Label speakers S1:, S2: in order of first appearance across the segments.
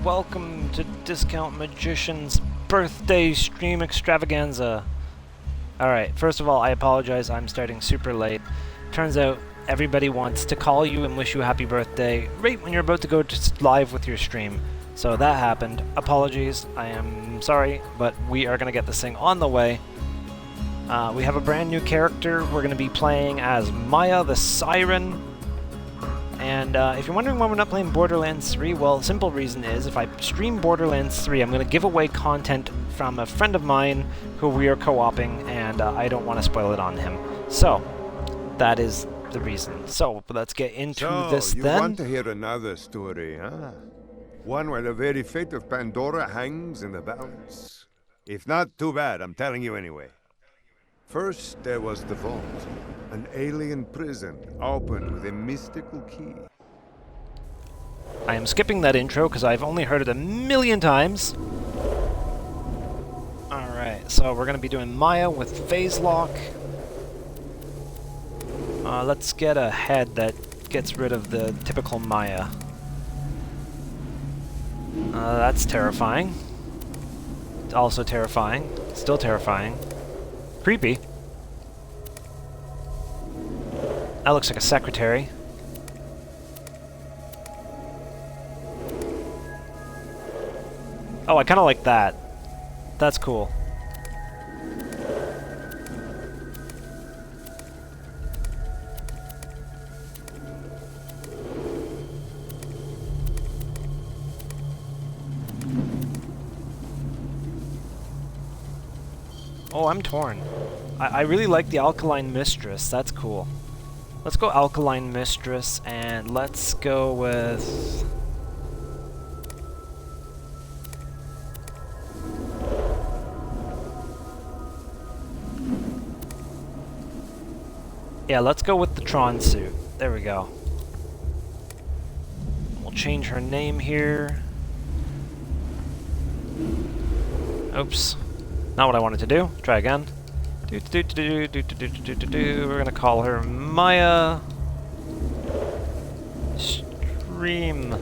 S1: welcome to Discount Magician's birthday stream extravaganza. Alright, first of all, I apologize, I'm starting super late. Turns out everybody wants to call you and wish you a happy birthday right when you're about to go live with your stream. So that happened. Apologies, I am sorry, but we are going to get this thing on the way. We have a brand new character. We're going to be playing as Maya the Siren. And if you're wondering why we're not playing Borderlands 3, well, the simple reason is if I stream Borderlands 3, I'm going to give away content from a friend of mine who we are co-oping, and I don't want to spoil it on him. So, that is the reason. So, let's get into this then.
S2: You want to hear another story, huh? One where the very fate of Pandora hangs in the balance? If not, too bad, I'm telling you anyway. First, there was the Vault. An alien prison opened with a mystical key.
S1: I am skipping that intro because I've only heard it a million times. Alright, so we're going to be doing Maya with Phase Lock. Let's get a head that gets rid of the typical Maya. That's terrifying. It's also terrifying. Still terrifying. Creepy. That looks like a secretary. Oh, I kind of like that. That's cool. Oh, I'm torn. I really like the Alkaline Mistress. That's cool. Let's go Alkaline Mistress, and let's go with... yeah, let's go with the Tron suit. There we go. We'll change her name here. Oops. Not what I wanted to do. Try again. We're gonna call her Maya Stream.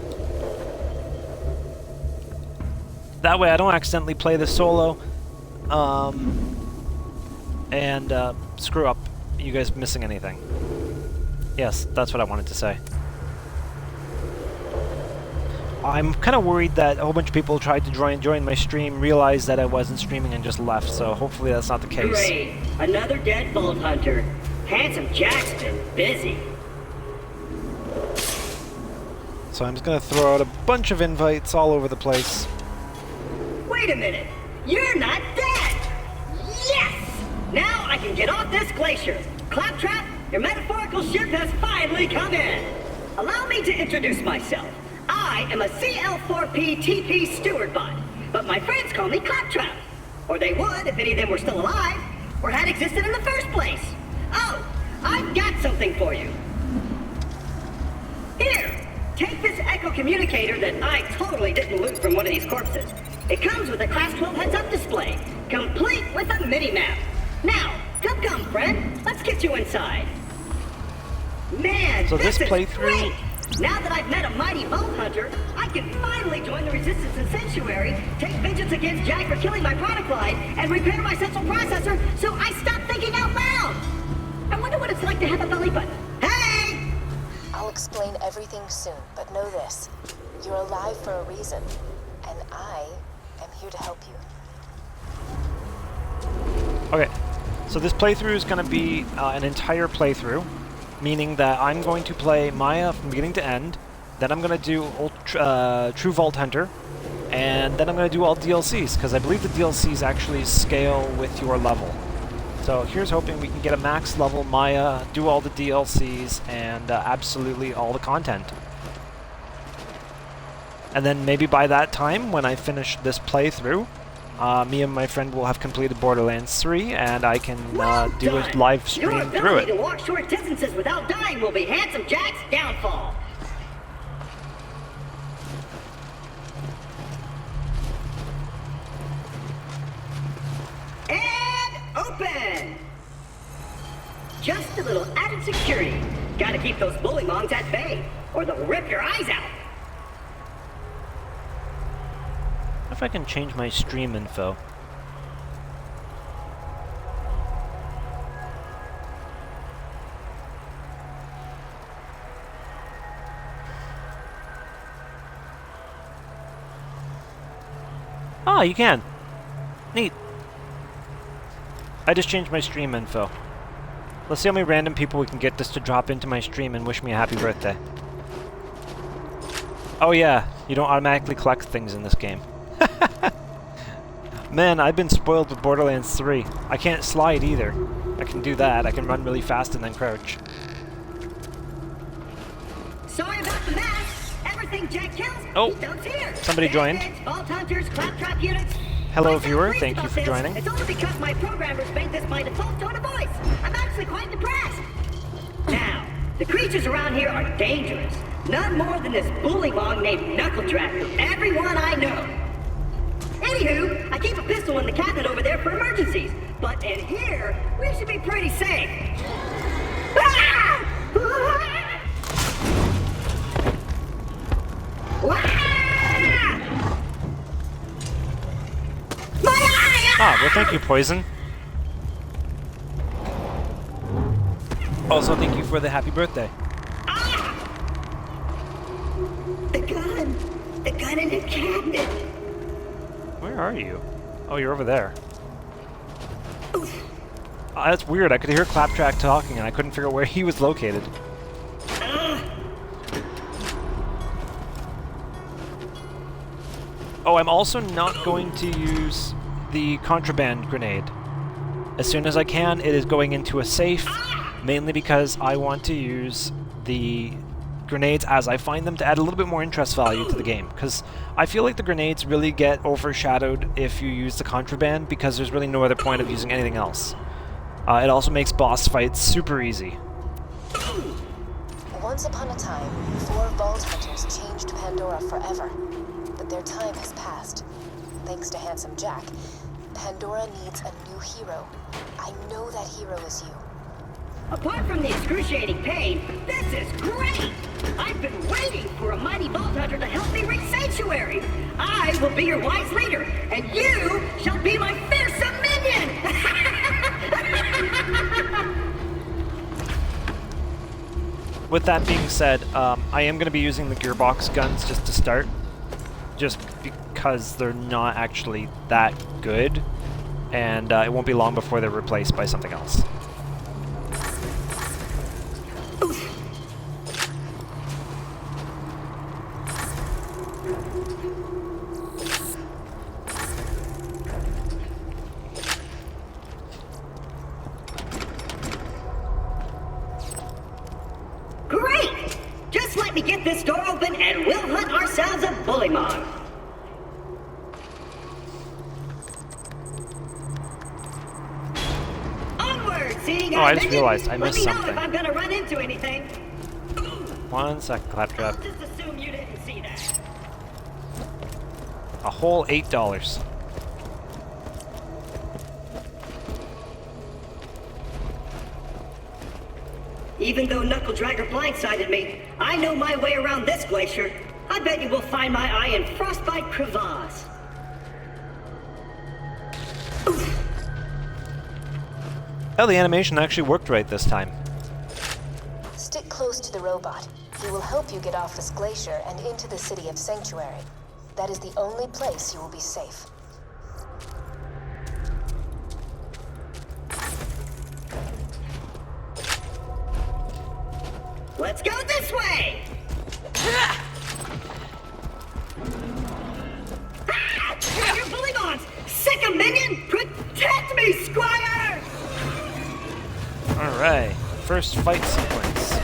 S1: That way I don't accidentally play the solo and screw up you guys missing anything. Yes, that's what I wanted to say. I'm kind of worried that a whole bunch of people tried to join my stream, realized that I wasn't streaming, and just left, so hopefully that's not the case.
S3: Great! Another dead Vault Hunter. Handsome Jack's been busy.
S1: So I'm just going to throw out a bunch of invites all over the place.
S3: Wait a minute! You're not dead! Yes! Now I can get off this glacier. Claptrap, your metaphorical ship has finally come in. Allow me to introduce myself. I am a CL4P TP steward bot, but my friends call me Claptrap. Or they would if any of them were still alive, or had existed in the first place. Oh, I've got something for you. Here, take this Echo communicator that I totally didn't loot from one of these corpses. It comes with a Class 12 heads-up display, complete with a mini-map. Now, come, friend, let's get you inside. Man,
S1: so this
S3: is
S1: playthrough...
S3: great! Now that I've met a mighty Vault Hunter, I can finally join the Resistance and Sanctuary, take vengeance against Jack for killing my product line, and repair my central processor so I stop thinking out loud! I wonder what it's like to have a belly button. Hey!
S4: I'll explain everything soon, but know this. You're alive for a reason, and I am here to help you.
S1: Okay, so this playthrough is going to be an entire playthrough. Meaning that I'm going to play Maya from beginning to end, then I'm going to do True Vault Hunter, and then I'm going to do all DLCs, because I believe the DLCs actually scale with your level. So here's hoping we can get a max level Maya, do all the DLCs, and absolutely all the content. And then maybe by that time, when I finish this playthrough, me and my friend will have completed Borderlands 3, and I can do a live stream through it.
S3: Your ability to walk short distances without dying will be Handsome Jack's downfall. And open! Just a little added security. Gotta keep those bully mongs at bay, or they'll rip your eyes out.
S1: What if I can change my stream info? Ah, you can. Neat. I just changed my stream info. Let's see how many random people we can get this to drop into my stream and wish me a happy birthday. Oh yeah, you don't automatically collect things in this game. Man, I've been spoiled with Borderlands 3. I can't slide either. I can do that. I can run really fast and then crouch.
S3: Sorry about the mess. Everything Jack kills,
S1: Oh,
S3: he dumps here.
S1: somebody joined.
S3: Bandits, vault hunters, claptrap units.
S1: Hello,
S3: I sound
S1: viewer.
S3: crazy
S1: Thank you
S3: about
S1: for
S3: this.
S1: joining.
S3: It's only because my programmers made this my default tone of voice. I'm actually quite depressed. Now, the creatures around here are dangerous. None more than this bullymong named Knuckle Dragger. Everyone I know. Anywho, I keep a pistol in the cabinet over there for emergencies. But in here, we should be pretty safe. Ah! My eye!
S1: Ah, well thank you, Poison. Also, thank you for the happy birthday.
S3: The gun! The gun in the cabinet!
S1: Where are you? Oh, you're over there. That's weird. I could hear Claptrap talking and I couldn't figure out where he was located. Oh, I'm also not going to use the contraband grenade. As soon as I can, it is going into a safe, mainly because I want to use the grenades as I find them to add a little bit more interest value to the game, because I feel like the grenades really get overshadowed if you use the contraband, because there's really no other point of using anything else. It also makes boss fights super easy.
S4: Once upon a time, 4 Vault Hunters changed Pandora forever. But their time has passed. Thanks to Handsome Jack, Pandora needs a new hero. I know that hero is you.
S3: Apart from the excruciating pain, this is great! I've been waiting for a mighty Vault Hunter to help me reach Sanctuary! I will be your wise leader, and you shall be my fearsome minion!
S1: With that being said, I am going to be using the gearbox guns just to start, just because they're not actually that good, and it won't be long before they're replaced by something else.
S3: Great! Just let me get this door open and we'll hunt ourselves a bullymong. Onward, seeing
S1: Oh, I just realized I missed
S3: Let me know
S1: something.
S3: if I'm gonna run into anything.
S1: 1 second,
S3: I'll
S1: Claptrap.
S3: just assume you didn't see that.
S1: A whole $8.
S3: Even though Knuckle Dragger blindsided me, I know my way around this glacier. I bet you will find my eye in Frostbite Crevasse.
S1: Oh, the animation actually worked right this time.
S4: Stick close to the robot. He will help you get off this glacier and into the city of Sanctuary. That is the only place you will be safe.
S3: Let's go this way! Ah! Your bullymons! Sick of minion! Protect me, Squire!
S1: Alright, first fight sequence.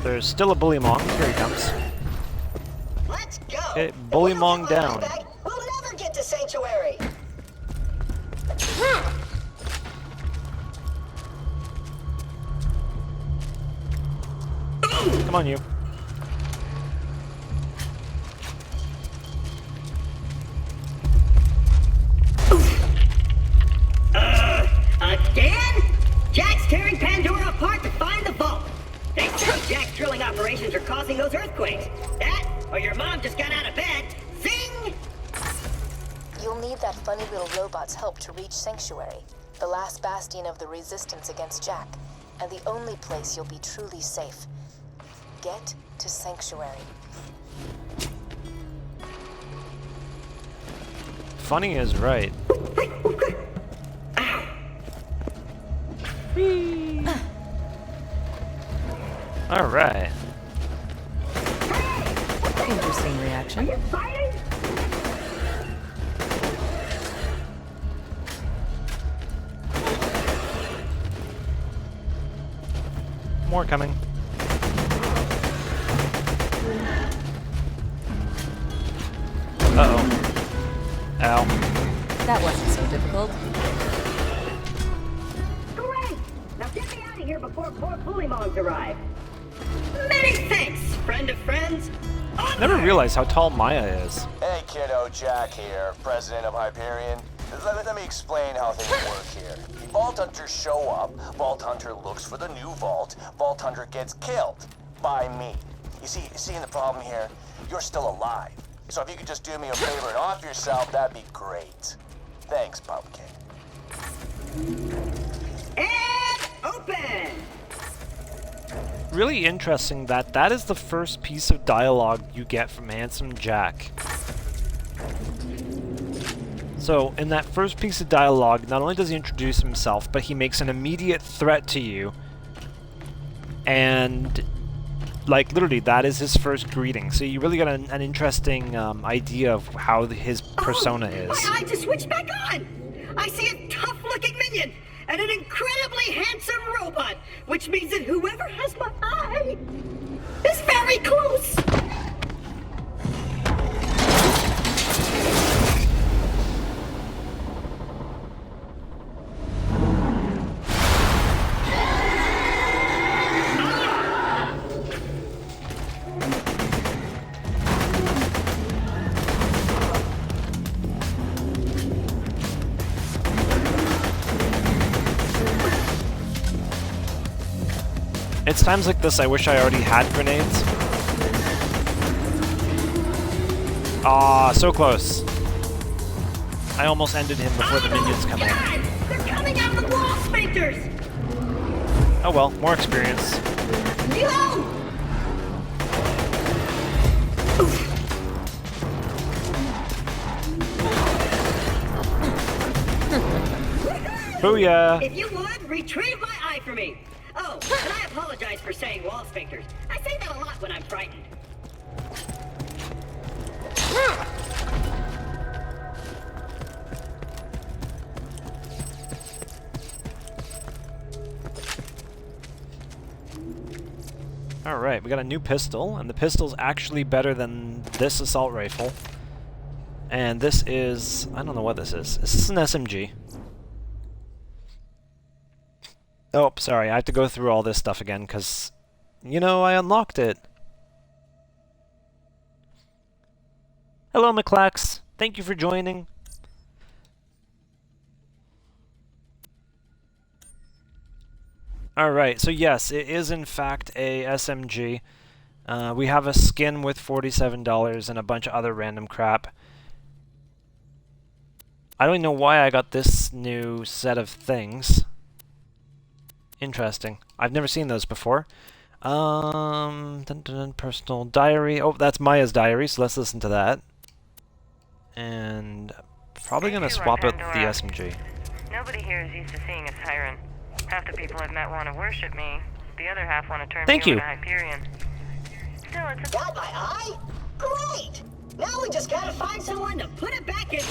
S1: There's still a bullymong. Here he comes.
S3: Let's go!
S1: Okay,
S3: If we don't
S1: bullymong
S3: get my
S1: down.
S3: money back, we'll never get to Sanctuary!
S1: Come on, you.
S3: those earthquakes. That, or your mom just got out of bed. Zing!
S4: You'll need that funny little robot's help to reach Sanctuary, the last bastion of the resistance against Jack, and the only place you'll be truly safe. Get to Sanctuary.
S1: Funny is right. Alright.
S5: Interesting reaction.
S3: Fighting?
S1: More coming. Uh-oh. Ow.
S5: That wasn't so difficult.
S3: Great! Now get me out of here before poor Pulimongs arrive. Many thanks, friend of friends.
S1: Never realized how tall Maya is.
S6: Hey kiddo, Jack here, president of Hyperion. Let me explain how things work here. Vault Hunters show up, Vault Hunter looks for the new vault, Vault Hunter gets killed. By me. You see the problem here? You're still alive. So if you could just do me a favor and off yourself, that'd be great. Thanks, Pumpkin.
S3: And open!
S1: Really interesting that that is the first piece of dialogue you get from Handsome Jack. So, in that first piece of dialogue, not only does he introduce himself, but he makes an immediate threat to you. And, like, literally, that is his first greeting. So you really got an interesting idea of how his persona is.
S3: My eye just switched back on! I see a tough-looking minion and an incredibly handsome robot, which means that whoever has my eye is very close!
S1: It's times like this I wish I already had grenades. Ah, so close. I almost ended him before the minions come in.
S3: God! They're coming out of the wall sphincters!
S1: Oh well, more experience.
S3: Yo!
S1: Booyah!
S3: If you would, retrieve my eye for me. Oh, and I apologize for saying wall sphincters. I say that a lot when I'm frightened.
S1: Alright, we got a new pistol, and the pistol's actually better than this assault rifle. And this is... I don't know what this is. Is this an SMG? Oh, sorry, I have to go through all this stuff again, because, you know, I unlocked it. Hello, McClax. Thank you for joining. Alright, so yes, it is in fact a SMG. We have a skin with $47 and a bunch of other random crap. I don't know why I got this new set of things. Interesting. I've never seen those before. Personal diary. Oh, that's Maya's diary, so let's listen to that. And probably gonna swap out the SMG.
S7: Nobody here is used to seeing a siren. Half the people I've met want to worship me. The other half want to turn
S1: Thank
S7: me
S1: you.
S7: over to Hyperion. Still, it's a...
S3: Got my eye? Great! Now we just gotta find someone to put it back in.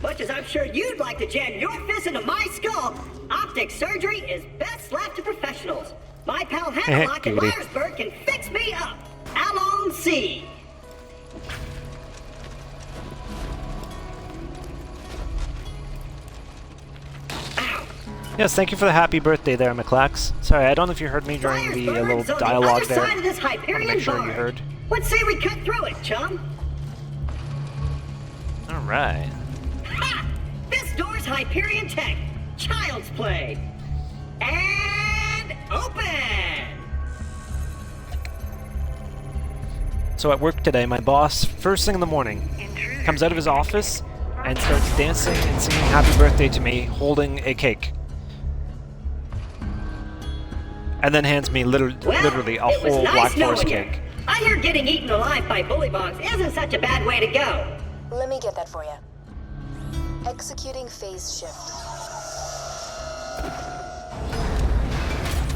S3: Much as I'm sure you'd like to jam your fist into my skull, optic surgery is best left to professionals. My pal Hammerlock in
S1: Goody.
S3: Myersburg can fix me up. Allons-y.
S1: Yes, thank you for the happy birthday there, McClax. Sorry, I don't know if you heard me during the
S3: Myersburg's
S1: little
S3: on
S1: dialogue
S3: the other
S1: there.
S3: side of this
S1: I want to
S3: Hyperion
S1: make sure you
S3: barge.
S1: heard.
S3: Let's say we cut through it, chum.
S1: Alright.
S3: Ha! This door's Hyperion tech. Child's play. And open!
S1: So at work today, my boss, first thing in the morning, comes out of his office and starts dancing and singing happy birthday to me, holding a cake. And then hands me literally a
S3: it was
S1: whole
S3: nice
S1: Black
S3: knowing
S1: Forest
S3: you.
S1: cake.
S3: I hear getting eaten alive by bullywugs isn't such a bad way to go.
S4: Let me get that for you. Executing phase shift.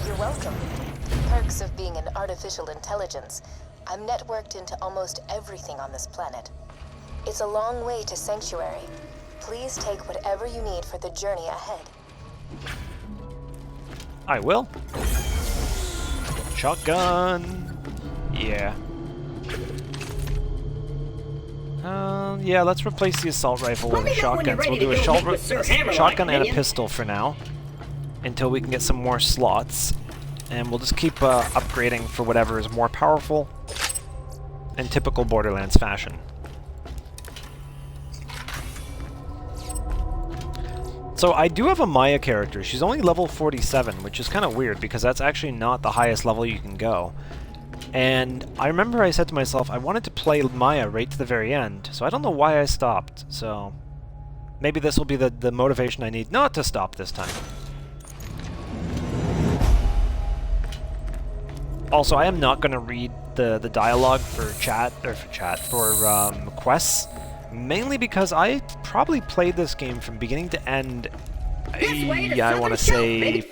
S4: You're welcome. Perks of being an artificial intelligence. I'm networked into almost everything on this planet. It's a long way to Sanctuary. Please take whatever you need for the journey ahead.
S1: I will. Shotgun. Yeah. Yeah, let's replace the assault rifle with a shotgun. So we'll do a shotgun and a pistol for now, until we can get some more slots. And we'll just keep upgrading for whatever is more powerful in typical Borderlands fashion. So I do have a Maya character. She's only level 47, which is kind of weird because that's actually not the highest level you can go. And I remember I said to myself, I wanted to play Maya right to the very end, so I don't know why I stopped. So maybe this will be the motivation I need not to stop this time. Also, I am not going to read the dialogue for quests, mainly because I probably played this game from beginning to end, I want to say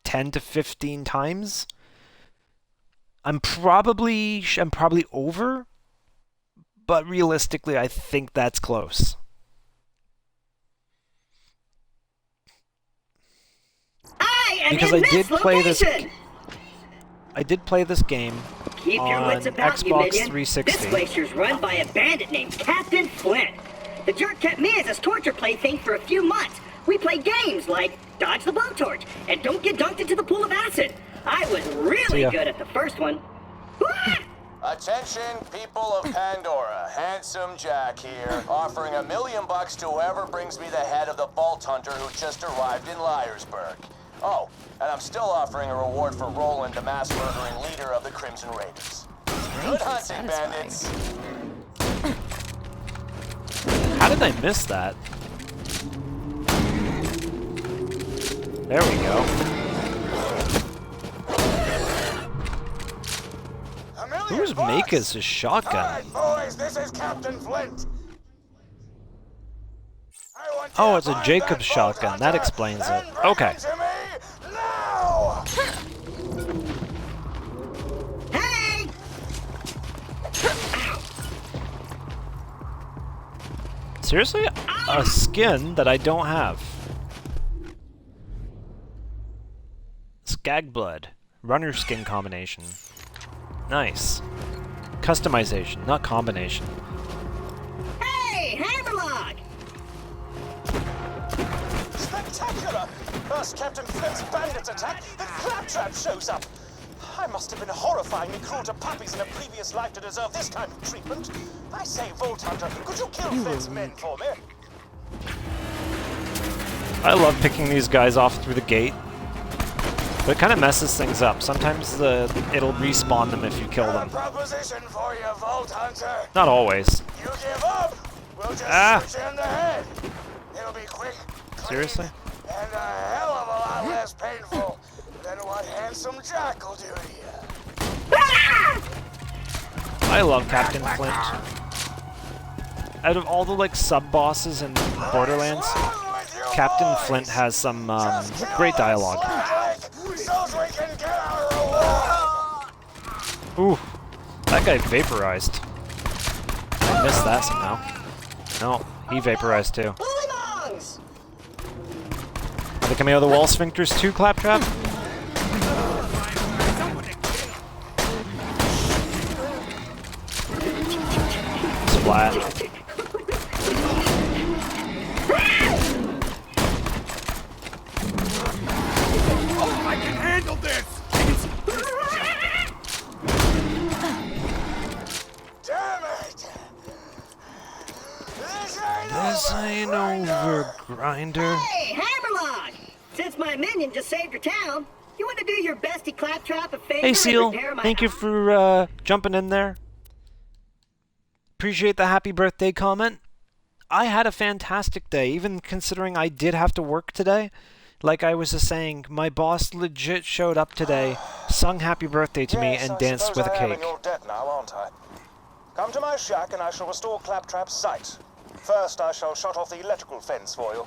S1: 10 to 15 times. I'm probably over, but realistically, I think that's close. Because I did play this. I did play this game
S3: Keep
S1: on
S3: your wits about you,
S1: Xbox
S3: minion.
S1: 360.
S3: This glacier's run by a bandit named Captain Flint. The jerk kept me as his torture plaything for a few months. We played games like Dodge the Blowtorch and Don't Get Dunked into the Pool of Acid. I was really good at the first one.
S6: Attention, people of Pandora. Handsome Jack here, offering $1 million to whoever brings me the head of the Vault Hunter who just arrived in Liarsburg. Oh, and I'm still offering a reward for Roland, the mass murdering leader of the Crimson Raiders. Good hunting, bandits.
S1: How did I miss that? There we go. Who's Maka's shotgun?
S6: Alright, boys, this is Captain Flint.
S1: Oh, it's a Jacobs shotgun. That explains it. Okay.
S3: Hey!
S1: Seriously? A skin that I don't have. Skagblood. Runner skin combination. Nice. Customization, not combination.
S3: Hey, Hammerlock!
S6: Spectacular! First Captain Flint's bandits attack, then Claptrap shows up. I must have been horrifyingly cruel to puppies in a previous life to deserve this kind of treatment. I say, Vault Hunter, could you kill Flint's men for me?
S1: I love picking these guys off through the gate. But it kind of messes things up. Sometimes it'll respawn them if you kill them.
S6: Proposition for you, Vault Hunter.
S1: Not always.
S6: You give up, we'll just switch in the head. It'll be quick, clean,
S1: Seriously?
S6: and a hell of a lot less painful than what Handsome Jack will do to you.
S1: I love Captain Flint. Out of all the sub-bosses in Borderlands, Captain Flint has some great dialogue. Ooh, that guy vaporized. I missed that somehow. No, he vaporized too.
S3: Bullywugs!
S1: Are they coming out of the wall sphincters too, Claptrap? Splat. This ain't over, Grinder.
S3: Hey, Hammerlock! Since my minion just saved your town, you want to do your bestie Claptrap a favor
S1: Hey,
S3: and
S1: Seal.
S3: repair my
S1: Thank you
S3: house?
S1: for jumping in there. Appreciate the happy birthday comment. I had a fantastic day, even considering I did have to work today. Like I was just saying, my boss legit showed up today, sung happy birthday to me, and danced with a
S6: I am in
S1: cake.
S6: your debt now, aren't I? Come to my shack and I shall restore Claptrap's sight. First, I shall shut off the electrical fence for you.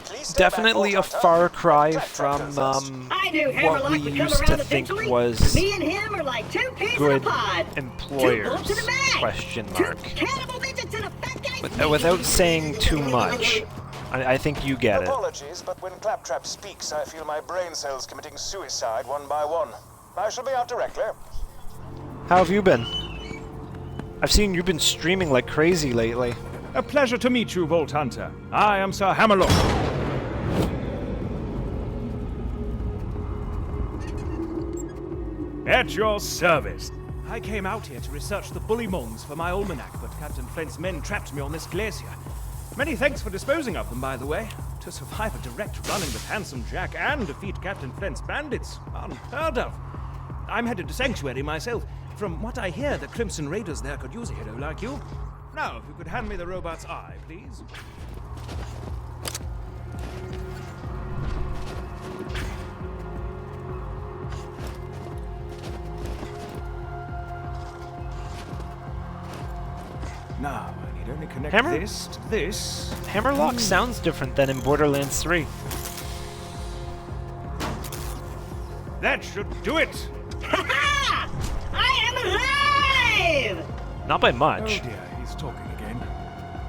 S6: Please stay back,
S1: Definitely a
S6: Vault Hunter.
S1: far cry
S6: Claptrap
S1: from
S6: goes first.
S3: I knew
S1: what
S3: Hammerlock
S1: we
S3: would come
S1: used to
S3: around
S1: think
S3: eventually.
S1: was
S3: Me and him are like two peas in a
S1: good
S3: pod. Two
S1: employers,
S3: bolts in a bag.
S1: question
S3: Two
S1: mark.
S3: cannibal midgets and a fat guy.
S1: Without saying too much, I think you get it.
S6: Apologies, but when Claptrap speaks, I feel my brain cells committing suicide one by one. I shall be out directly.
S1: How have you been? I've seen you've been streaming like crazy lately.
S8: A pleasure to meet you, Vault Hunter. I am Sir Hammerlock. At your service. I came out here to research the Bullymons for my almanac, but Captain Flint's men trapped me on this glacier. Many thanks for disposing of them, by the way. To survive a direct run-in with Handsome Jack and defeat Captain Flint's bandits, unheard of. I'm headed to Sanctuary myself. From what I hear, the Crimson Raiders there could use a hero like you. Now, if you could hand me the robot's eye, please. Now, I need only connect
S1: Hammer?
S8: this to this.
S1: Hammerlock sounds different than in Borderlands 3.
S8: That should do it!
S3: Ha ha! I am alive!
S1: Not by
S8: Oh
S1: much.
S8: dear, he's talking again.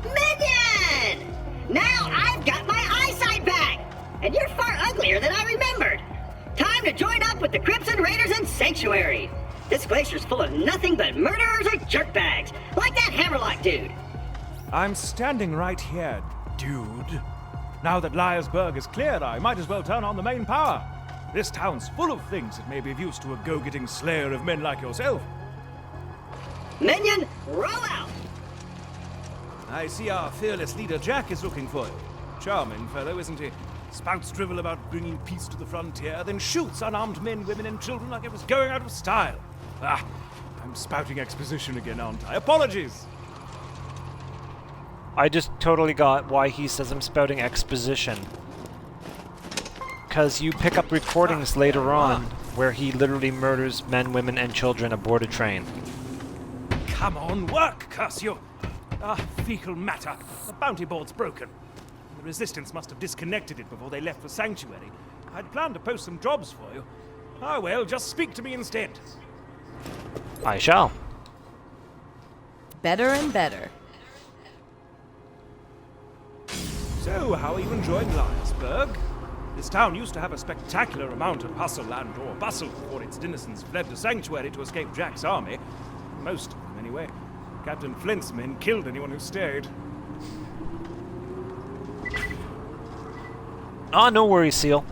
S3: Minion! Now I've got my eyesight back! And you're far uglier than I remembered! Time to join up with the Crimson Raiders in Sanctuary! This glacier's full of nothing but murderers or jerkbags, like that Hammerlock dude!
S8: I'm standing right here, dude. Now that Liarsburg is cleared, I might as well turn on the main power. This town's full of things that may be of use to a go-getting slayer of men like yourself.
S3: Minion, roll out!
S8: I see our fearless leader Jack is looking for you. Charming fellow, isn't he? Spouts drivel about bringing peace to the frontier, then shoots unarmed men, women, and children like it was going out of style. Ah, I'm spouting exposition again, aren't I? Apologies!
S1: I just totally got why he says I'm spouting exposition. Because you pick up recordings later on where he literally murders men, women, and children aboard a train.
S8: Come on, work, curse you! Ah, fecal matter. The bounty board's broken. The Resistance must have disconnected it before they left for Sanctuary. I'd planned to post some jobs for you. Ah, well, just speak to me instead.
S1: I shall.
S5: Better and better.
S8: So, how are you enjoying Liarsburg? This town used to have a spectacular amount of hustle and or bustle before its denizens fled to Sanctuary to escape Jack's army. Most of them, anyway. Captain Flint's men killed anyone who stayed.
S1: Ah, no worries, Seal.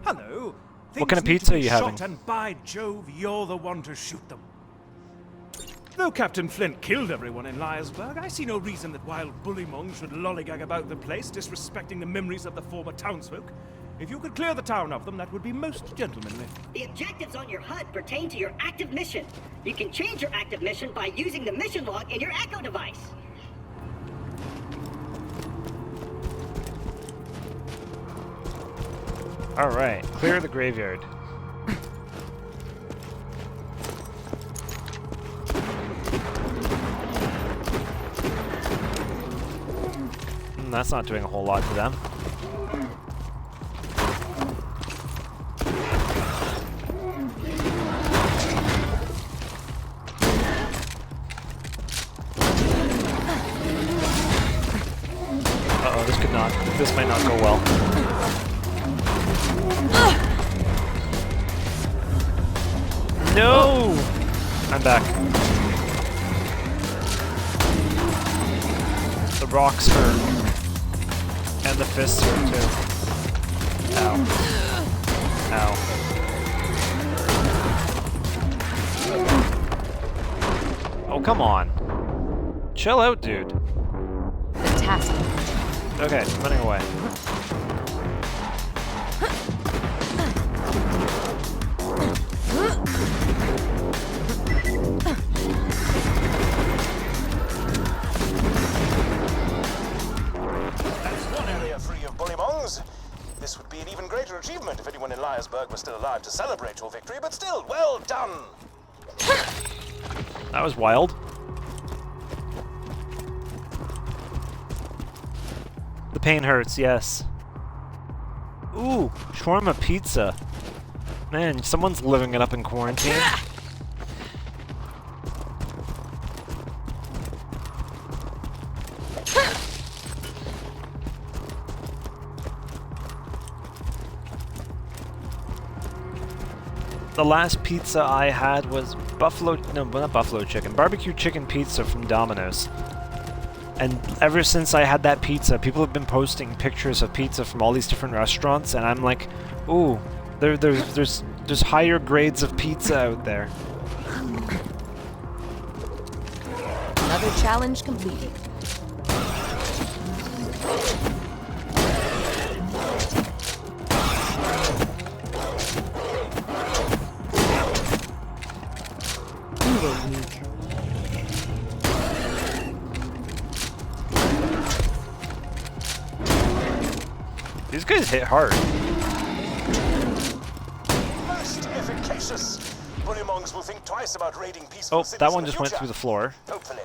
S8: Hello.
S1: What kind of
S8: Things need
S1: pizza
S8: to
S1: are
S8: be
S1: you having?
S8: shot, and by Jove, you're the one to shoot them. Though Captain Flint killed everyone in Liarsburg, I see no reason that wild bullymong should lollygag about the place, disrespecting the memories of the former townsfolk. If you could clear the town of them, that would be most gentlemanly.
S3: The objectives on your HUD pertain to your active mission. You can change your active mission by using the mission log in your Echo device.
S1: Alright, clear the graveyard. That's not doing a whole lot to them. Uh-oh, this might not go well. No! I'm back. The rocks hurt. And the fists hurt too. Ow. Ow. Oh, come on. Chill out, dude.
S5: Fantastic.
S1: Okay, running away.
S6: this would be an even greater achievement if anyone in Liarsburg was still alive to celebrate your victory, but still, well done!
S1: That was wild. The pain hurts, yes. Ooh, shawarma pizza. Man, someone's living it up in quarantine. The last pizza I had was barbecue chicken pizza from Domino's. And ever since I had that pizza, people have been posting pictures of pizza from all these different restaurants, and I'm like, ooh, there's higher grades of pizza out there.
S5: Another challenge completed. You were weak.
S1: These guys hit hard.
S6: Most efficacious! Bullymongs will think twice about raiding peaceful
S1: Oh,
S6: cities
S1: that
S6: in
S1: one
S6: the
S1: just went
S6: future.
S1: through the floor.
S6: Hopefully.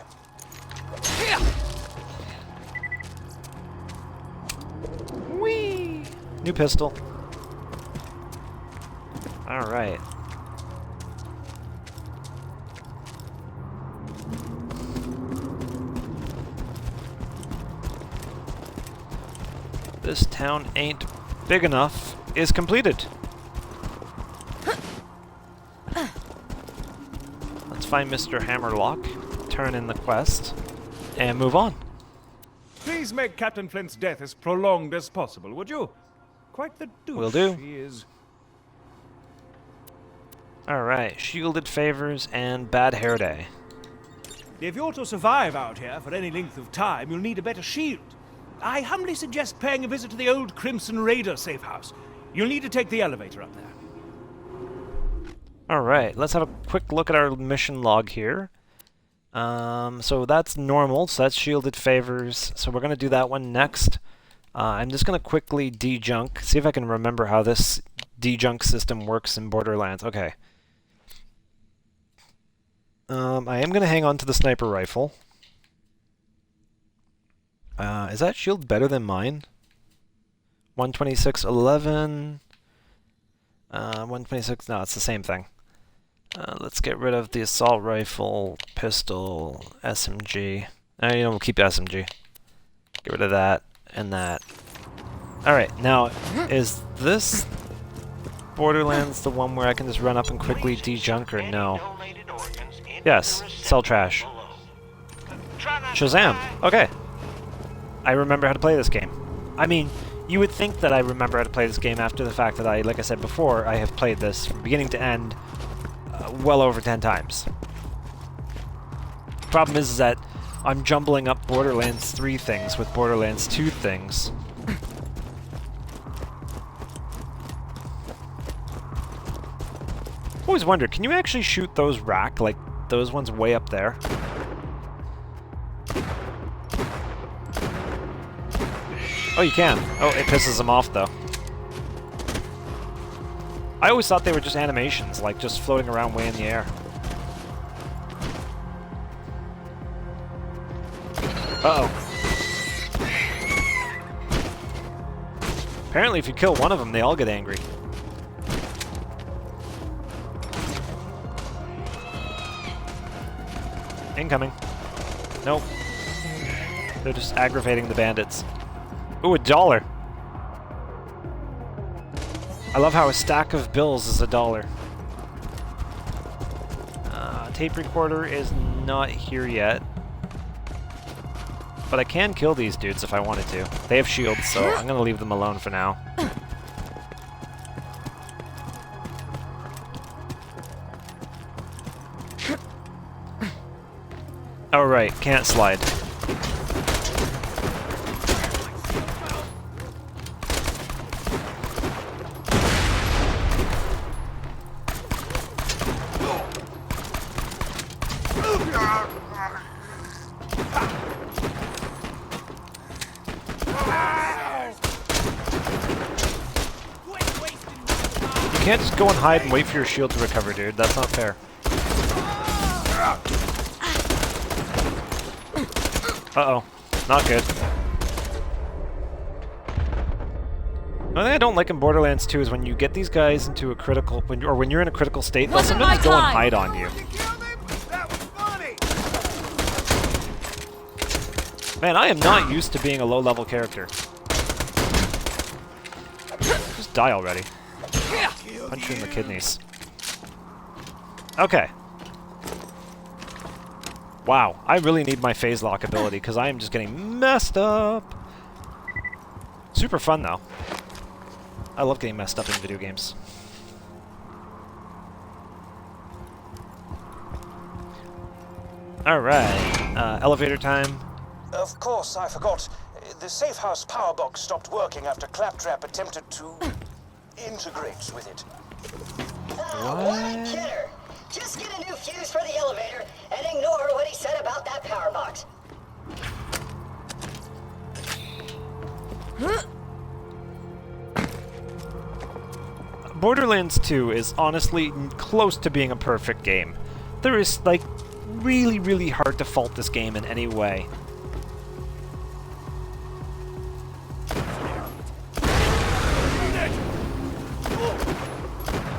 S1: Whee! New pistol. Alright. This town ain't big enough is completed. Let's find Mr. Hammerlock, turn in the quest, and move on.
S8: Please make Captain Flint's death as prolonged as possible, would you? Quite the douche
S1: Will do.
S8: he is.
S1: Alright, shielded favors and bad hair day.
S8: If you're to survive out here for any length of time, you'll need a better shield. I humbly suggest paying a visit to the old Crimson Raider safe house. You'll need to take the elevator up there.
S1: Alright, let's have a quick look at our mission log here. So that's normal, so that's shielded favors. So we're going to do that one next. I'm just going to quickly de-junk, see if I can remember how this de-junk system works in Borderlands. Okay. I am going to hang on to the sniper rifle. Is that shield better than mine? 126.11. 126, no, it's the same thing. Let's get rid of the assault rifle, pistol, SMG. We'll keep SMG. Get rid of that and that. Alright, now, is this Borderlands the one where I can just run up and quickly de-junk or no? Yes, sell trash. Shazam! Okay. I remember how to play this game. I mean, you would think that I remember how to play this game after the fact that like I said before, I have played this from beginning to end well over 10 times. Problem is that I'm jumbling up Borderlands 3 things with Borderlands 2 things. Always wondered, can you actually shoot those rack, like those ones way up there? Oh, you can. Oh, it pisses them off, though. I always thought they were just animations, like just floating around way in the air. Uh-oh. Apparently, if you kill one of them, they all get angry. Incoming. Nope. They're just aggravating the bandits. Ooh, $1. I love how a stack of bills is $1. Tape recorder is not here yet. But I can kill these dudes if I wanted to. They have shields, so I'm gonna leave them alone for now. Alright, can't slide. can't just go and hide and wait for your shield to recover, dude. That's not fair. Uh-oh. Not good. One thing I don't like in Borderlands 2 is when you get these guys into a critical... when you're in a critical state, they'll sometimes go and hide on you. Man, I am not used to being a low-level character. Just die already. Punch you in the kidneys. Okay. Wow, I really need my phase lock ability because I am just getting messed up. Super fun though. I love getting messed up in video games. Alright, elevator time.
S6: Of course, I forgot. The safe house power box stopped working after Claptrap attempted to integrate with it.
S3: What a kidder! Just get a new fuse for the elevator and ignore what he said about that power box.
S1: Borderlands 2 is honestly close to being a perfect game. There is, like, really, really hard to fault this game in any way.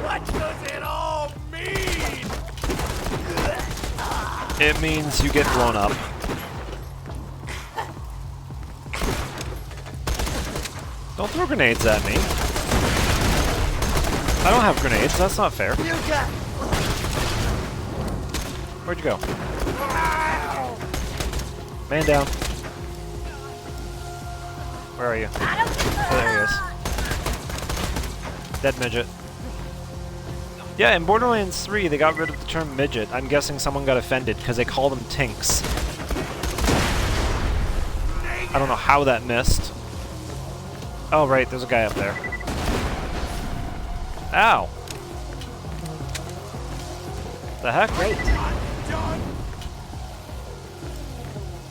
S6: What does it all mean?
S1: It means you get blown up. Don't throw grenades at me. I don't have grenades, that's not fair. Where'd you go? Man down. Where are you? Oh, there he is. Dead midget. Yeah, in Borderlands 3, they got rid of the term midget. I'm guessing someone got offended because they call them tinks. I don't know how that missed. Oh, right, there's a guy up there. Ow! The heck?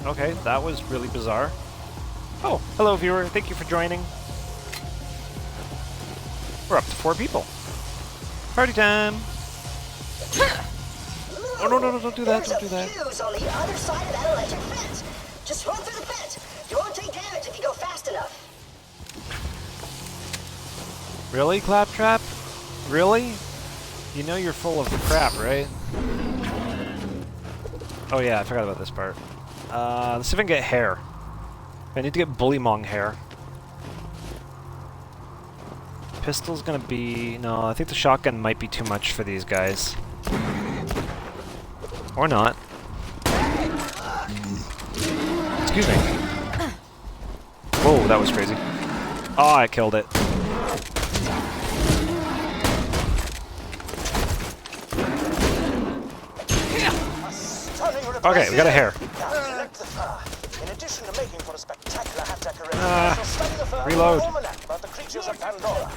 S1: Okay, that was really bizarre. Oh, hello viewer, thank you for joining. We're up to 4 people. Party time! Oh no, no, no, don't do that, don't do that.
S3: There's a fuse on the other side of that electric fence. Just run through the fence. You won't take damage if you go fast enough.
S1: Really, Claptrap? Really? You know you're full of crap, right? Oh yeah, I forgot about this part. Let's see if I can get hair. I need to get Bullymong hair. Pistol's gonna be... no, I think the shotgun might be too much for these guys. Or not. Excuse me. Whoa, that was crazy. Oh, I killed it. Okay, we got a hair.
S6: In addition to making for a spectacular hat
S1: Reload.
S6: about the creatures of Pandora.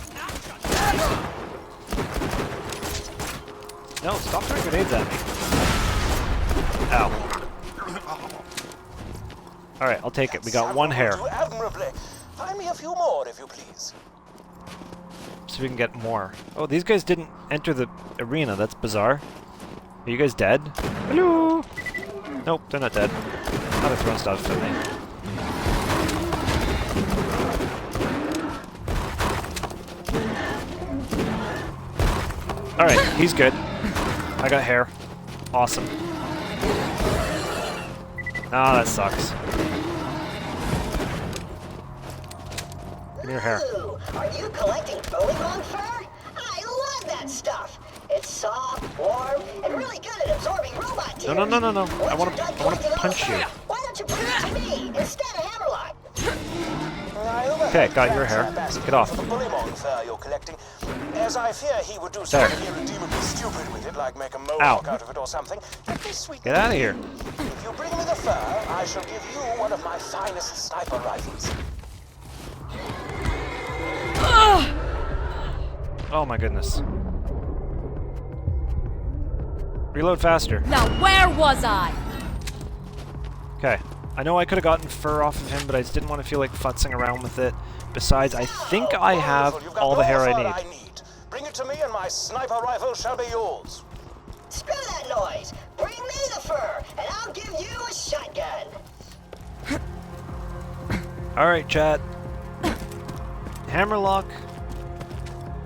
S1: No, stop throwing grenades at me. Ow. Alright, I'll take it. We got 1 hair.
S6: Find me a few more, if you please.
S1: So we can get more. Oh, these guys didn't enter the arena. That's bizarre. Are you guys dead? Hello? Nope, they're not dead. Now they're throwing stuff at me. Alright, he's good. I got hair. Awesome. Ah, that sucks. Give me your hair.
S3: Ooh, are you collecting Bullymong fur? I love that stuff. It's soft, warm, and really good at absorbing robot tears.
S1: No. I want to punch you.
S3: Why don't you bring it to me instead of Hammerlock?
S1: Okay, got your hair. Get off.
S6: The Bullymong fur you're collecting, as I fear he would do something irredeemably stupid with it, like make a mohawk out of it or something.
S1: Get out of here.
S6: If you bring me the fur, I shall give you one of my finest sniper rifles.
S1: Oh my goodness. Reload faster.
S5: Now where was I?
S1: Okay. I know I could have gotten fur off of him, but I just didn't want to feel like futzing around with it. Besides, I think I have all the hair I need.
S6: Bring it to me and my sniper rifle shall be yours.
S3: Screw that noise! Bring me the fur, and I'll give you a shotgun!
S1: Alright, chat. Hammerlock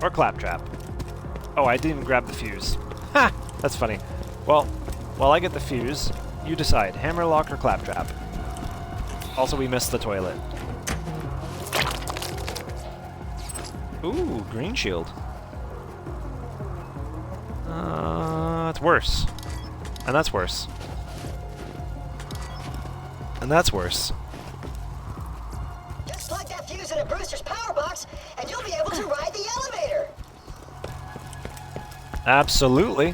S1: or Claptrap? Oh, I didn't even grab the fuse. Ha! That's funny. Well, while I get the fuse, you decide. Hammerlock or Claptrap? Also, we missed the toilet. Ooh, green shield. It's worse. And that's worse. And that's worse.
S3: Just slug that fuse in a Brewster's power box, and you'll be able to ride the elevator!
S1: Absolutely.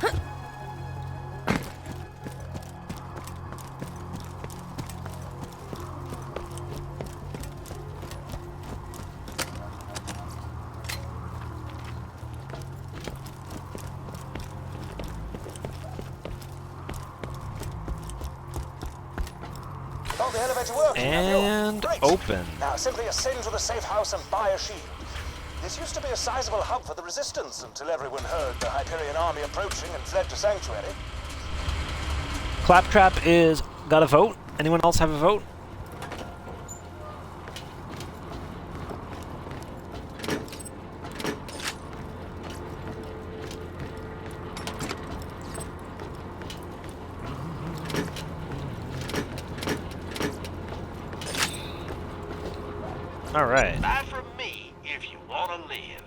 S6: Oh, the elevator working.
S1: And
S6: Great.
S1: open.
S6: Now simply ascend to the safe house and buy a shield. This used to be a sizable hub for the Resistance until everyone heard the Hyperion army approaching and fled to Sanctuary.
S1: Claptrap is got a vote. Anyone else have a vote? All right.
S9: Buy from me if you want to live.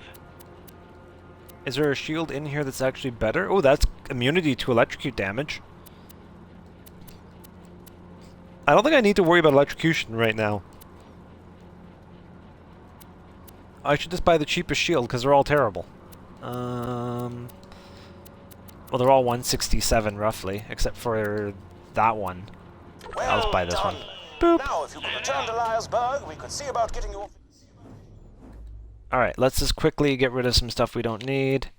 S1: Is there a shield in here that's actually better? Oh, that's immunity to electrocute damage. I don't think I need to worry about electrocution right now. I should just buy the cheapest shield because they're all terrible. Well, they're all 167 roughly, except for that one. I'll just buy this one. Boop.
S6: Now, if you could return to Lylersburg, we could see about getting you off.
S1: Alright, let's just quickly get rid of some stuff we don't need.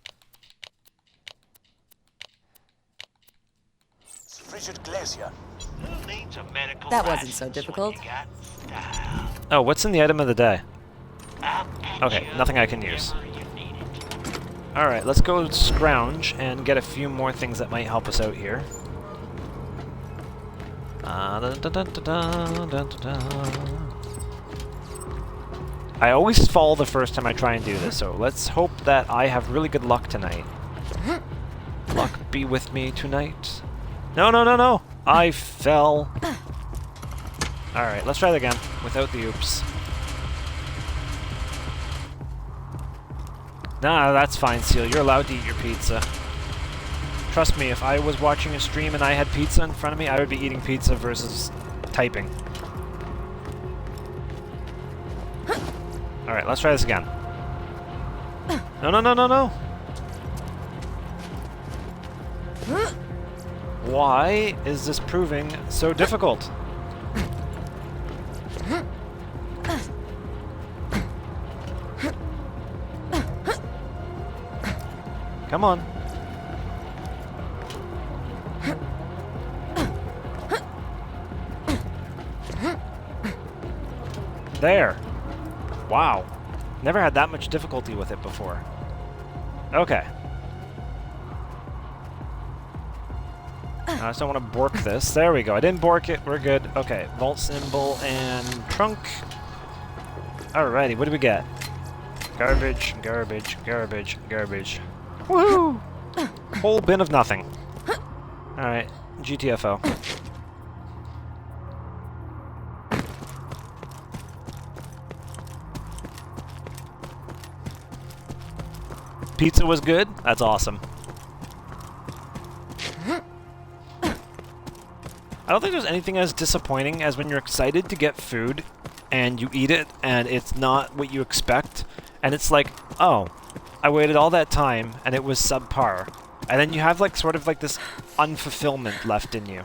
S6: Frigid Glacier.
S9: Who needs a medical
S5: That wasn't so
S9: license when
S5: difficult.
S9: you got style?
S1: Oh, what's in the item of the day?
S9: I'll patch
S1: Okay,
S9: you
S1: nothing
S9: up
S1: I can use.
S9: whenever you need it.
S1: Alright, let's go scrounge and get a few more things that might help us out here. I always fall the first time I try and do this, so let's hope that I have really good luck tonight. Luck be with me tonight. No, no, no, no! I fell. Alright, let's try that again, without the oops. Nah, that's fine, Seal. You're allowed to eat your pizza. Trust me, if I was watching a stream and I had pizza in front of me, I would be eating pizza versus typing. Alright, let's try this again. No, no, no, no, no! Why is this proving so difficult? Come on. There. Wow. Never had that much difficulty with it before. Okay. I just don't want to bork this. There we go. I didn't bork it. We're good. Okay. Vault symbol and trunk. Alrighty. What do we get? Garbage, garbage, garbage, garbage. Woohoo! Whole bin of nothing. Alright. GTFO. Pizza was good? That's awesome. I don't think there's anything as disappointing as when you're excited to get food and you eat it and it's not what you expect and it's like, oh, I waited all that time and it was subpar. And then you have like sort of like this unfulfillment left in you.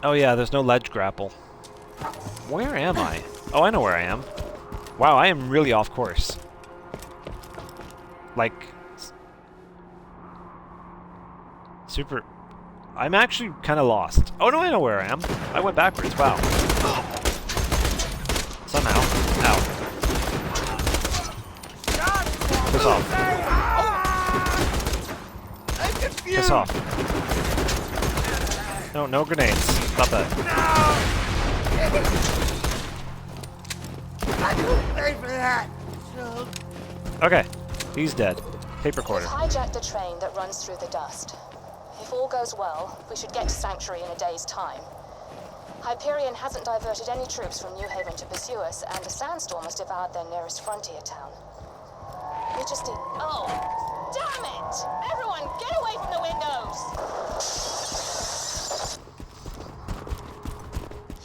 S1: Oh yeah, there's no ledge grapple. Where am I? Oh, I know where I am. Wow, I am really off course. Like... super... I'm actually kind of lost. Oh no, I know where I am. I went backwards. Wow. Somehow. Ow. Piss off. Piss off. No, no grenades. Stop that. Okay, he's dead. Tape recorder.
S4: We've hijacked a train that runs through the dust. If all goes well, we should get to Sanctuary in a day's time. Hyperion hasn't diverted any troops from New Haven to pursue us, and a sandstorm has devoured their nearest frontier town. We just need... Oh! Damn it! Everyone, get away from the windows!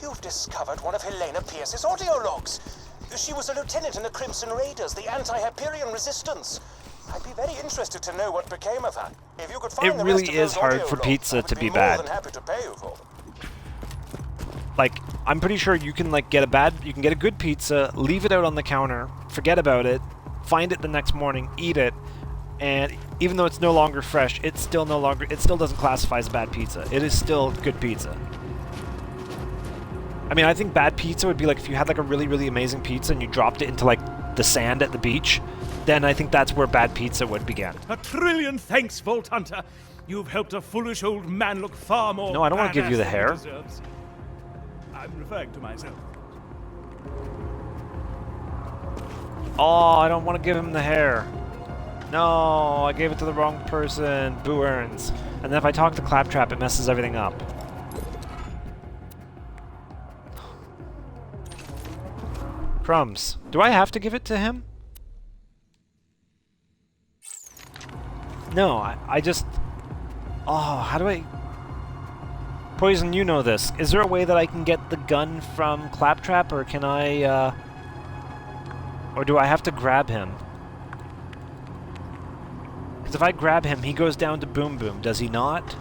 S6: You've discovered one of Helena Pierce's audio logs. She was a lieutenant in the Crimson Raiders, the anti-Hyperion resistance. I'd be very interested to know what became of her. If you could find
S1: It
S6: the
S1: really
S6: rest of
S1: is
S6: those
S1: hard
S6: audio
S1: for
S6: logs,
S1: pizza
S6: I would
S1: to be
S6: more
S1: bad.
S6: than happy to pay you for them.
S1: Like, I'm pretty sure you can like get a good pizza, leave it out on the counter, forget about it, find it the next morning, eat it, and even though it's no longer fresh, it still doesn't classify as a bad pizza. It is still good pizza. I mean, I think bad pizza would be like if you had like a really, really amazing pizza and you dropped it into like the sand at the beach, then I think that's where bad pizza would begin.
S8: 1,000,000,000 thanks, Vault Hunter. You've helped a foolish old man look far more.
S1: No, I don't want to give you the
S8: badass than he
S1: hair.
S8: deserves. I'm referring to myself.
S1: Oh, I don't want to give him the hair. No, I gave it to the wrong person. Boo earns. And then if I talk to Claptrap, it messes everything up. Crumbs. Do I have to give it to him? No, I just... Oh, how do I... Poison, you know this. Is there a way that I can get the gun from Claptrap, or can I, or do I have to grab him? Because if I grab him, he goes down to Boom Boom, does he not?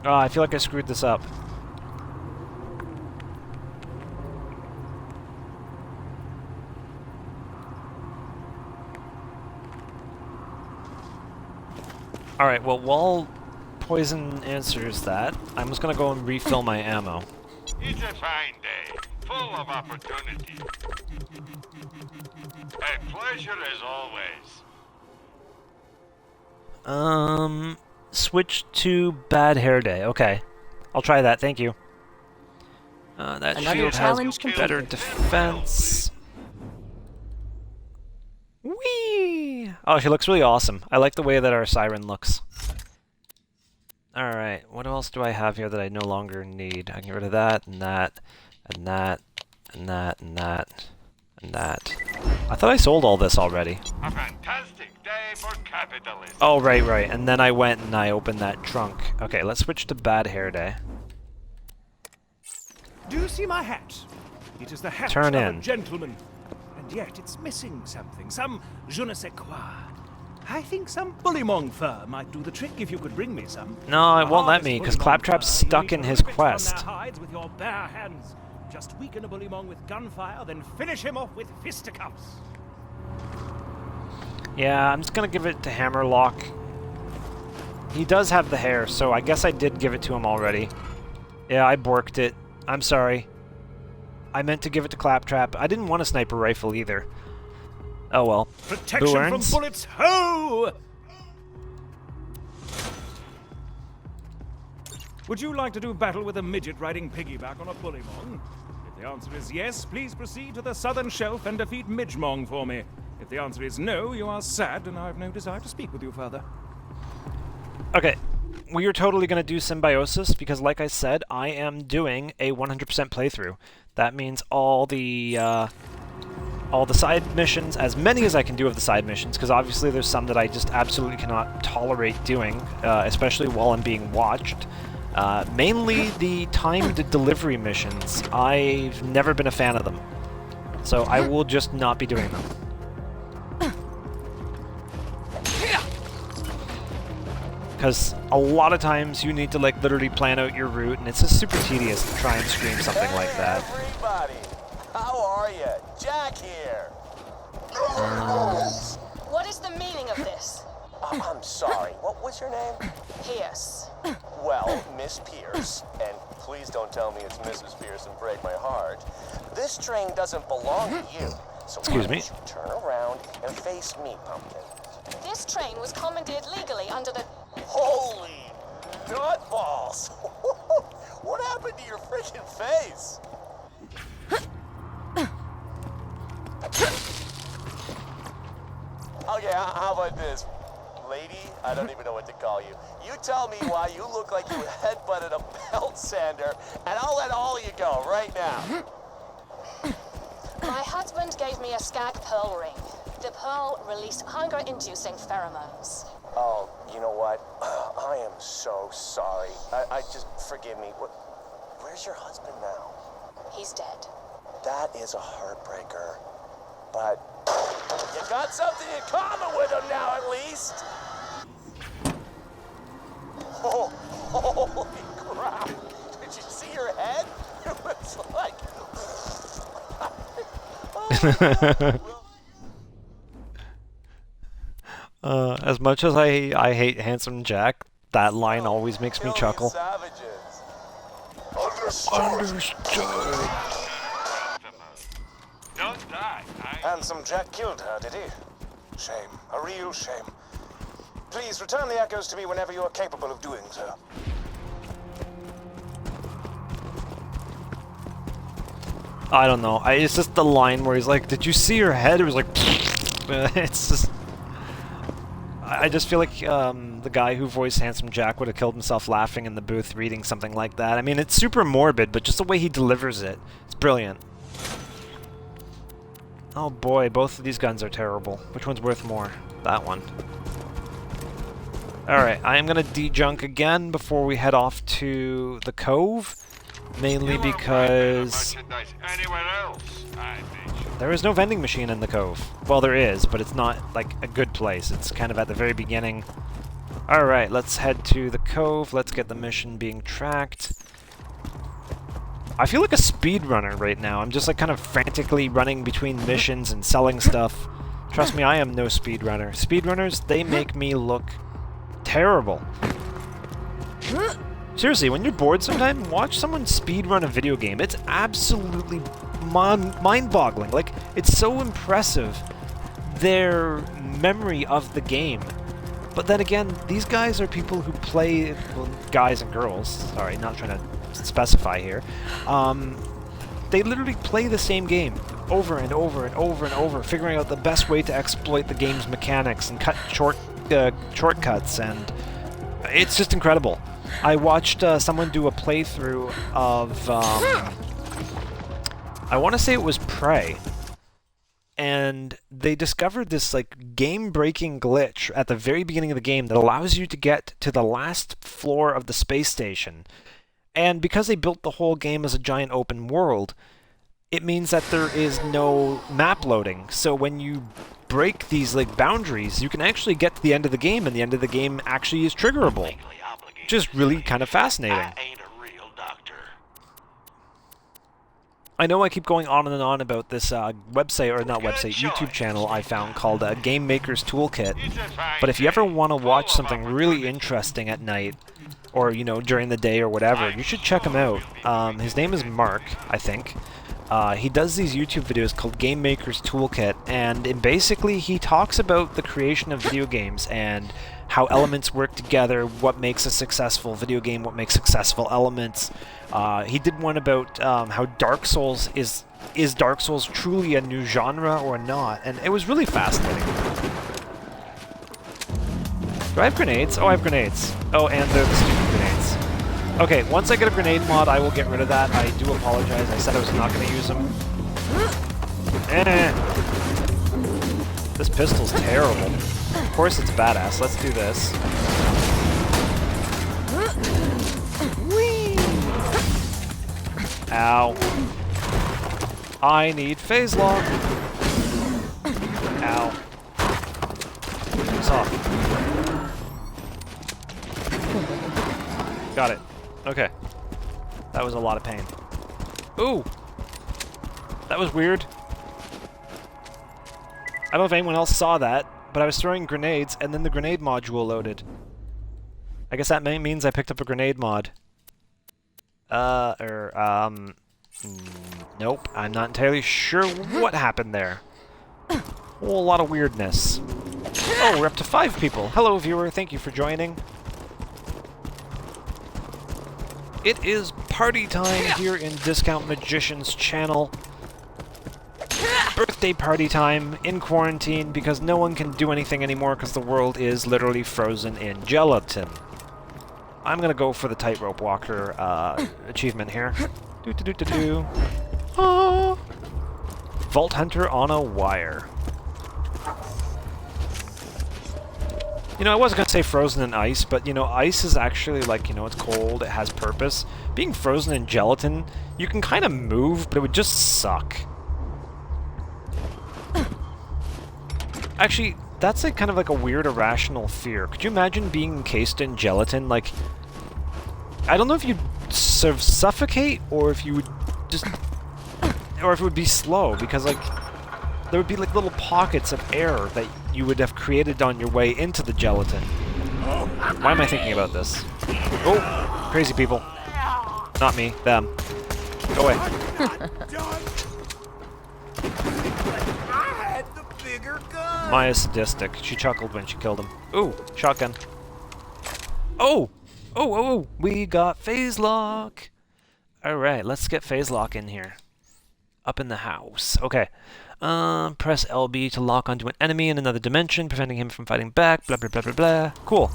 S1: Oh, I feel like I screwed this up. Alright, well, while Poison answers that, I'm just gonna go and refill my ammo.
S9: It's a fine day, full of opportunity. A pleasure as always.
S1: Switch to Bad Hair Day. Okay. I'll try that, thank you. That
S5: Another
S1: shield
S5: challenge
S1: has better
S5: completed.
S1: defense. Whee! Oh, she looks really awesome. I like the way that our siren looks. Alright, what else do I have here that I no longer need? I can get rid of that, and that, and that, and that, and that, and that. I thought I sold all this already.
S9: A fantastic day for capitalism.
S1: Oh, right. And then I went and I opened that trunk. Okay, let's switch to Bad Hair Day.
S8: Do you see my hat? It is the hat
S1: Turn
S8: of
S1: in.
S8: a gentleman. And yet it's missing something, some je ne sais quoi. I think some bullymong fur might do the trick if you could bring me some.
S1: No, it won't let
S8: Hardest
S1: me, because
S8: bullymong
S1: Claptrap's
S8: fur, you
S1: stuck
S8: need
S1: in
S8: to
S1: his
S8: rip it from their
S1: quest.
S8: hides with your bare hands. Just weaken a bullymong with gunfire, then finish him off with fisticuffs.
S1: Yeah, I'm just gonna give it to Hammerlock. He does have the hair, so I guess I did give it to him already. Yeah, I borked it. I'm sorry. I meant to give it to Claptrap. I didn't want a sniper rifle either. Oh well.
S8: Protection
S1: Who
S8: from
S1: earns?
S8: bullets, ho! Would you like to do battle with a midget riding piggyback on a bullymong? If the answer is yes, please proceed to the southern shelf and defeat Midgemong for me. If the answer is no, you are sad and I have no desire to speak with you further.
S1: Okay, we are totally going to do Symbiosis because, like I said, I am doing a 100% playthrough. That means all the side missions, as many as I can do of the side missions, because obviously there's some that I just absolutely cannot tolerate doing, especially while I'm being watched. Mainly the timed delivery missions. I've never been a fan of them, so I will just not be doing them. Because a lot of times you need to like literally plan out your route, and it's just super tedious to try and stream something like that.
S6: Everybody, how are you? Jack here.
S4: What is the meaning of this?
S6: I'm sorry, what was your name?
S4: Pierce.
S6: Well, Miss Pierce, and please don't tell me it's Mrs. Pierce and break my heart. This train doesn't belong to you. So
S1: Excuse
S6: why
S1: me?
S6: don't you turn around and face me, Pumpkin?
S4: This train was commandeered legally under the...
S6: Holy nutballs! What happened to your freaking face? Okay, how about this? Lady, I don't even know what to call you. You tell me why you look like you headbutted a belt sander, and I'll let all of you go right now.
S4: My husband gave me a skag pearl ring. The pearl released hunger-inducing pheromones.
S6: Oh, you know what? I am so sorry. I just, forgive me. Where's your husband now?
S4: He's dead.
S6: That is a heartbreaker. But you got something in common with him now, at least. Oh, holy crap. Did you see your head? It was like...
S1: As much as I hate Handsome Jack, that line always makes me chuckle.
S6: Savages.
S1: Understood.
S9: Don't die.
S6: Handsome Jack killed her, did he? Shame. A real shame. Please return the echoes to me whenever you are capable of doing so.
S1: I don't know. It's just the line where he's like, "Did you see her head?" It was like, it's just. I just feel like the guy who voiced Handsome Jack would have killed himself laughing in the booth reading something like that. I mean, it's super morbid, but just the way he delivers it, it's brilliant. Oh boy, both of these guns are terrible. Which one's worth more? That one. Alright, I am going to de-junk again before we head off to the Cove. Mainly because
S9: Anywhere else, I think.
S1: there is no vending machine in the Cove. Well, there is, but it's not like a good place. It's kind of at the very beginning. Alright, let's head to the Cove. Let's get the mission being tracked. I feel like a speedrunner right now. I'm just like kind of frantically running between missions and selling stuff. Trust me, I am no speedrunner. Speedrunners, they make me look terrible. Seriously, when you're bored sometime, watch someone speedrun a video game. It's absolutely mind-boggling. Like, it's so impressive, their memory of the game. But then again, these guys are people who play, well, guys and girls, sorry, not trying to specify here. They literally play the same game over and over and over and over, figuring out the best way to exploit the game's mechanics and cut shortcuts, and it's just incredible. I watched someone do a playthrough of, I want to say it was Prey, and they discovered this like game-breaking glitch at the very beginning of the game that allows you to get to the last floor of the space station. And because they built the whole game as a giant open world, it means that there is no map loading. So when you break these like boundaries, you can actually get to the end of the game, and the end of the game actually is triggerable. Which is really kind of fascinating.
S9: I ain't a real doctor.
S1: I know I keep going on and on about this website, or not website, YouTube channel I found called Game Maker's Toolkit. But if you ever want to watch something really interesting at night, or, you know, during the day or whatever, you should check him out. His name is Mark, I think. He does these YouTube videos called Game Maker's Toolkit, and basically he talks about the creation of video games and how elements work together, what makes a successful video game, what makes successful elements. He did one about how Dark Souls is Dark Souls truly a new genre or not, and it was really fascinating. Do I have grenades? Oh, I have grenades. Oh, and they're the stupid grenades. Okay, once I get a grenade mod, I will get rid of that. I do apologize. I said I was not going to use them. This pistol's terrible. Of course it's badass. Let's do this. Ow. I need phase lock. Ow. It's off. Got it. Okay. That was a lot of pain. Ooh! That was weird. I don't know if anyone else saw that, but I was throwing grenades, and then the grenade module loaded. I guess that means I picked up a grenade mod. Nope. I'm not entirely sure what happened there. A whole lot of weirdness. Oh, we're up to 5 people. Hello, viewer. Thank you for joining. It is party time here in Discount Magician's channel. Birthday party time in quarantine because no one can do anything anymore because the world is literally frozen in gelatin. I'm gonna go for the tightrope walker achievement here. Do-do-do-do-do. Oh. Vault Hunter on a wire. You know, I wasn't gonna say frozen in ice, but you know, ice is actually like, you know, it's cold, it has purpose. Being frozen in gelatin, you can kind of move, but it would just suck. Actually, that's like kind of like a weird irrational fear. Could you imagine being encased in gelatin? Like, I don't know if you'd sort of suffocate or if you would just, or if it would be slow, because like there would be like little pockets of air that you would have created on your way into the gelatin. Why am I thinking about this? Oh, crazy people. Not me, them. Go away. Maya's sadistic. She chuckled when she killed him. Ooh, shotgun. Oh! Oh, we got phase lock! Alright, let's get phase lock in here. Up in the house. Okay. Press LB to lock onto an enemy in another dimension, preventing him from fighting back, blah blah blah blah blah. Cool.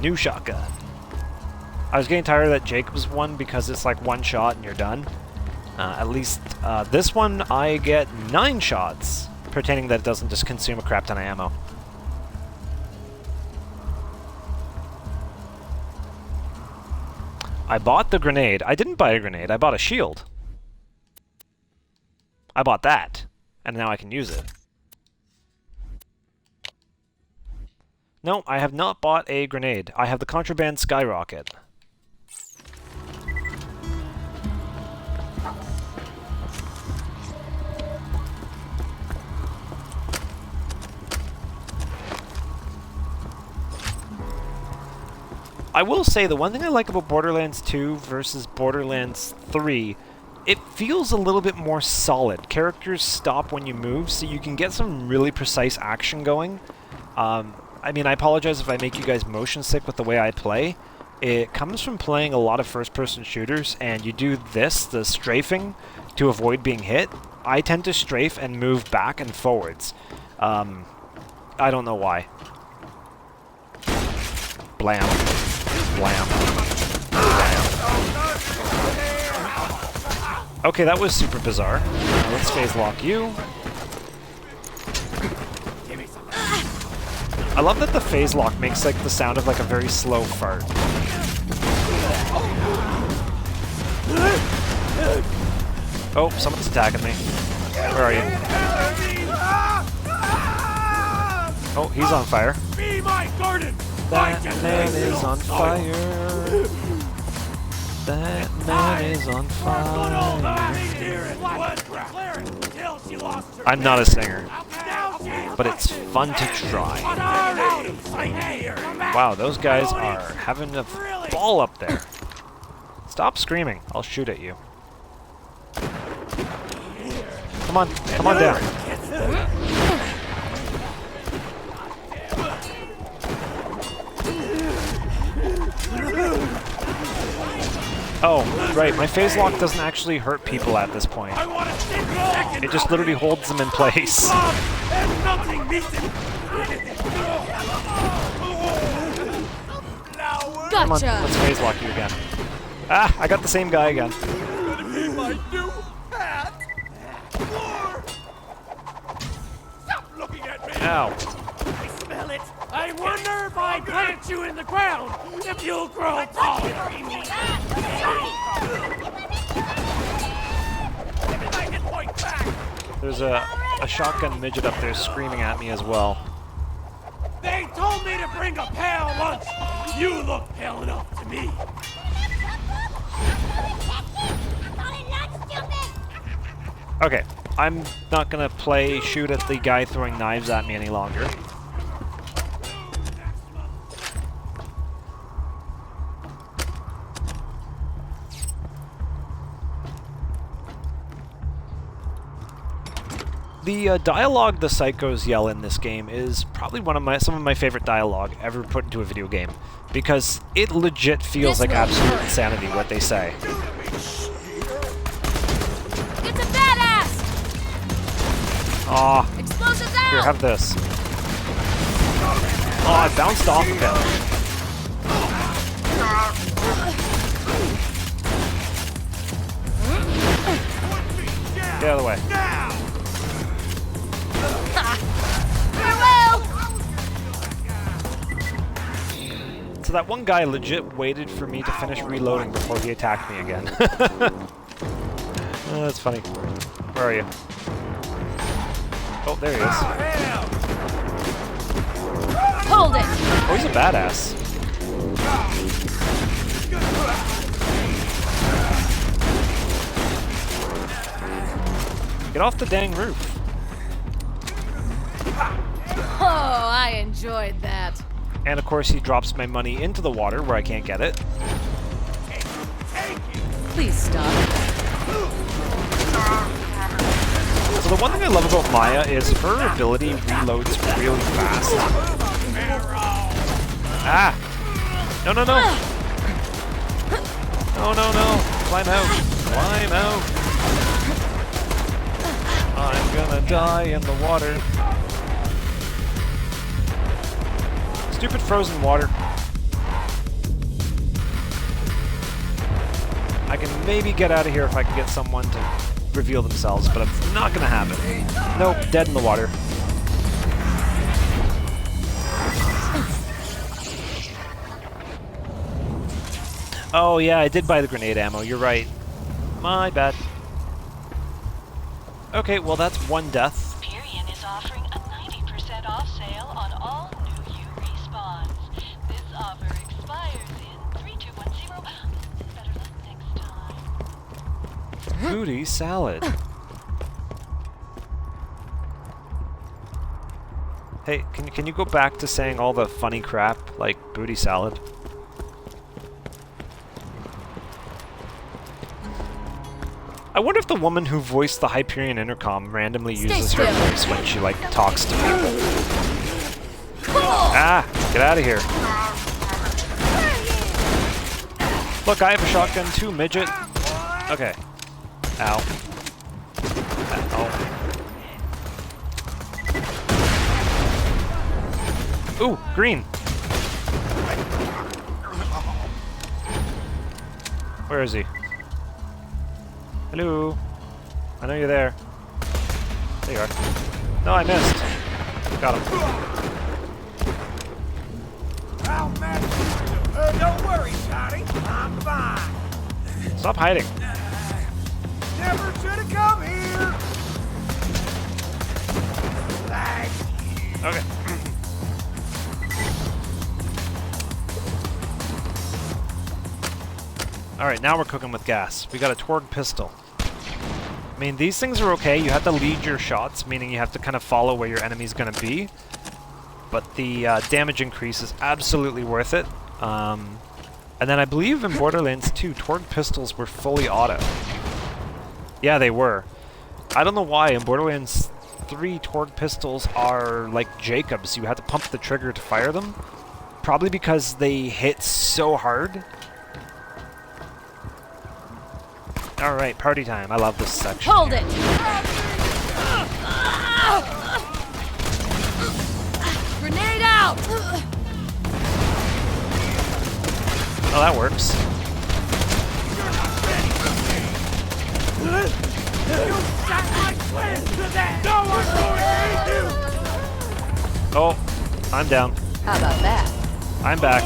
S1: New shotgun. I was getting tired of that Jacob's one because it's like one shot and you're done. At least this one I get 9 shots, pretending that it doesn't just consume a crap ton of ammo. I bought the grenade. I didn't buy a grenade, I bought a shield. I bought that, and now I can use it. No, I have not bought a grenade. I have the contraband skyrocket. I will say the one thing I like about Borderlands 2 versus Borderlands 3, it feels a little bit more solid. Characters stop when you move, so you can get some really precise action going. I mean, I apologize if I make you guys motion sick with the way I play. It comes from playing a lot of first-person shooters, and you do this, the strafing, to avoid being hit. I tend to strafe and move back and forwards. I don't know why. Blam. Blam. Blam. Okay, that was super bizarre. Let's phase lock you. I love that the phase lock makes like the sound of like a very slow fart. Oh, someone's attacking me. Where are you? Oh, he's on fire.
S10: Be my garden!
S1: That man is on fire. That man is on fire. I'm not a singer, but it's fun to try. Wow, those guys are having a ball up there. Stop screaming. I'll shoot at you. Come on down. Oh, right, my phase lock doesn't actually hurt people at this point. It just literally holds them in place. Come on, let's phase lock you again. Ah, I got the same guy again. Ow.
S10: I smell it. I wonder if I plant you in the ground, if you'll grow tall.
S1: There's a shotgun midget up there screaming at me as well.
S10: They told me to bring a pale lunch. You look pale enough to me.
S1: Okay, I'm not gonna shoot at the guy throwing knives at me any longer. The dialogue the psychos yell in this game is probably some of my favorite dialogue ever put into a video game, because it legit feels like absolute insanity what they say.
S5: It's a badass!
S1: Aw.
S5: Explosives out!
S1: Here, have this. Oh, I bounced off of him. Get out of the way. So that one guy legit waited for me to finish reloading before he attacked me again. Oh, that's funny. Where are you? Oh, there he is.
S5: Hold it!
S1: Oh, he's a badass. Get off the dang roof.
S5: Oh, I enjoyed that.
S1: And of course he drops my money into the water where I can't get it.
S5: Please stop.
S1: So the one thing I love about Maya is her ability reloads really fast. Ah! No, no, no! No, no, no! Climb out! Climb out! I'm gonna die in the water. Stupid frozen water. I can maybe get out of here if I can get someone to reveal themselves, but it's not gonna happen. Nope, dead in the water. Oh yeah, I did buy the grenade ammo, you're right. My bad. Okay, well that's one death.
S11: Hyperion is offering a 90% off sale on all new U respawns. This offer expires in 3210. Better luck next time.
S1: Booty salad. Hey, can you go back to saying all the funny crap like booty salad? I wonder if the woman who voiced the Hyperion intercom randomly uses her voice when she, like, talks to people. Ah! Get out of here. Look, I have a shotgun too, midget. Okay. Ow. Ow. Ooh, green. Where is he? Hello? I know you're there. There you are. No, I missed. Got him.
S10: I'll manage you. Don't worry, Johnny. I'm fine.
S1: Stop hiding.
S10: Never should have come here.
S1: Okay. Alright, now we're cooking with gas. We got a Torgue pistol. I mean, these things are okay. You have to lead your shots, meaning you have to kind of follow where your enemy's going to be. But the damage increase is absolutely worth it. And then I believe in Borderlands 2, Torgue pistols were fully auto. Yeah, they were. I don't know why. In Borderlands 3, Torgue pistols are like Jacobs. You have to pump the trigger to fire them. Probably because they hit so hard. Alright, party time. I love this section.
S5: Hold it! Grenade out!
S1: Oh, that works. Oh, I'm down.
S5: How about that?
S1: I'm back.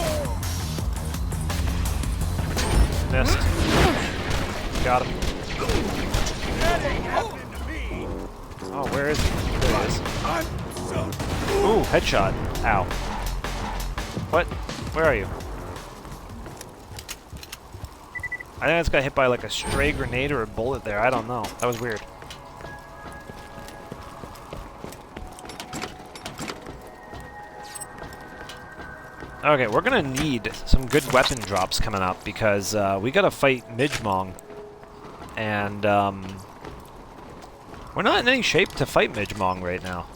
S1: Missed. Got him. Oh, where is he? There he is. Ooh, headshot. Ow. What? Where are you? I think I just got hit by like a stray grenade or a bullet there. I don't know. That was weird. Okay, we're gonna need some good weapon drops coming up because we gotta fight Midgemong, and we're not in any shape to fight Midgemong right now.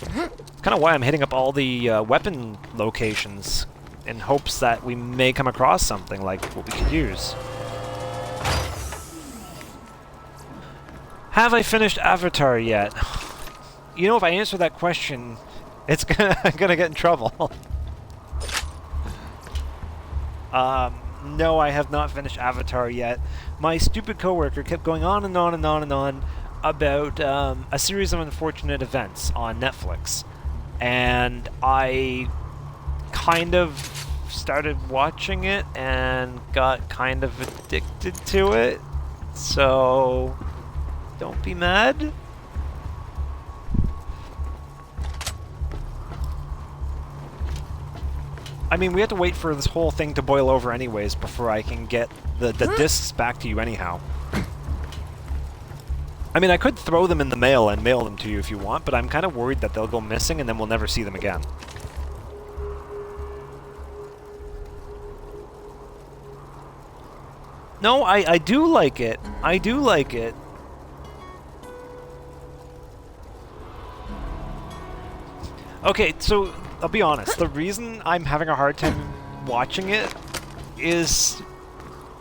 S1: It's kind of why I'm hitting up all the weapon locations in hopes that we may come across something like what we could use. Have I finished Avatar yet? You know, if I answer that question, it's gonna get in trouble. No, I have not finished Avatar yet. My stupid coworker kept going on and on and on and on about a series of unfortunate events on Netflix, and I kind of started watching it and got kind of addicted to it. So don't be mad. I mean, we have to wait for this whole thing to boil over anyways before I can get the discs back to you anyhow. I mean, I could throw them in the mail and mail them to you if you want, but I'm kind of worried that they'll go missing and then we'll never see them again. No, I do like it. I do like it. Okay, so I'll be honest. The reason I'm having a hard time watching it is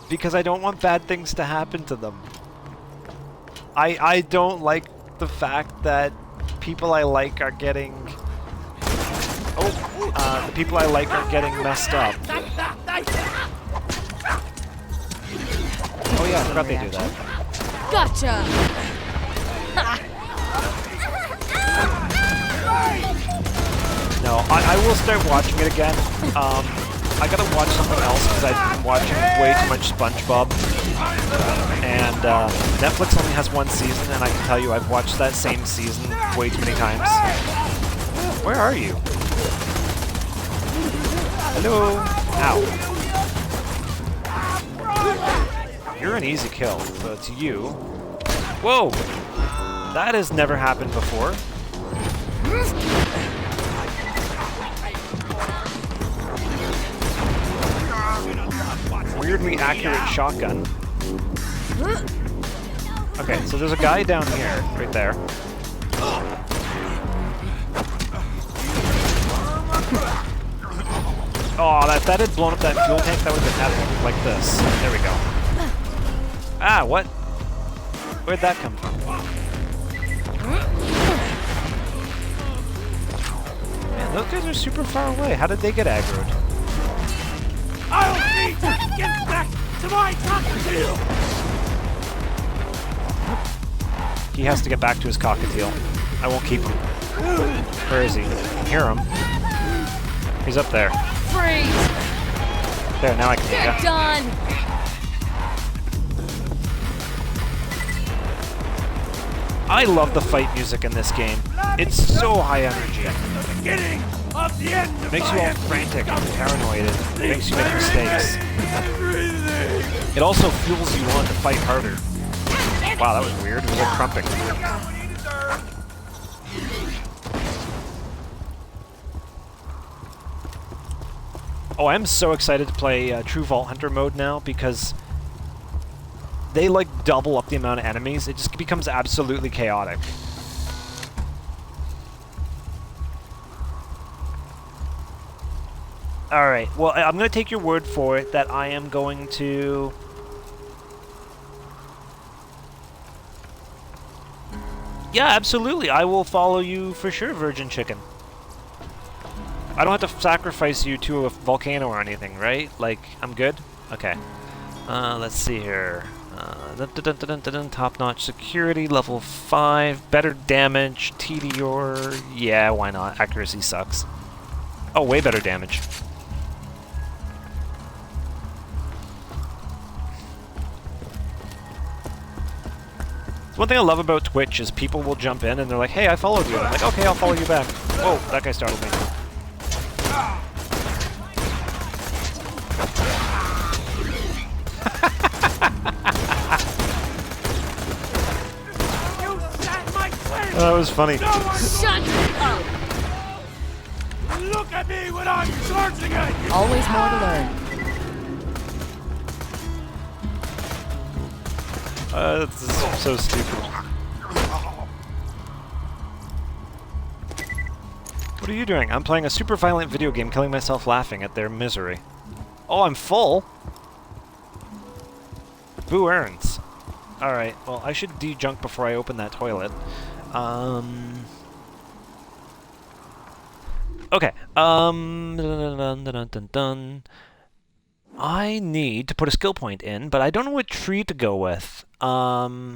S1: because I don't want bad things to happen to them. I don't like the fact that people I like are getting... the people I like are getting messed up. Oh yeah, I forgot they do that.
S5: Gotcha!
S1: No, I will start watching it again. I gotta watch something else because I've been watching way too much SpongeBob. And Netflix only has one season, and I can tell you I've watched that same season way too many times. Where are you? Hello? Ow. You're an easy kill, so it's you. Whoa! That has never happened before. Weirdly accurate shotgun. Okay, so there's a guy down here, right there. Oh, if that had blown up that fuel tank, that would have been epic, like this. There we go. Ah, what? Where'd that come from? Man, those guys are super far away. How did they get aggroed?
S10: I'll need to get back to my cockatiel!
S1: He has to get back to his cockatiel. I won't keep him. Where is he? I can hear him. He's up there.
S5: Freeze!
S1: There, now I can hear
S5: You're
S1: him.
S5: done!
S1: I love the fight music in this game. It's so high energy.
S10: The beginning of the end of
S1: Makes you all frantic and paranoid and makes you make mistakes. It also fuels you on to fight harder. Wow, that was weird. It was like crumping. Oh, I'm so excited to play True Vault Hunter mode now because they like double up the amount of enemies. It just becomes absolutely chaotic. Alright, well, I'm going to take your word for it that I am going to... Yeah, absolutely. I will follow you for sure, Virgin Chicken. I don't have to sacrifice you to a volcano or anything, right? Like, I'm good? Okay. Let's see here. Top-notch security, level 5, better damage, TDR... Yeah, why not? Accuracy sucks. Oh, way better damage. One thing I love about Twitch is people will jump in and they're like, hey, I followed you. And I'm like, okay, I'll follow you back. Whoa, that guy startled me. That was funny.
S5: Shut up!
S10: at me when I'm charging at you!
S5: Always more to learn.
S1: This is so stupid. What are you doing? I'm playing a super violent video game, killing myself laughing at their misery. Oh, I'm full? Boo earns. Alright, well, I should de-junk before I open that toilet. Okay, dun, dun, dun, dun, dun. I need to put a skill point in, but I don't know what tree to go with. What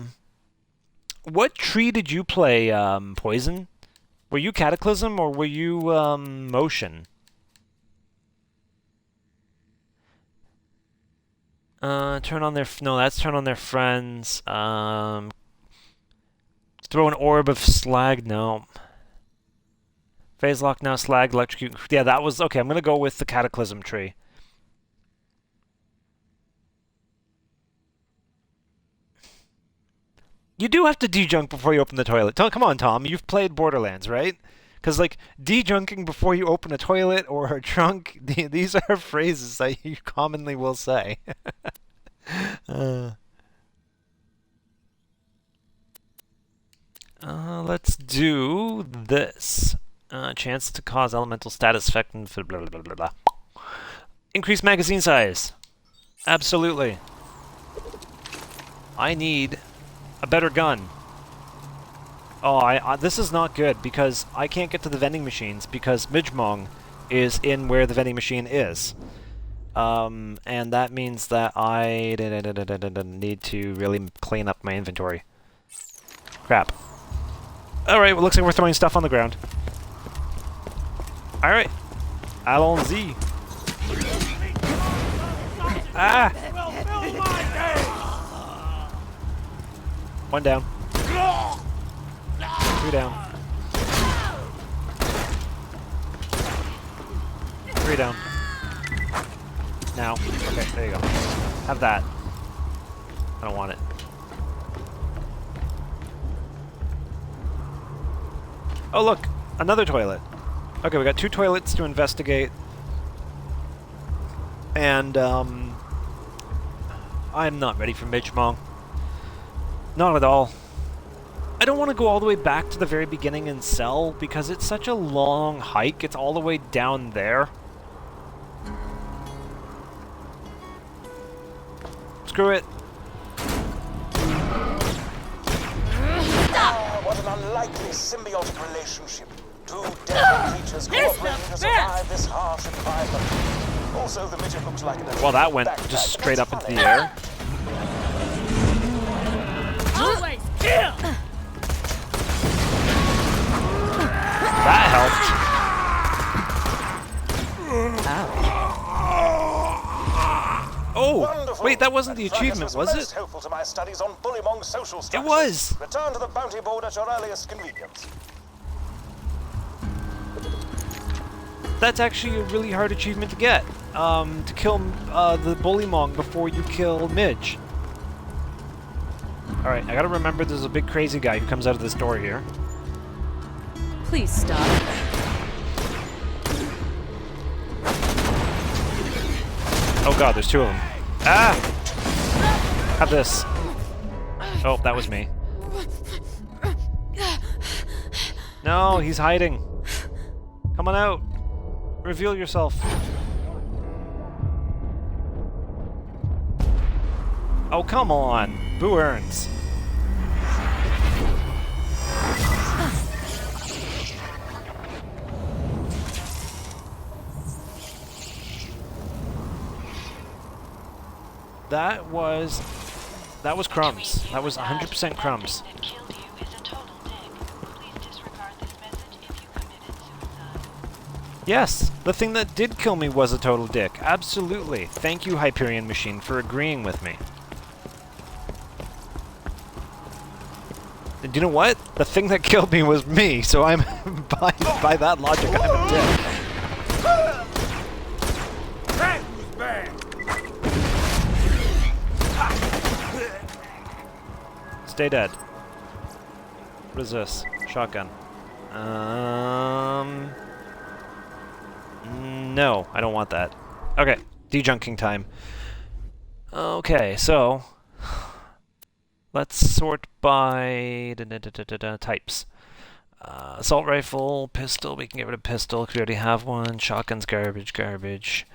S1: tree did you play, Poison? Were you Cataclysm, or were you, Motion? Turn on their... no, that's turn on their friends. Throw an orb of slag, no. Phase lock now, slag, electrocute... yeah, that was... okay, I'm gonna go with the Cataclysm tree. You do have to de-junk before you open the toilet. Come on, Tom, you've played Borderlands, right? Because, like, de-junking before you open a toilet or a trunk, these are phrases that you commonly will say. Let's do this. Chance to cause elemental status effect and blah, blah, blah, blah, blah. Increase magazine size. Absolutely. I need a better gun. Oh, this is not good because I can't get to the vending machines because Mijmong is in where the vending machine is. And that means that I need to really clean up my inventory. Crap. Alright, well, looks like we're throwing stuff on the ground. Alright. Allons-y. Ah! One down. Two down. Three down. Now. Okay, there you go. Have that. I don't want it. Oh, look! Another toilet. Okay, we got 2 toilets to investigate. And, I'm not ready for Mijmong. Not at all. I don't want to go all the way back to the very beginning and sell, because it's such a long hike. It's all the way down there. Screw it.
S6: What an unlikely symbiotic relationship. 2 deadly creatures cooperating to survive this harsh environment. Also, the midget looks like an...
S1: well, that went just straight up into the air.
S10: Always kill!
S1: That helped. Oh,
S6: Wonderful.
S1: wait, that wasn't the achievement, was it?
S6: Helpful to my studies on Bullymong social structures.
S1: It was.
S6: Return to the bounty board at your earliest convenience.
S1: That's actually a really hard achievement to get. To kill the Bullymong before you kill Midge. Alright, I gotta remember there's a big crazy guy who comes out of this door here.
S5: Please stop.
S1: Oh god, there's 2 of them. Ah! Have this. Oh, that was me. No, he's hiding. Come on out. Reveal yourself. Oh, come on. Boo earns. That was crumbs. That was 100% crumbs. Yes, the thing that did kill me was a total dick. Absolutely. Thank you, Hyperion Machine, for agreeing with me. And you know what? The thing that killed me was me, so I'm by that logic, I'm a dick.
S10: That was bad!
S1: Stay dead. What is this? Shotgun. No, I don't want that. Okay, dejunking time. Okay, so let's sort by types. Assault rifle, pistol, we can get rid of pistol because we already have one. Shotgun's garbage, garbage.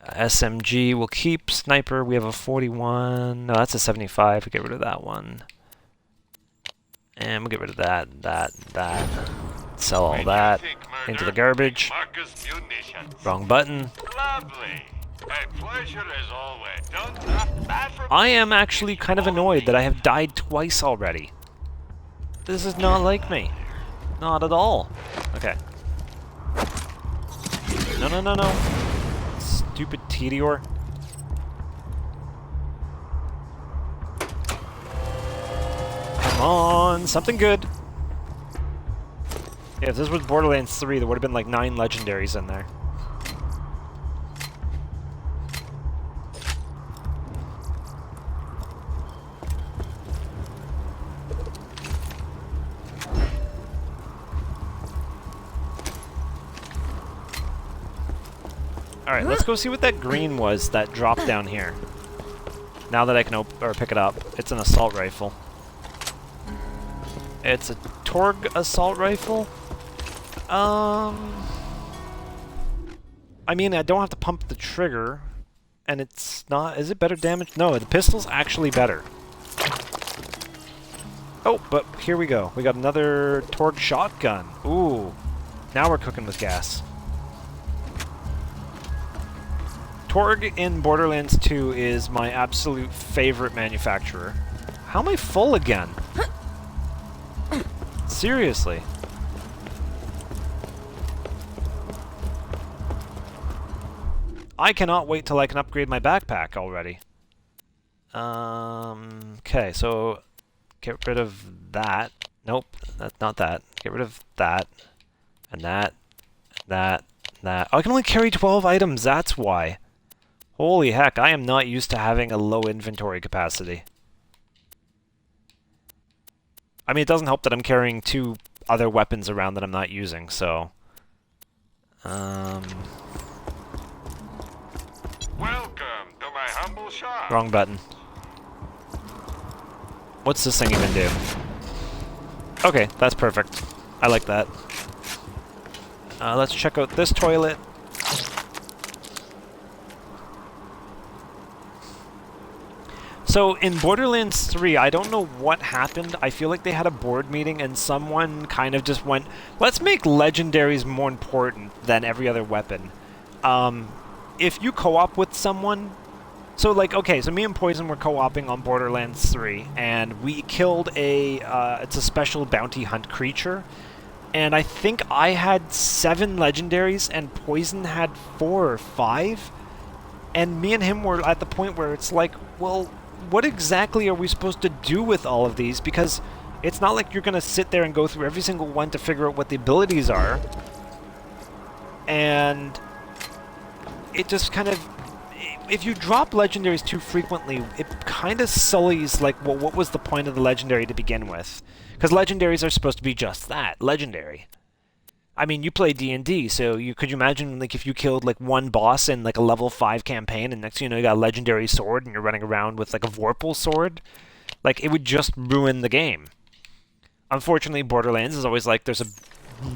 S1: SMG we'll keep. Sniper, we have a 41. No, that's a 75. We get rid of that one. And we'll get rid of that. Sell all that into the garbage. Wrong button.
S9: Lovely. A pleasure as always.
S1: I am actually kind of annoyed that I have died twice already. This is not like me. Not at all. Okay. No. Stupid Tediore. Come on, something good. Yeah, if this was Borderlands 3, there would have been like 9 legendaries in there. Alright, let's go see what that green was that dropped down here. Now that I can pick it up. It's an assault rifle. It's a Torg assault rifle. I mean, I don't have to pump the trigger. And it's not... Is it better damage? No, the pistol's actually better. Oh, but here we go. We got another Torg shotgun. Ooh. Now we're cooking with gas. Torg in Borderlands 2 is my absolute favorite manufacturer. How am I full again? Seriously. I cannot wait till I can upgrade my backpack already. Okay, so get rid of that. Nope, that's not that. Get rid of that. And that. That. That. Oh, I can only carry 12 items, that's why. Holy heck, I am not used to having a low inventory capacity. I mean, it doesn't help that I'm carrying 2 other weapons around that I'm not using, so...
S9: Welcome to my humble shop.
S1: Wrong button. What's this thing even do? Okay, that's perfect. I like that. Let's check out this toilet. So, in Borderlands 3, I don't know what happened. I feel like they had a board meeting and someone kind of just went, let's make legendaries more important than every other weapon. If you co-op with someone... So, like, okay, so me and Poison were co-oping on Borderlands 3, and we killed a... it's a special bounty hunt creature. And I think I had 7 legendaries, and Poison had 4 or 5. And me and him were at the point where it's like, well... what exactly are we supposed to do with all of these? Because it's not like you're going to sit there and go through every single one to figure out what the abilities are. And it just kind of... If you drop legendaries too frequently, it kind of sullies, like, well, what was the point of the legendary to begin with? Because legendaries are supposed to be just that, legendary. I mean, you play D&D, so could you imagine, like, if you killed, like, one boss in, like, a level 5 campaign, and next thing you know, you got a legendary sword, and you're running around with, like, a Vorpal sword? Like, it would just ruin the game. Unfortunately, Borderlands is always like, there's a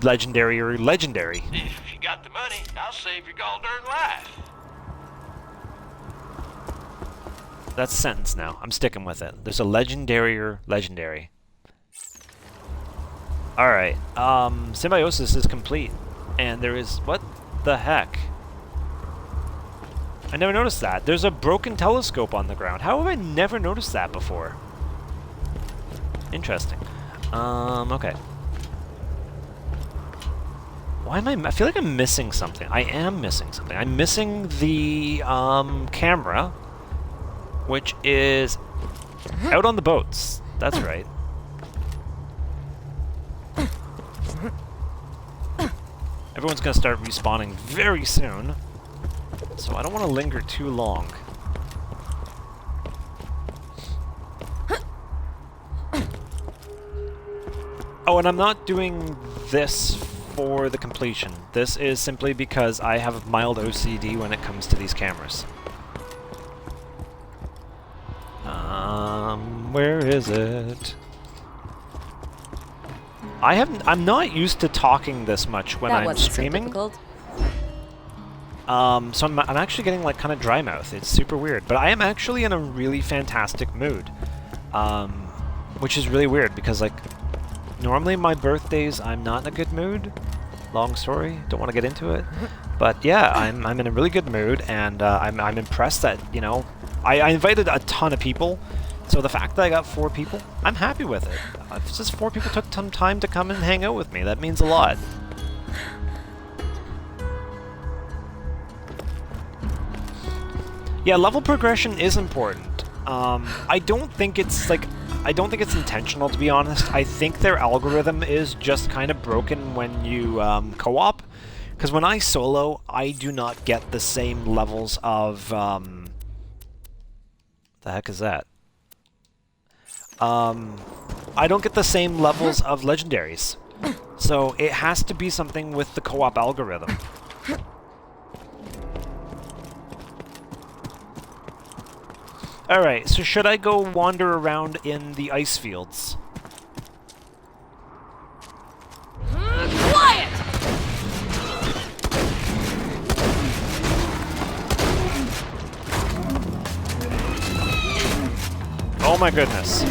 S1: legendary or legendary.
S9: If you got the money, I'll save your gall darn life.
S1: That's a sentence now. I'm sticking with it. There's a legendary or legendary. Alright, Symbiosis is complete. And there is... what the heck? I never noticed that. There's a broken telescope on the ground. How have I never noticed that before? Interesting. Okay. Why am I feel like I'm missing something. I am missing something. I'm missing the, camera, which is out on the boats. That's right. Everyone's going to start respawning very soon, so I don't want to linger too long. Oh, and I'm not doing this for the completion. This is simply because I have mild OCD when it comes to these cameras. Where is it? I'm not used to talking this much when I'm streaming.
S5: So
S1: I'm actually getting like kind of dry mouth. It's super weird, but I am actually in a really fantastic mood, which is really weird because like normally my birthdays I'm not in a good mood. Long story, don't want to get into it, but yeah, I'm in a really good mood, and I'm impressed that, you know, I invited a ton of people, so the fact that I got 4 people, I'm happy with it. It's just 4 people took some time to come and hang out with me. That means a lot. Yeah, level progression is important. I don't think it's intentional, to be honest. I think their algorithm is just kind of broken when you co-op, because when I solo, I do not get the same levels of the heck is that? I don't get the same levels of legendaries, so it has to be something with the co-op algorithm. Alright, so should I go wander around in the ice fields?
S10: Quiet!
S1: Oh my goodness.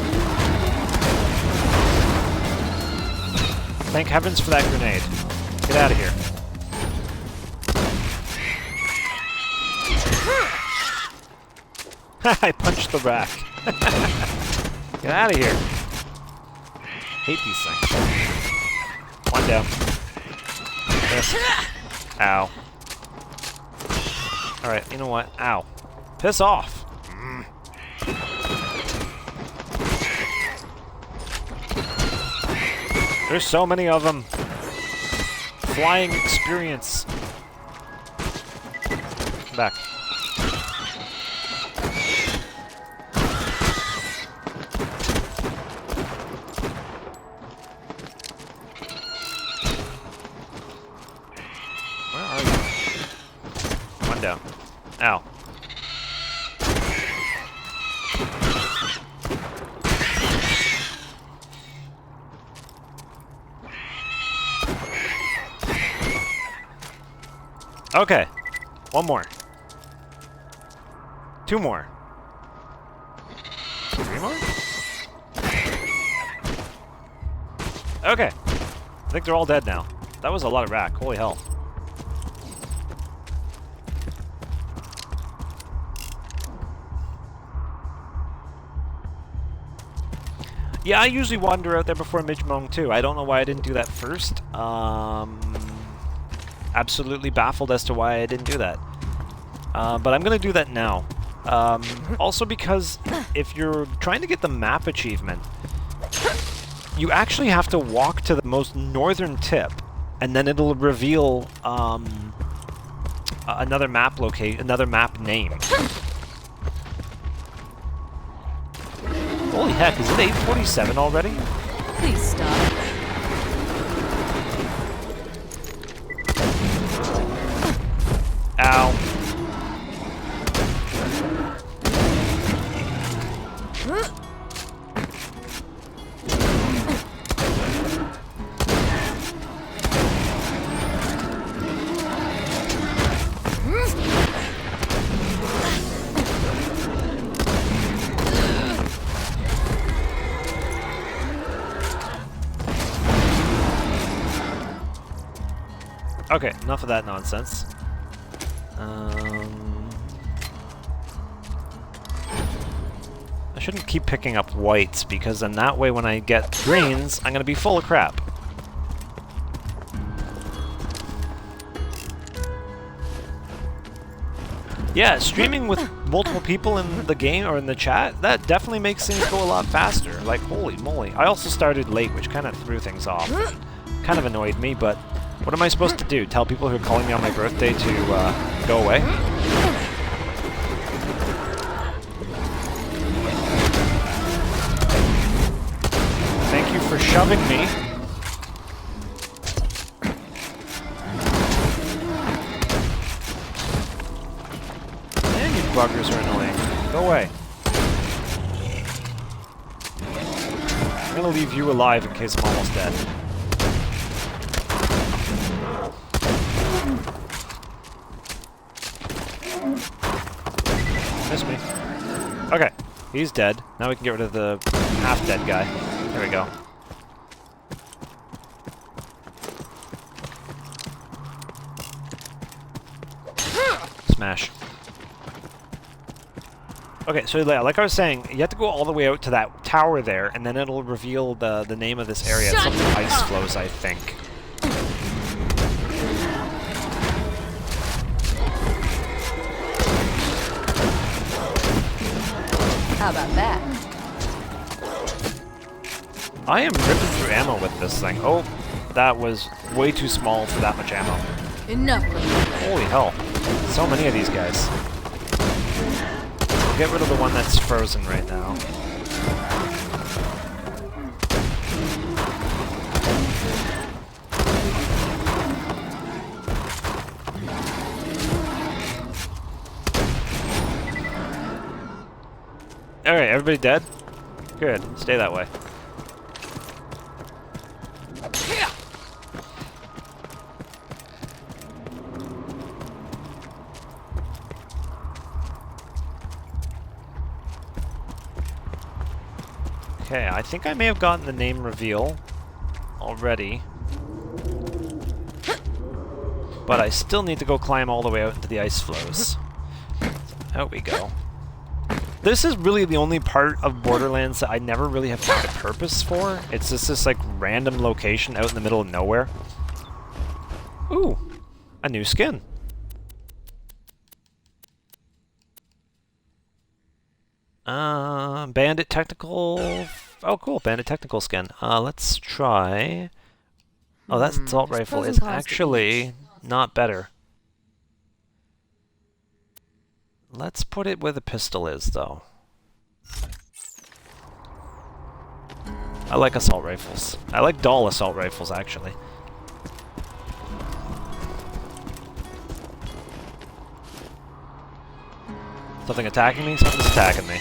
S1: Thank heavens for that grenade. Get out of here. I punched the rack. Get out of here. Hate these things. One down. Piss. Ow. Alright, you know what? Ow. Piss off. There's so many of them. Flying experience. Come back. Where are you? One down. Ow. Okay. One more. 2 more. 3 more? Okay. I think they're all dead now. That was a lot of rack. Holy hell. Yeah, I usually wander out there before Midgemong too. I don't know why I didn't do that first. Absolutely baffled as to why I didn't do that. But I'm going to do that now. Also because if you're trying to get the map achievement, you actually have to walk to the most northern tip, and then it'll reveal another map another map name. Holy heck, is it 8:47 already?
S5: Please stop.
S1: Ow. Okay, enough of that nonsense. I shouldn't keep picking up whites, because then that way when I get greens, I'm gonna be full of crap. Yeah, streaming with multiple people in the game or in the chat, that definitely makes things go a lot faster. Like, holy moly. I also started late, which kind of threw things off. Kind of annoyed me, but what am I supposed to do? Tell people who are calling me on my birthday to go away? Thank you for shoving me. buggers are annoying. Go away. I'm gonna leave you alive in case I'm almost dead. Miss me. Okay, he's dead. Now we can get rid of the half-dead guy. There we go. Smash. Okay, so like I was saying, you have to go all the way out to that tower there, and then it'll reveal the name of this area. It's something ice flows, I think.
S5: How about that?
S1: I am ripping through ammo with this thing. Oh, that was way too small for that much ammo.
S5: Enough.
S1: Holy hell. So many of these guys. Get rid of the one that's frozen right now. Alright, everybody dead? Good, stay that way. Okay, I think I may have gotten the name reveal already. But I still need to go climb all the way out into the ice flows. Out we go. This is really the only part of Borderlands that I never really have found a purpose for. It's just this like random location out in the middle of nowhere. Ooh, a new skin. Bandit Technical... Oh, cool, Bandit Technical skin. Let's try... Oh, that assault rifle is actually not better. Let's put it where the pistol is, though. I like assault rifles. I like dull assault rifles, actually. Something attacking me? Something's attacking me.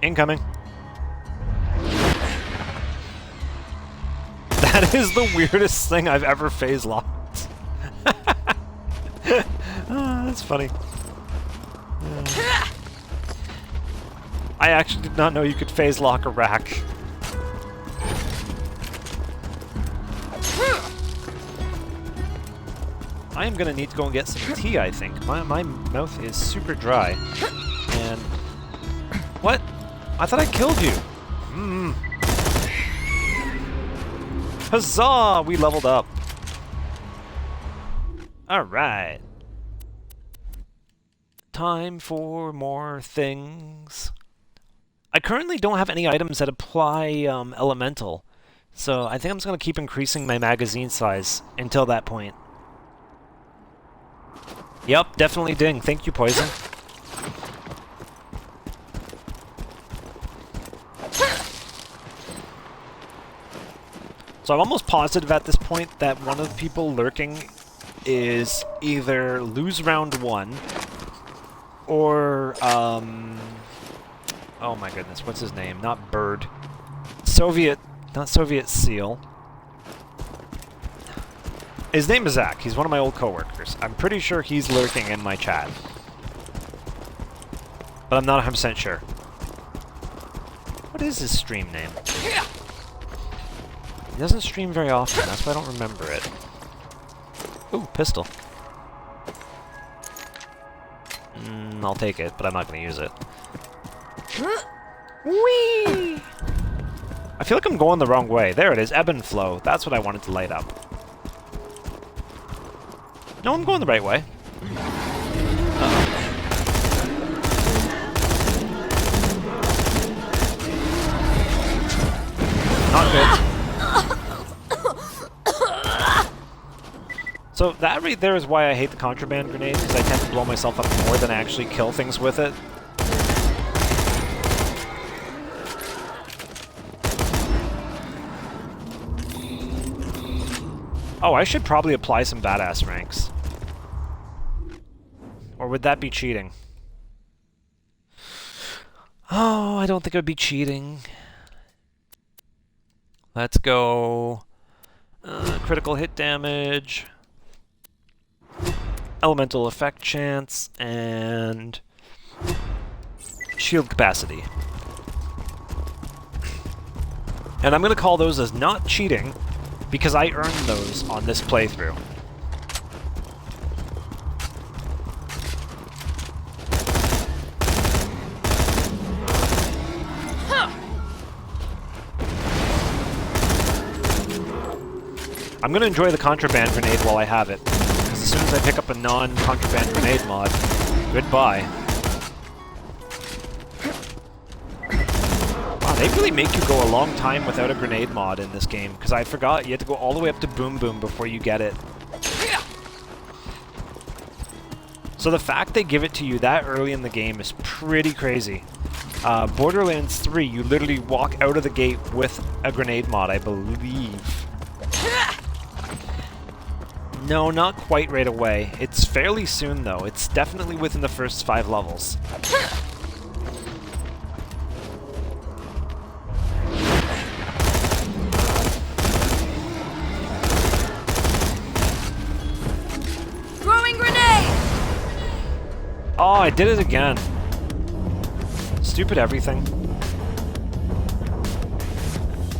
S1: Incoming. That is the weirdest thing I've ever phase locked. That's funny. I actually did not know you could phase lock a rack. I am gonna need to go and get some tea, I think. My mouth is super dry. And... What? I thought I killed you! Huzzah! We leveled up. Alright. Time for more things. I currently don't have any items that apply elemental, so I think I'm just going to keep increasing my magazine size until that point. Yep, definitely ding. Thank you, Poison. So I'm almost positive at this point that one of the people lurking is either lose round 1 or, oh my goodness, what's his name? Not Bird. Not Soviet Seal. His name is Zach. He's one of my old coworkers. I'm pretty sure he's lurking in my chat. But I'm not 100% sure. What is his stream name? He doesn't stream very often, that's why I don't remember it. Ooh, pistol. I'll take it, but I'm not going to use it. Whee! I feel like I'm going the wrong way. There it is, ebb and flow. That's what I wanted to light up. No, I'm going the right way. Not good. So that right there is why I hate the contraband grenade, because I tend to blow myself up more than actually kill things with it. Oh, I should probably apply some badass ranks. Or would that be cheating? Oh, I don't think it would be cheating. Let's go... critical hit damage, elemental effect chance, and shield capacity. And I'm going to call those as not cheating because I earned those on this playthrough. I'm going to enjoy the contraband grenade while I have it, because as soon as I pick up a non-contraband grenade mod, goodbye. Wow, they really make you go a long time without a grenade mod in this game, because I forgot you have to go all the way up to Boom Boom before you get it. So the fact they give it to you that early in the game is pretty crazy. Borderlands 3, you literally walk out of the gate with a grenade mod, I believe. No, not quite right away. It's fairly soon, though. It's definitely within the first 5 levels.
S5: Throwing grenade!
S1: Oh, I did it again. Stupid everything.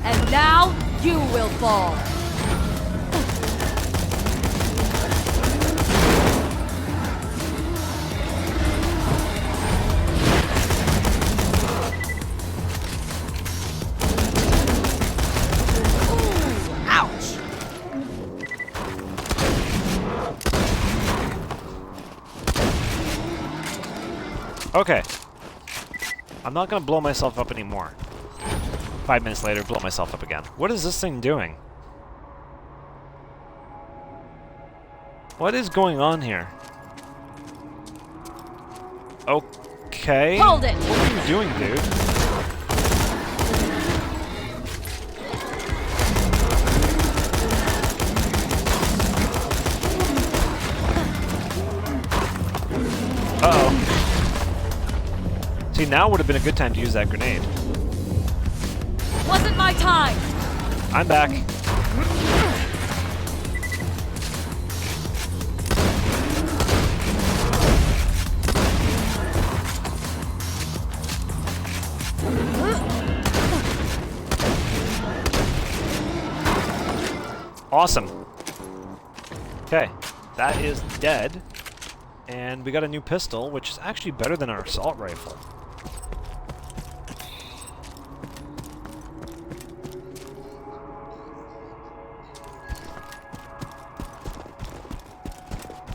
S5: And now you will fall.
S1: Okay. I'm not gonna blow myself up anymore. 5 minutes later, blow myself up again. What is this thing doing? What is going on here? Okay.
S5: Hold it!
S1: What are you doing, dude? Uh-oh. See, now would have been a good time to use that grenade.
S5: Wasn't my time!
S1: I'm back. Awesome. Okay, that is dead. And we got a new pistol, which is actually better than our assault rifle.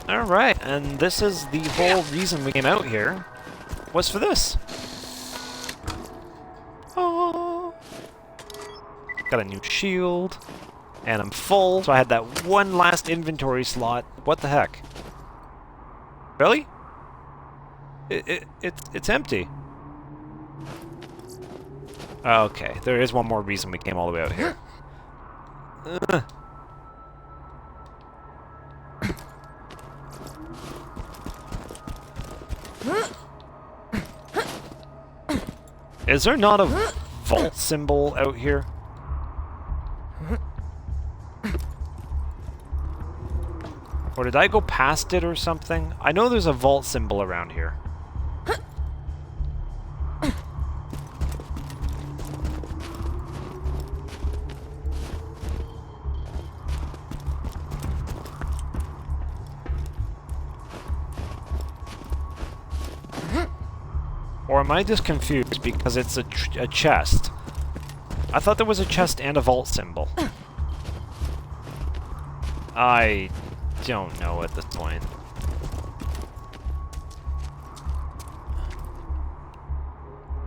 S1: Alright, and this is the whole reason we came out here, was for this. Oh. Got a new shield, and I'm full, so I had that one last inventory slot. What the heck? Really? It's empty. Okay, there is one more reason we came all the way out here. Is there not a vault symbol out here? Or did I go past it or something? I know there's a vault symbol around here. Or am I just confused because it's a chest? I thought there was a chest and a vault symbol. I don't know at this point.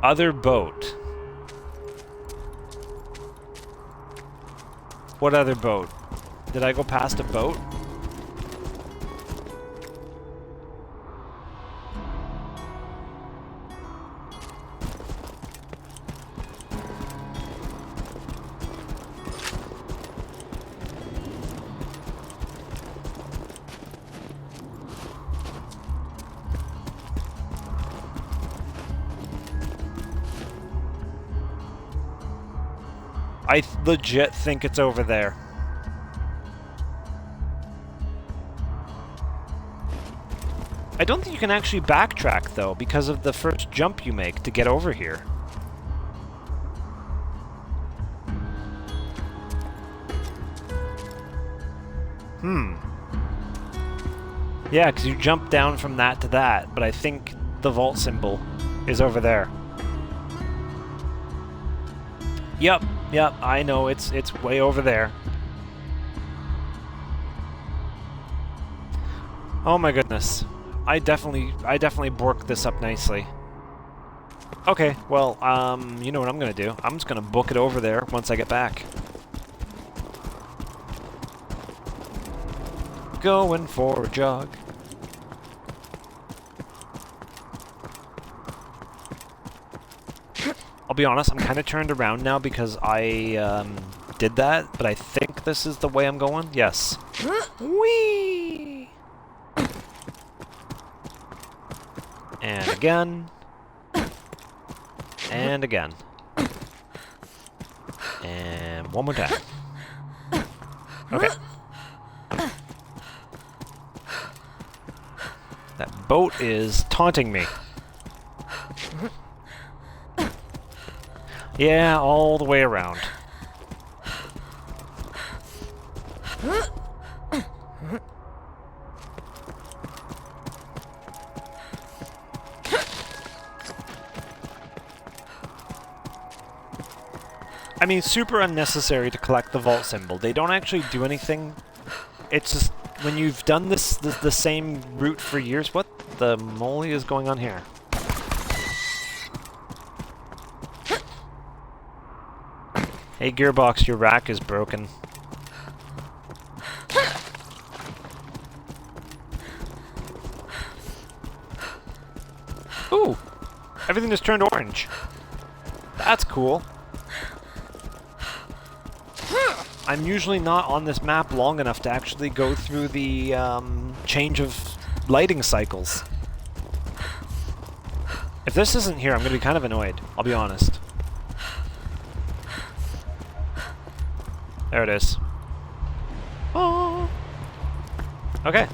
S1: Other boat. What other boat? Did I go past a boat? I legit think it's over there. I don't think you can actually backtrack, though, because of the first jump you make to get over here. Yeah, because you jump down from that to that, but I think the vault symbol is over there. Yep, I know, it's way over there. Oh my goodness. I definitely borked this up nicely. Okay, well, you know what I'm gonna do. I'm just gonna book it over there once I get back. Going for a jog. I'll be honest, I'm kind of turned around now because I did that, but I think this is the way I'm going. Yes. Whee! And again. And again. And one more time. Okay. That boat is taunting me. Yeah, all the way around. I mean, super unnecessary to collect the vault symbol. They don't actually do anything. It's just, when you've done the same route for years... What the moly is going on here? Hey, Gearbox, your rack is broken. Ooh! Everything just turned orange. That's cool. I'm usually not on this map long enough to actually go through the change of lighting cycles. If this isn't here, I'm going to be kind of annoyed, I'll be honest. There it is. Oh. Okay.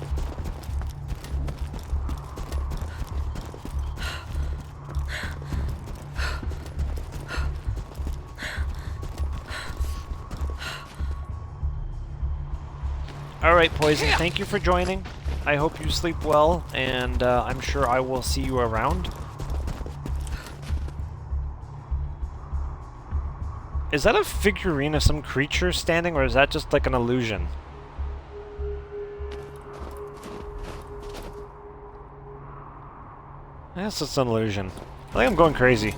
S1: Alright, Poison, thank you for joining. I hope you sleep well, and I'm sure I will see you around. Is that a figurine of some creature standing, or is that just like an illusion? I guess it's an illusion. I think I'm going crazy.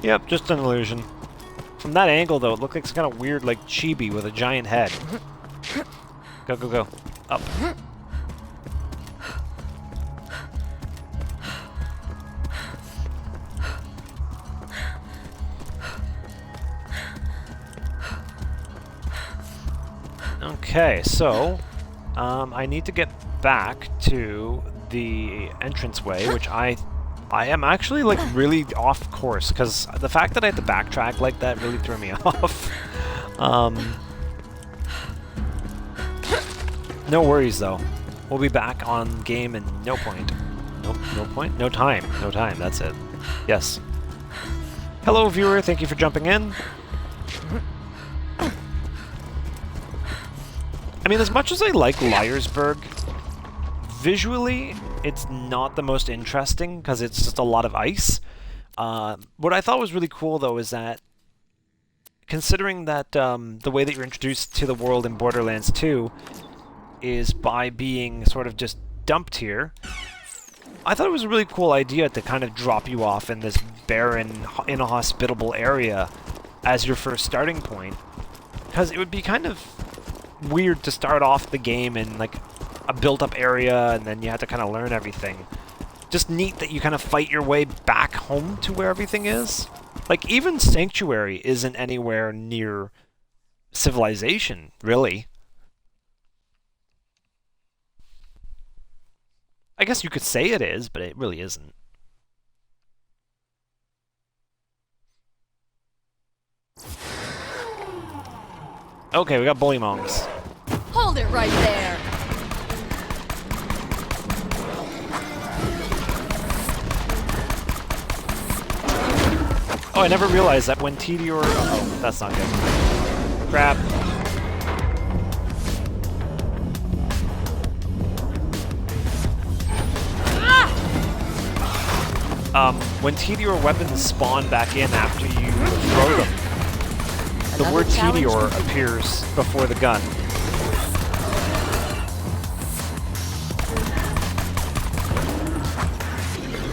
S1: Yep, just an illusion. From that angle, though, it looked like it's kind of weird, like chibi with a giant head. Go, go, go. Up. Okay, so I need to get back to the entranceway, which I am actually like really off course because the fact that I had to backtrack like that really threw me off. No worries though. We'll be back on game in no point. Nope, no point? No time. No time, that's it. Yes. Hello viewer, thank you for jumping in. I mean, as much as I like Liarsburg, visually, it's not the most interesting because it's just a lot of ice. What I thought was really cool, though, is that considering that the way that you're introduced to the world in Borderlands 2 is by being sort of just dumped here, I thought it was a really cool idea to kind of drop you off in this barren, inhospitable area as your first starting point. Because it would be kind of weird to start off the game in like a built-up area and then you have to kind of learn everything. Just neat that you kind of fight your way back home to where everything is. Like, even Sanctuary isn't anywhere near civilization, really. I guess you could say it is, but it really isn't. Okay, we got Bullymong's.
S5: Hold it right there.
S1: Oh, I never realized that when Tediore... Oh, that's not good. Crap. When Tediore weapons spawn back in after you throw them, the word Tediore appears before the gun.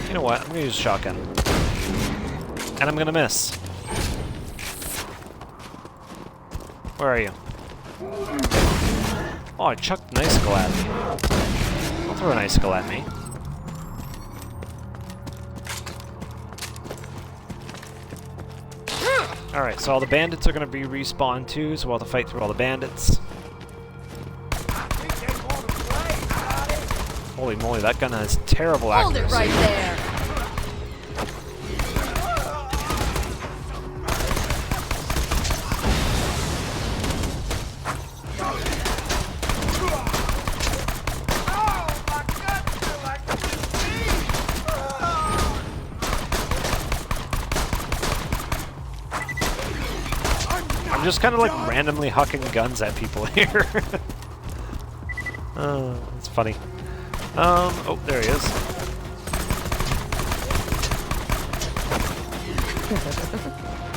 S1: You know what? I'm gonna use a shotgun. And I'm gonna miss. Where are you? Oh, I chucked an icicle at me. Don't throw an icicle at me. Alright, so all the bandits are gonna be respawned too, so we'll have to fight through all the bandits. Holy moly, that gun has terrible accuracy.
S5: Hold it right there.
S1: I'm just kind of like randomly hucking guns at people here. Oh, it's funny. Oh, there he is.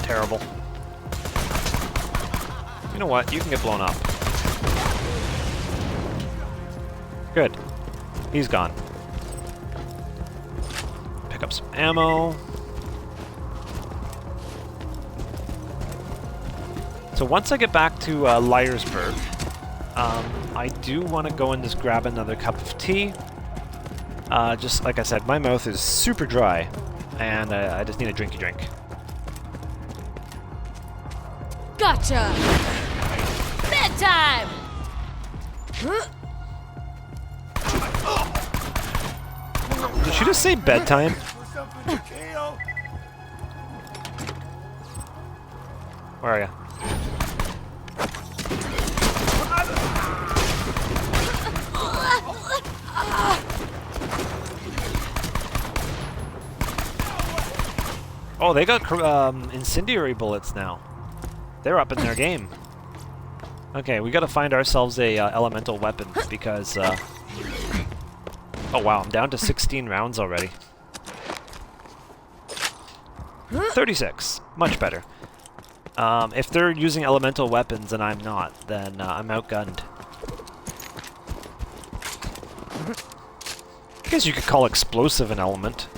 S1: Terrible. You know what? You can get blown up. Good. He's gone. Pick up some ammo. So once I get back to Liarsburg, I do want to go and just grab another cup of tea. Just like I said, my mouth is super dry, and I just need a drinky drink.
S5: Gotcha! Bedtime!
S1: Did she just say bedtime? Where are you? Oh, they got incendiary bullets now. They're up in their game. Okay, we gotta find ourselves a elemental weapon because... Oh wow, I'm down to 16 rounds already. 36. Much better. If they're using elemental weapons and I'm not, then I'm outgunned. I guess you could call explosive an element.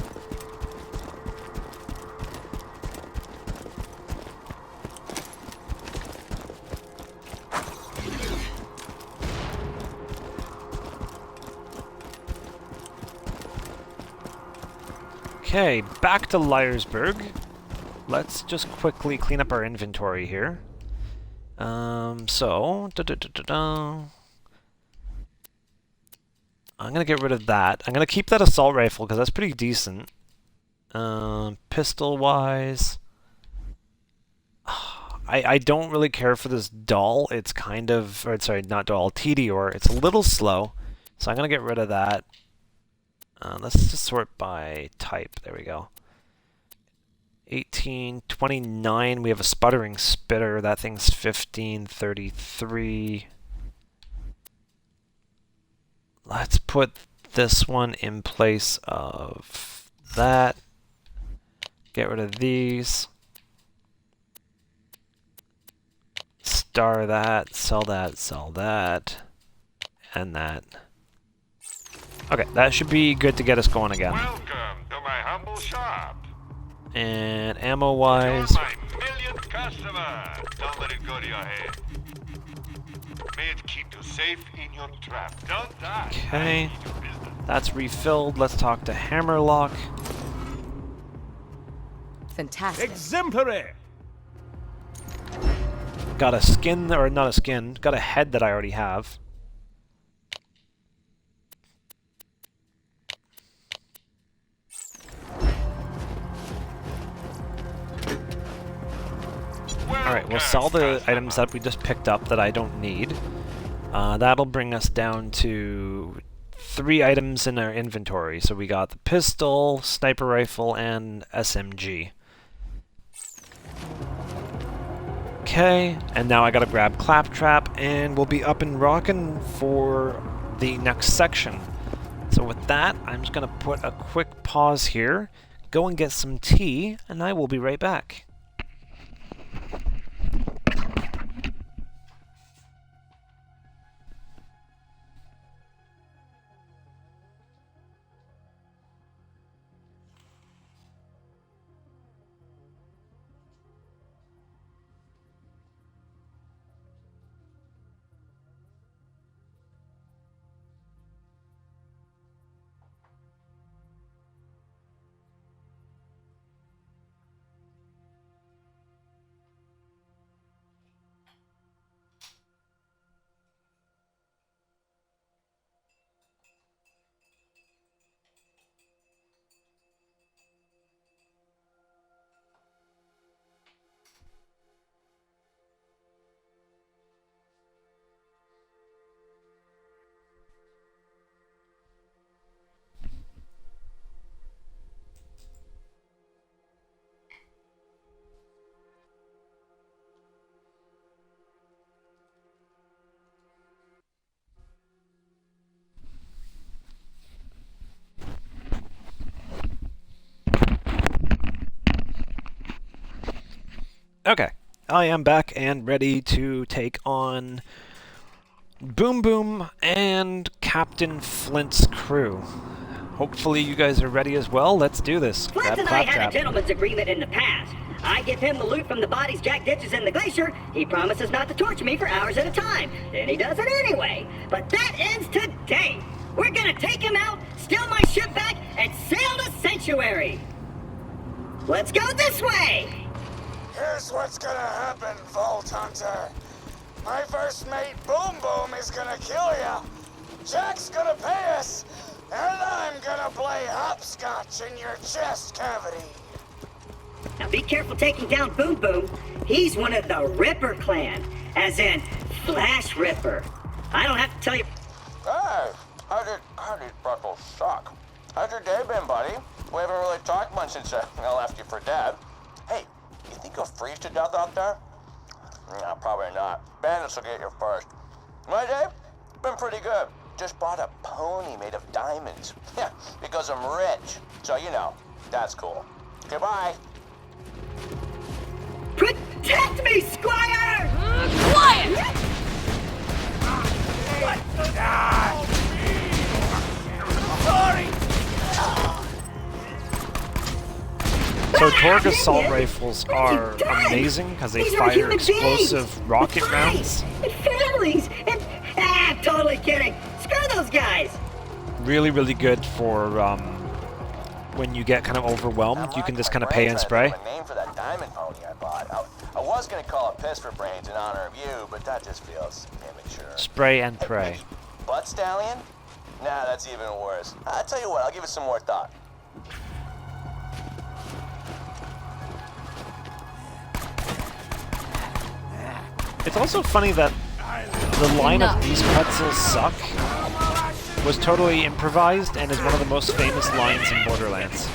S1: Okay, back to Liarsburg. Let's just quickly clean up our inventory here. I'm gonna get rid of that. I'm gonna keep that assault rifle because that's pretty decent. Pistol-wise, I don't really care for this doll. It's kind of, or sorry, not doll, Tediore. It's a little slow, so I'm gonna get rid of that. Let's just sort by type. There we go. 1829. We have a sputtering spitter. That thing's 1533. Let's put this one in place of that. Get rid of these. Star that, sell that, and that. Okay, that should be good to get us going again.
S9: Welcome to my humble shop.
S1: And ammo-wise...
S9: You're my millionth customer. Don't let it go to your head. May it keep you safe in your trap. Don't die.
S1: Okay, that's refilled. Let's talk to Hammerlock.
S5: Fantastic.
S8: Exemplary!
S1: Got a skin, or not a skin, got a head that I already have. we'll sell the items that we just picked up that I don't need. That'll bring us down to 3 items in our inventory. So we got the pistol, sniper rifle, and SMG. Okay, and now I gotta grab Claptrap, and we'll be up and rockin' for the next section. So with that, I'm just gonna put a quick pause here, go and get some tea, and I will be right back. Okay, I am back and ready to take on Boom Boom and Captain Flint's crew. Hopefully you guys are ready as well. Let's do this.
S3: Flint
S1: Grab
S3: and I had a
S1: Claptrap.
S3: gentleman's agreement in the past. I give him the loot from the bodies Jack ditches in the glacier. He promises not to torture me for hours at a time. Then he does it anyway. But that ends today. We're gonna take him out, steal my ship back, and sail to Sanctuary. Let's go this way!
S12: Here's what's gonna happen, Vault Hunter. My first mate, Boom Boom, is gonna kill ya. Jack's gonna pay us, and I'm gonna play hopscotch in your chest cavity.
S3: Now be careful taking down Boom Boom. He's one of the Ripper clan, as in Flash Ripper. I don't have to tell you.
S6: Hey, how did Freckles suck? How's your day been, buddy? We haven't really talked much since I left you for dead. Hey, you think you'll freeze to death out there? No, probably not. Bandits will get you first. My day? Been pretty good. Just bought a pony made of diamonds. Yeah, because I'm rich. So, you know, that's cool. Goodbye.
S3: Protect me, Squire!
S5: Quiet!
S10: Sorry!
S1: So Torgue assault rifles are amazing because they
S3: These are
S1: fire
S3: human
S1: explosive
S3: beings.
S1: rocket
S3: With
S1: rounds.
S3: lives and families and totally kidding. Screw those guys.
S1: Really, really good for when you get kind of overwhelmed. You can just kind of pay and spray.
S6: A name for that diamond pony I bought. I was gonna call it Piss for Brains in honor of you, but that just feels immature.
S1: Spray and pray.
S6: Hey, Butt Stallion? Nah, that's even worse. I'll tell you what, I'll give it some more thought.
S1: It's also funny that the line of "these pretzels suck" was totally improvised and is one of the most famous lines in Borderlands.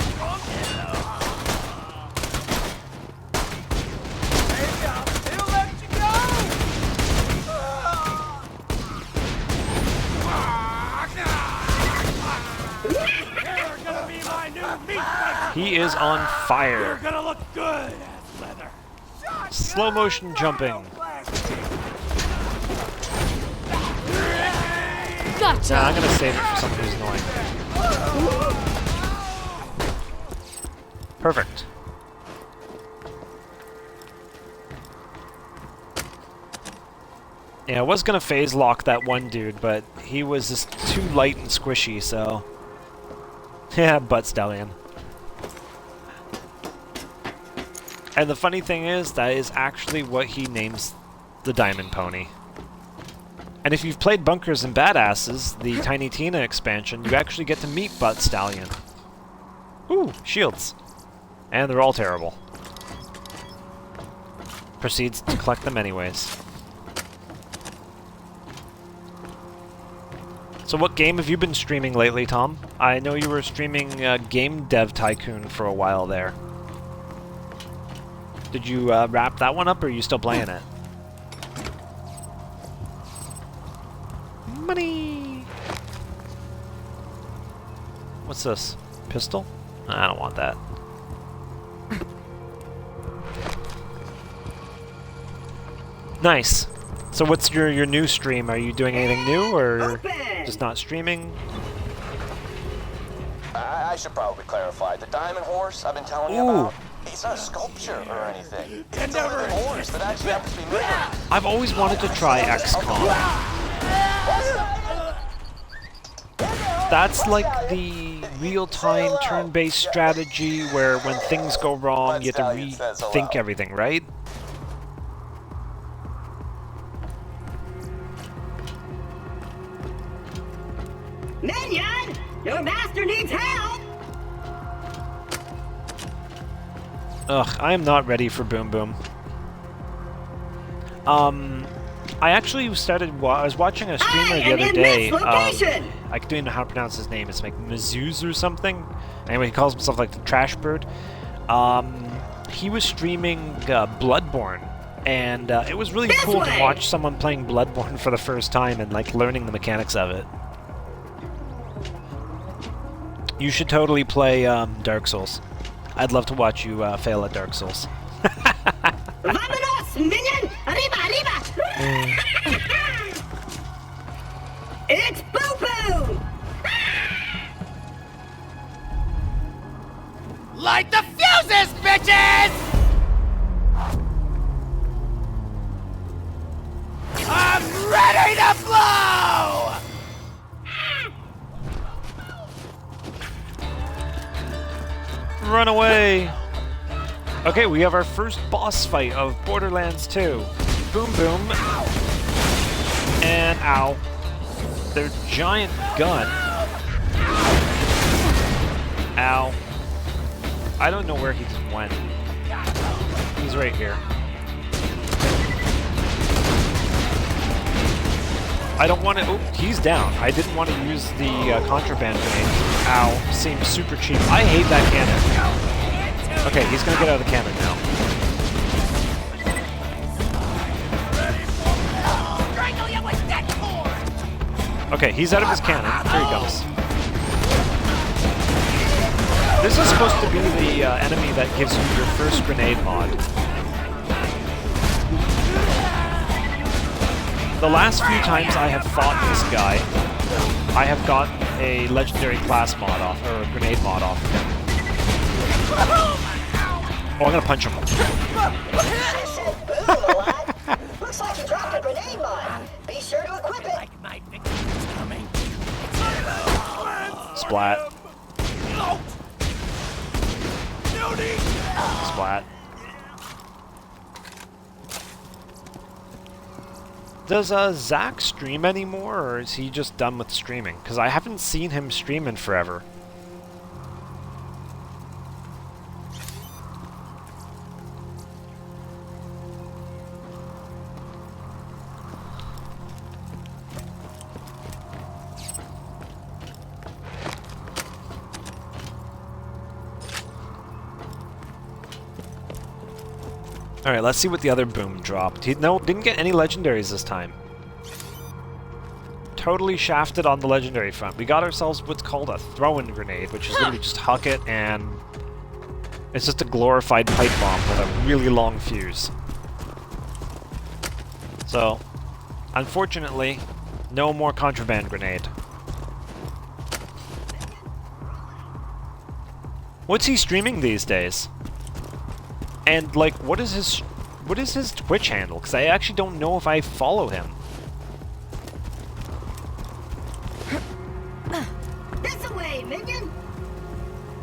S1: He is on fire.
S10: You're gonna look good as leather.
S1: Slow motion jumping.
S5: Gotcha!
S1: Nah, I'm gonna save it for someone who's annoying. Perfect. Yeah, I was gonna phase lock that one dude, but he was just too light and squishy, so... Yeah, Butt Stallion. And the funny thing is, that is actually what he names the Diamond Pony. And if you've played Bunkers and Badasses, the Tiny Tina expansion, you actually get to meet Butt Stallion. Ooh, shields. And they're all terrible. proceeds to collect them anyways. So what game have you been streaming lately, Tom? I know you were streaming Game Dev Tycoon for a while there. Did you wrap that one up, or are you still playing it? Money! What's this? Pistol? I don't want that. Nice. So what's your new stream? Are you doing anything new, or just not streaming?
S6: I should probably clarify. The diamond horse I've been telling you about, it's not a sculpture or anything. It's a living horse that actually happens to be moving.
S1: I've always wanted to try XCOM. That's like the real-time turn-based strategy where when things go wrong, you have to rethink everything, right?
S3: Minion! Your master needs help!
S1: Ugh, I am not ready for Boom Boom. I actually started. I was watching a streamer the other day. I don't even know how to pronounce his name. It's like Mazuz or something. Anyway, he calls himself like the Trash Bird. He was streaming Bloodborne, and it was really cool to watch someone playing Bloodborne for the first time and like learning the mechanics of it. You should totally play Dark Souls. I'd love to watch you fail at Dark Souls.
S3: Vámonos, minion! Arriba, arriba! It's Boo Boo!
S10: Light the fuses, bitches! I'm ready to blow!
S1: Run away! Okay, we have our first boss fight of Borderlands 2. Boom Boom. And ow. Their giant gun. Ow. I don't know where he just went. He's right here. I don't want to... Oh, he's down. I didn't want to use the contraband grenade. Ow. Seems super cheap. I hate that cannon. Okay, he's going to get out of the cannon now. Okay, he's out of his cannon. Here he goes. This is supposed to be the enemy that gives you your first grenade mod. The last few times I have fought this guy, I have gotten a legendary class mod off, or a grenade mod off of him. Oh, I'm gonna punch him.
S3: Looks like you dropped a grenade mod. Be sure to equip it.
S10: My victim's coming.
S1: Splat. Splat. Does Zach stream anymore, or is he just done with streaming? Because I haven't seen him stream in forever. Alright, let's see what the other boom dropped. No, didn't get any legendaries this time. Totally shafted on the legendary front. We got ourselves what's called a throw-in grenade, which is literally just huck it and... it's just a glorified pipe bomb with a really long fuse. So, unfortunately, no more contraband grenade. What's he streaming these days? And, like, what is his Twitch handle? Because I actually don't know if I follow him.
S3: This away, minion!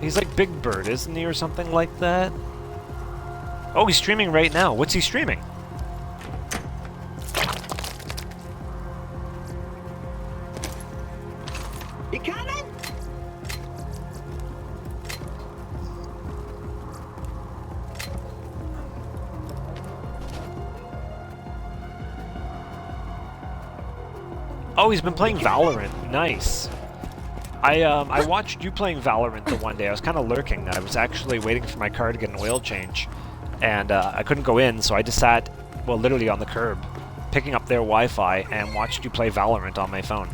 S1: He's like Big Bird, isn't he, or something like that? Oh, he's streaming right now. What's he streaming?
S3: You coming?
S1: Oh, he's been playing Valorant. Nice. I watched you playing Valorant the one day. I was kind of lurking. I was actually waiting for my car to get an oil change. And I couldn't go in, so I just sat, well, literally on the curb, picking up their Wi-Fi and watched you play Valorant on my phone.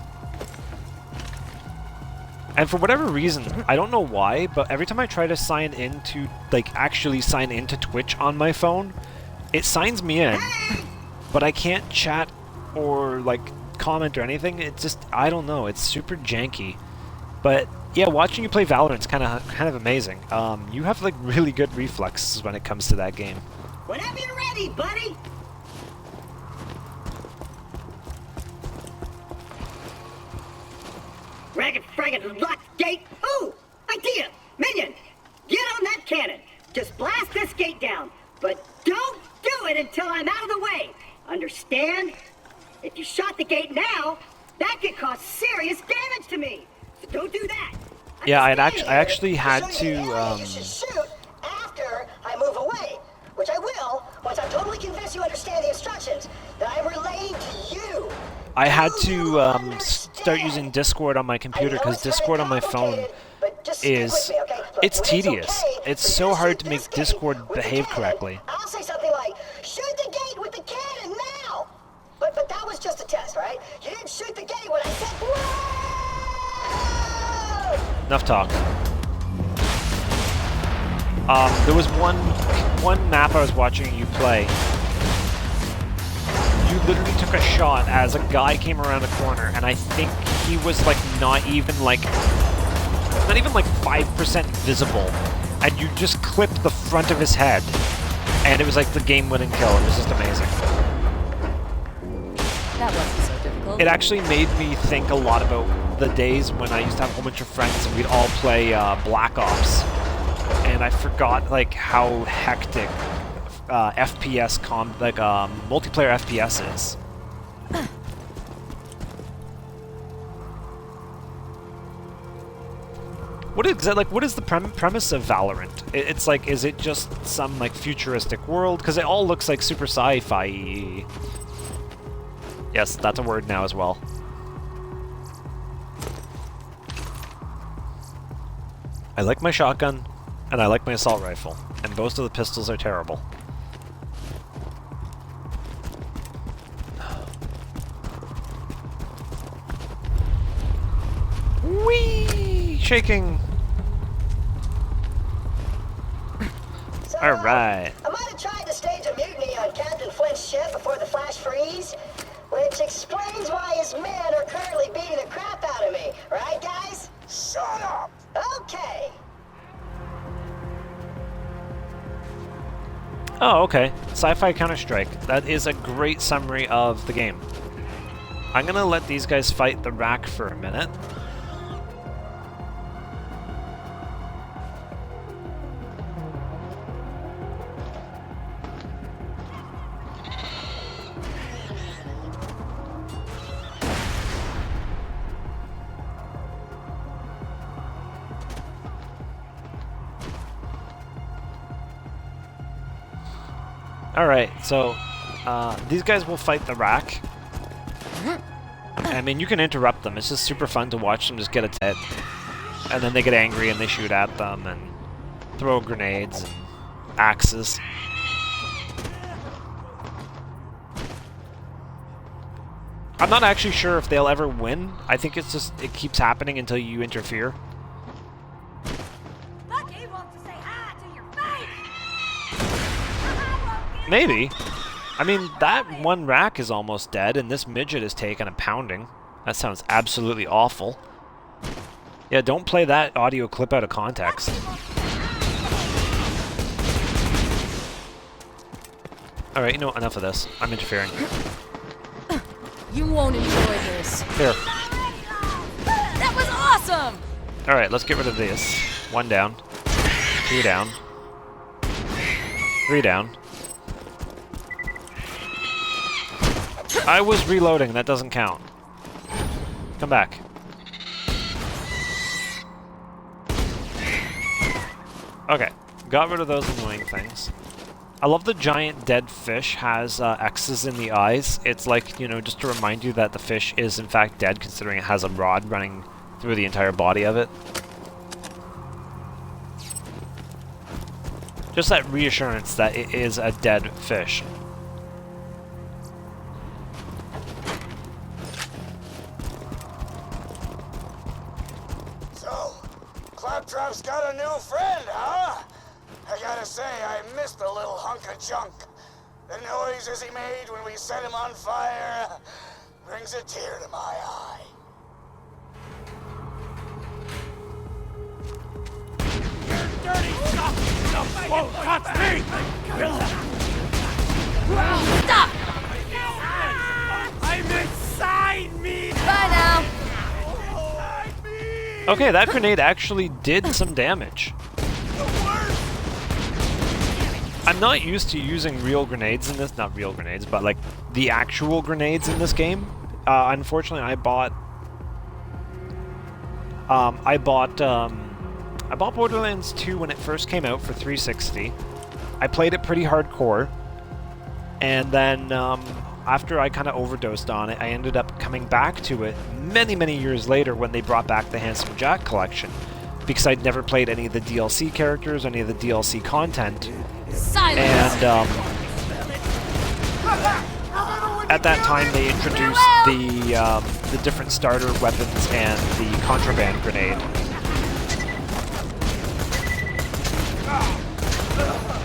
S1: And for whatever reason, I don't know why, but every time I try to sign into, like, actually sign into Twitch on my phone, it signs me in, but I can't chat or, like, comment or anything. It's just, I don't know, it's super janky. But yeah, watching you play Valorant's kind of amazing. You have like really good reflexes when it comes to that game.
S3: Whenever you're ready, buddy. Ragged fragged lock gate. Ooh, idea, minion. Get on that cannon. Just blast this gate down, but don't do it until I'm out of the way. Understand? If you shot the gate now, that could cause serious damage to me. So don't do that.
S1: Yeah, I actually had to.
S3: You should shoot after I move away, which I will once I'm totally convinced you understand the instructions that I'm relaying to you.
S1: I had to start using Discord on my computer because Discord on my phone is it's tedious. It's so hard to make Discord behave correctly.
S3: I'll say something like, "Shoot the gate with the cannon now." But that was just a test, right? You didn't shoot the gate when I said, "Whoa!"
S1: Enough talk. There was one map I was watching you play. You literally took a shot as a guy came around a corner, and I think he was like not even like 5% visible, and you just clipped the front of his head, and it was like the game-winning kill. It was just amazing.
S5: That wasn't so difficult.
S1: It actually made me think a lot about the days when I used to have a whole bunch of friends and we'd all play Black Ops, and I forgot like how hectic FPS multiplayer FPS is. What is the premise of Valorant? It's like, is it just some like futuristic world? Because it all looks like super sci-fi. Yes, that's a word now as well. I like my shotgun, and I like my assault rifle, and both of the pistols are terrible. Whee! Shaking! Alright.
S3: I might have tried to stage a mutiny on Captain Flint's ship before the flash freeze, which explains why his men are currently beating the crap out of me. Right, guys?
S12: Shut up!
S3: Okay.
S1: Oh, okay. Sci-Fi Counter-Strike. That is a great summary of the game. I'm gonna let these guys fight the rack for a minute. Alright, so these guys will fight the rack. I mean, you can interrupt them. It's just super fun to watch them just get a head. And then they get angry and they shoot at them and throw grenades and axes. I'm not actually sure if they'll ever win. I think it's just, it keeps happening until you interfere. Maybe. I mean, that one rack is almost dead, and this midget is taking a pounding. That sounds absolutely awful. Yeah, don't play that audio clip out of context. Alright, you know what? Enough of this. I'm interfering.
S5: You won't enjoy this.
S1: Here.
S5: That was awesome!
S1: Alright, let's get rid of this. 1 down. 2 down. 3 down. I was reloading, that doesn't count. Come back. Okay, got rid of those annoying things. I love the giant dead fish has X's in the eyes. It's like, you know, just to remind you that the fish is in fact dead, considering it has a rod running through the entire body of it. Just that reassurance that it is a dead fish.
S12: So, Claptrap's got a new friend, huh? I gotta say, I missed the little hunk of junk. The noises he made when we set him on fire brings a tear to my eye.
S10: Dirty stuff! Won't touch me!
S5: Stop!
S10: I'm inside me!
S5: Bye now!
S1: Okay, that grenade actually did some damage. I'm not used to using real grenades in this, not real grenades, but like the actual grenades in this game. Unfortunately, I bought Borderlands 2 when it first came out for 360. I played it pretty hardcore, and then after I kind of overdosed on it, I ended up coming back to it many years later when they brought back the Handsome Jack collection, because I'd never played any of the DLC characters, any of the DLC content.
S5: Silence.
S1: And at that time they introduced the different starter weapons and the contraband grenade.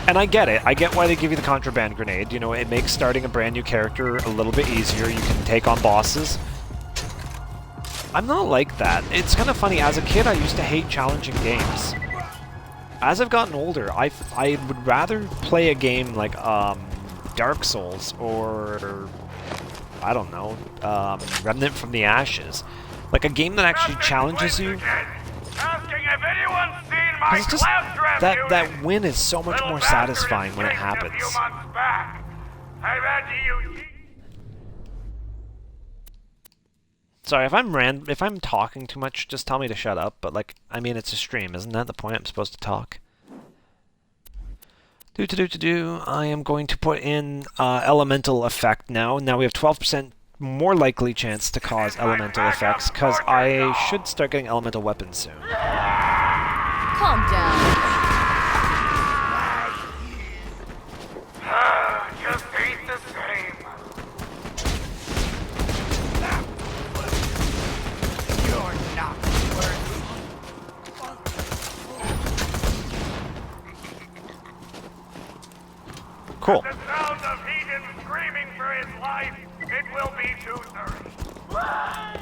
S1: And I get it. I get why they give you the contraband grenade. You know, it makes starting a brand new character a little bit easier. You can take on bosses. I'm not like that. It's kind of funny. As a kid, I used to hate challenging games. As I've gotten older, I would rather play a game like Dark Souls or I don't know, Remnant from the Ashes, like a game that actually challenges you. It's just that win is so much more satisfying when it happens. Sorry, if I'm talking too much, just tell me to shut up. But like, I mean, it's a stream, isn't that the point? I'm supposed to talk. I am going to put in elemental effect now. Now we have 12% more likely chance to cause elemental effects, because I should start getting elemental weapons soon.
S5: Calm down.
S12: Just ain't the same. You're not worthy.
S1: Cool.
S12: The sound of Heathen screaming for his life, it will be 2:30.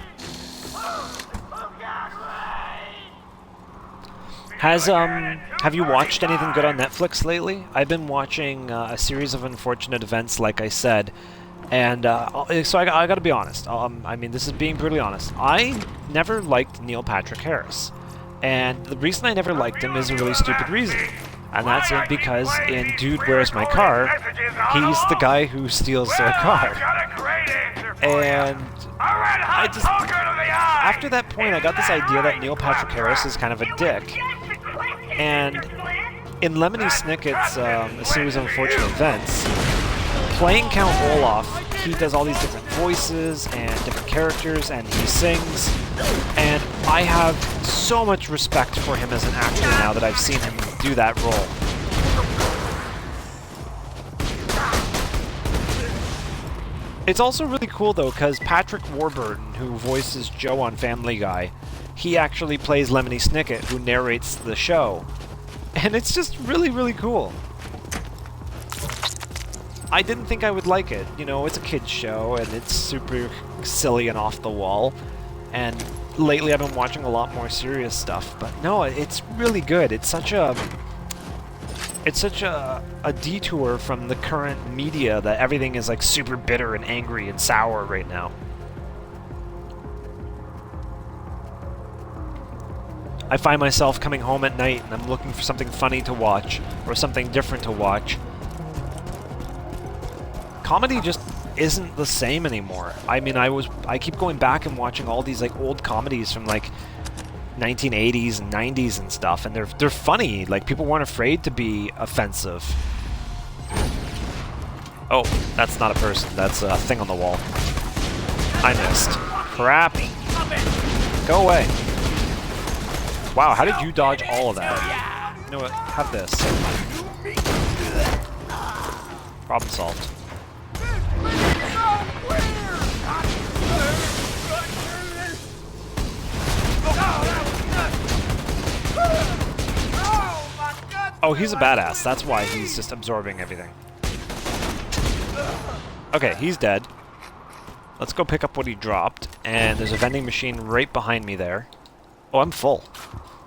S1: Have you watched anything good on Netflix lately? I've been watching a series of unfortunate events, like I said, and so I gotta be honest. I mean, this is being brutally honest. I never liked Neil Patrick Harris, and the reason I never liked him is a really stupid reason, and that's it because in Dude, Where's My Car, he's the guy who steals their car, and I just, after that point, I got this idea that Neil Patrick Harris is kind of a dick. And in Lemony Snicket's A Series of Unfortunate Events, playing Count Olaf, he does all these different voices and different characters, and he sings. And I have so much respect for him as an actor now that I've seen him do that role. It's also really cool though, because Patrick Warburton, who voices Joe on Family Guy, he actually plays Lemony Snicket, who narrates the show. And it's just really cool. I didn't think I would like it. You know, it's a kid's show, and it's super silly and off the wall. And lately I've been watching a lot more serious stuff. But no, it's really good. It's such a detour from the current media that everything is like super bitter and angry and sour right now. I find myself coming home at night and I'm looking for something funny to watch or something different to watch. Comedy just isn't the same anymore. I mean, I keep going back and watching all these like old comedies from like 1980s and 90s and stuff, and they're funny. Like, people weren't afraid to be offensive. Oh, that's not a person. That's a thing on the wall. I missed. Crap. Go away. Wow, how did you dodge all of that? You know what? Have this. Problem solved. Oh, he's a badass. That's why he's just absorbing everything. Okay, he's dead. Let's go pick up what he dropped. And there's a vending machine right behind me there. Oh, I'm full.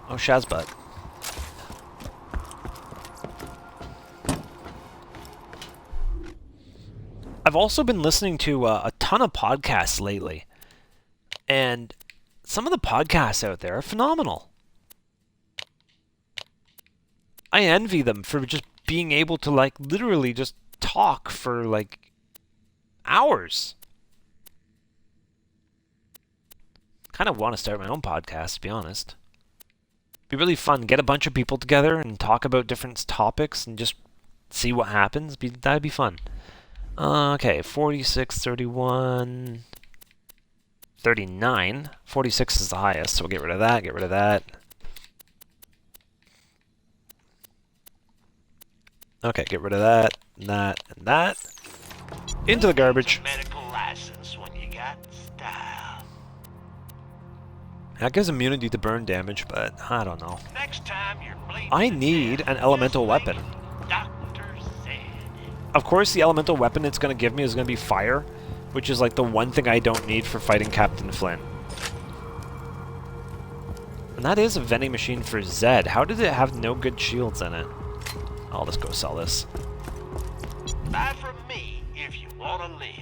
S1: Oh, Shazbutt. I've also been listening to a ton of podcasts lately. And some of the podcasts out there are phenomenal. I envy them for just being able to, like, literally just talk for, like, hours. Kind of want to start my own podcast, to be honest. Be really fun. Get a bunch of people together and talk about different topics and just see what happens. That'd be fun. Okay, 46, 31, 39. 46 is the highest, so we'll get rid of that, get rid of that. Okay, get rid of that, and that, and that. Into the garbage.
S10: Medical license when you got style.
S1: That gives immunity to burn damage, but I don't know.
S10: Next time you're bleeding,
S1: I need an elemental weapon. Of course, the elemental weapon it's going to give me is going to be fire, which is like the one thing I don't need for fighting Captain Flint. And that is a vending machine for Zed. How did it have no good shields in it? I'll just go sell this.
S10: Buy from me if you want to live.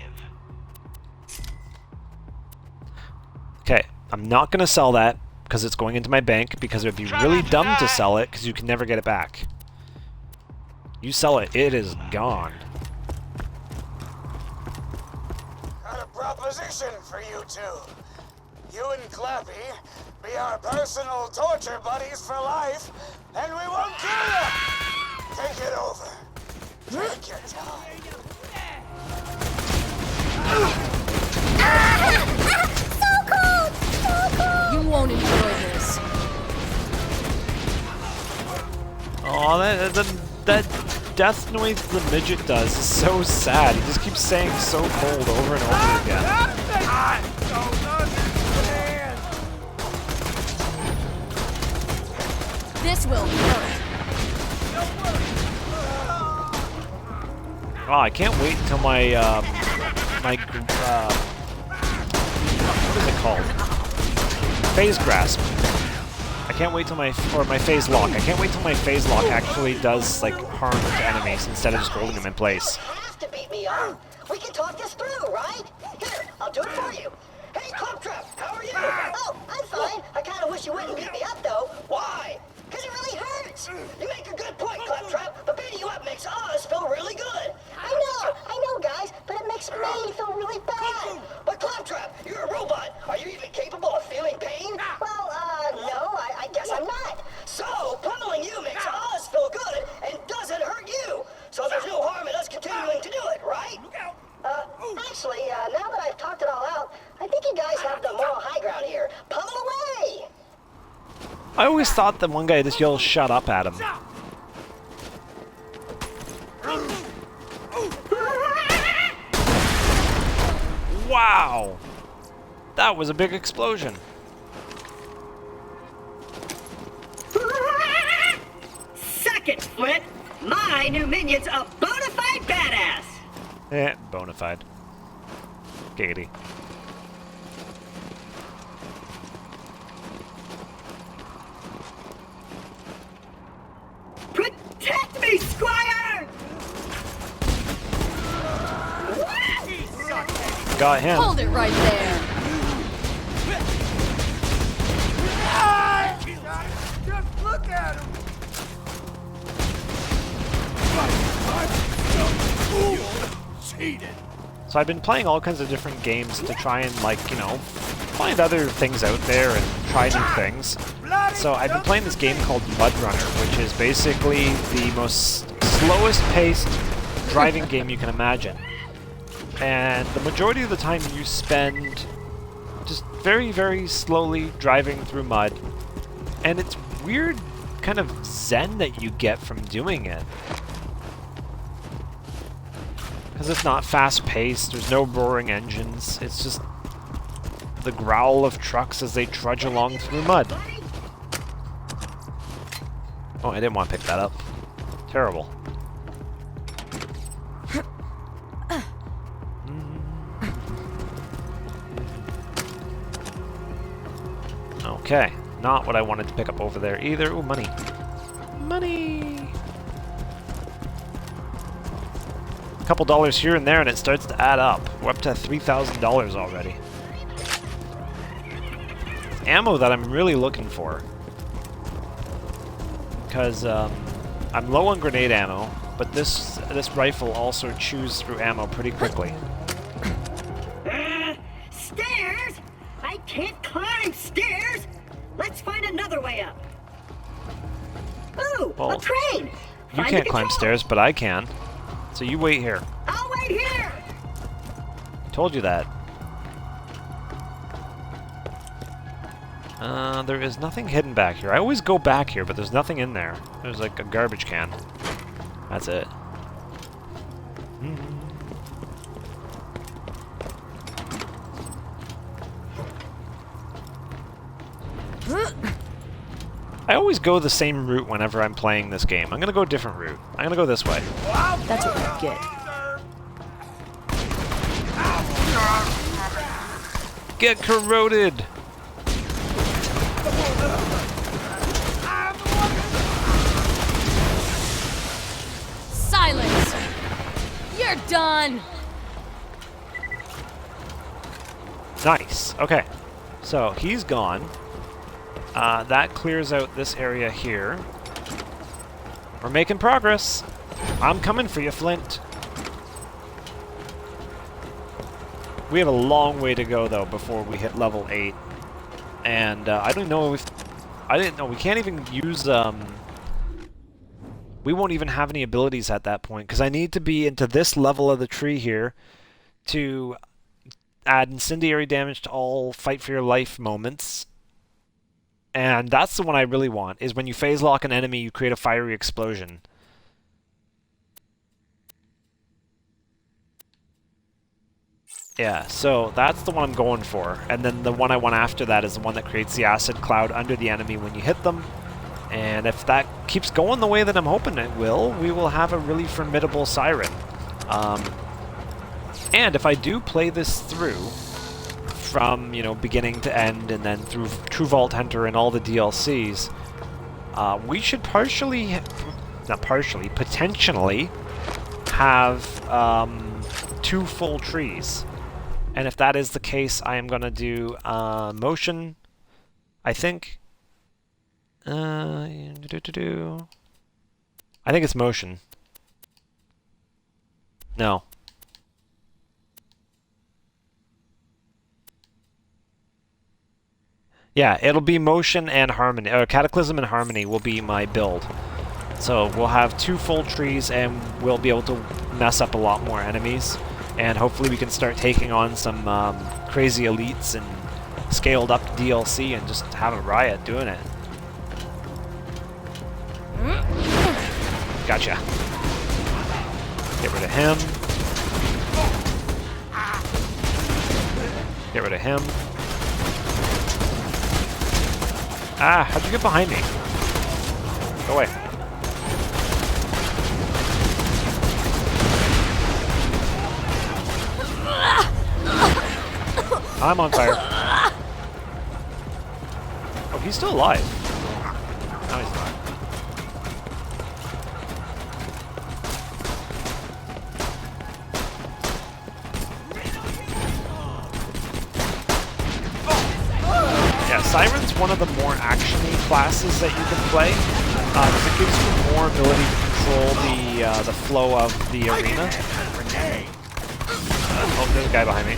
S1: Okay, I'm not going to sell that because it's going into my bank because it would be really dumb to sell it because you can never get it back. You sell it, it is gone.
S12: Got a proposition for you two. You and Clappy be our personal torture buddies for life, and we won't kill you! Take it over. Take your time.
S5: So cold! So cold! You won't enjoy this.
S1: Oh, that death noise the midget does is so sad. He just keeps saying so cold over and over again.
S5: This will hurt.
S1: Oh, I can't wait until my, what is it called? Phase Grasp. I can't wait till my Phase Lock. I can't wait till my Phase Lock actually does, like, harm to enemies instead of just holding them in place.
S3: Have to beat me up. We can talk this through, right? Here, I'll do it for you. Hey, Claptrap, how are you? Oh, I'm fine. I kind of wish you wouldn't beat me up, though. Why? Because it really hurts. You make a good point, Claptrap, but beating you up makes us feel really good. I know, guys, but it makes me feel really bad. But Claptrap, you're a robot. Are you even capable of feeling pain? Well, no, I guess I'm not. So, pummeling you makes us feel good and doesn't hurt you. So there's no harm in us continuing to do it, right? Actually, now that I've talked it all out, I think you guys have the moral high ground here. Pummel away!
S1: I always thought that one guy just yells "shut up" at him. Wow! That was a big explosion.
S3: Second, Flint! My new minion's a bona fide badass!
S1: Bona fide. Giggity.
S3: Protect me, Squire!
S1: Got him.
S5: Hold it right there.
S10: Just look at him. Cheated.
S1: So I've been playing all kinds of different games to try and, like, you know, find other things out there and try new things. So I've been playing this game called Mud Runner, which is basically the most slowest paced driving game you can imagine. And the majority of the time you spend just very, very slowly driving through mud. And it's weird kind of zen that you get from doing it. Because it's not fast-paced, there's no roaring engines, it's just the growl of trucks as they trudge along through mud. Oh, I didn't want to pick that up. Terrible. Okay, not what I wanted to pick up over there either. Ooh, money. Money! A couple dollars here and there and it starts to add up. We're up to $3,000 already. Ammo that I'm really looking for. Because I'm low on grenade ammo, but this rifle also chews through ammo pretty quickly.
S3: Stairs? I can't climb stairs! Let's find another way up. Ooh,
S1: Well,
S3: a crane!
S1: You can't climb stairs, but I can. So you wait here.
S3: I'll wait here!
S1: Told you that. There is nothing hidden back here. I always go back here, but there's nothing in there. There's like a garbage can. That's it. I always go the same route whenever I'm playing this game. I'm gonna go a different route. I'm gonna go this way.
S5: That's what you get.
S1: Get corroded!
S5: Silence! You're done!
S1: Nice. Okay. So, he's gone. That clears out this area here. We're making progress. I'm coming for you, Flint. We have a long way to go, though, before we hit level 8. And I don't know if... I didn't know. We can't even use... we won't even have any abilities at that point, because I need to be into this level of the tree here to add incendiary damage to all fight for your life moments. And that's the one I really want, is when you phase lock an enemy, you create a fiery explosion. Yeah, so that's the one I'm going for. And then the one I want after that is the one that creates the acid cloud under the enemy when you hit them. And if that keeps going the way that I'm hoping it will, we will have a really formidable Siren. And if I do play this through, from, you know, beginning to end, and then through True Vault Hunter and all the DLCs, we should potentially have 2 full trees. And if that is the case, I am going to do motion, I think. I think it's motion. No. Yeah, it'll be motion and harmony, or Cataclysm and Harmony will be my build. So we'll have 2 full trees and we'll be able to mess up a lot more enemies. And hopefully we can start taking on some crazy elites and scaled up DLC and just have a riot doing it. Gotcha. Get rid of him. Get rid of him. Ah, how'd you get behind me? Go away. I'm on fire. Oh, he's still alive. No, he's not. Yeah, Siren's one of the more actiony classes that you can play, because it gives you more ability to control the flow of the arena. Oh, there's a guy behind me.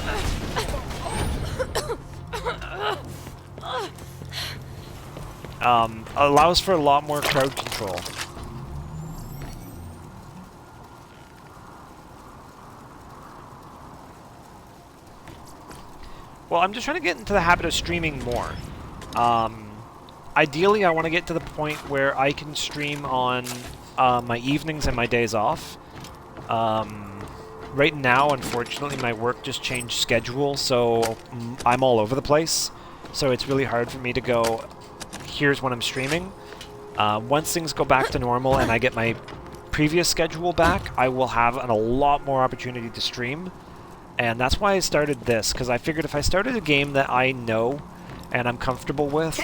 S1: Allows for a lot more crowd control. Well, I'm just trying to get into the habit of streaming more. Ideally, I want to get to the point where I can stream on my evenings and my days off. Right now, unfortunately, my work just changed schedule, so I'm all over the place. So it's really hard for me to go, here's when I'm streaming. Once things go back to normal and I get my previous schedule back, I will have a lot more opportunity to stream. And that's why I started this, because I figured if I started a game that I know and I'm comfortable with,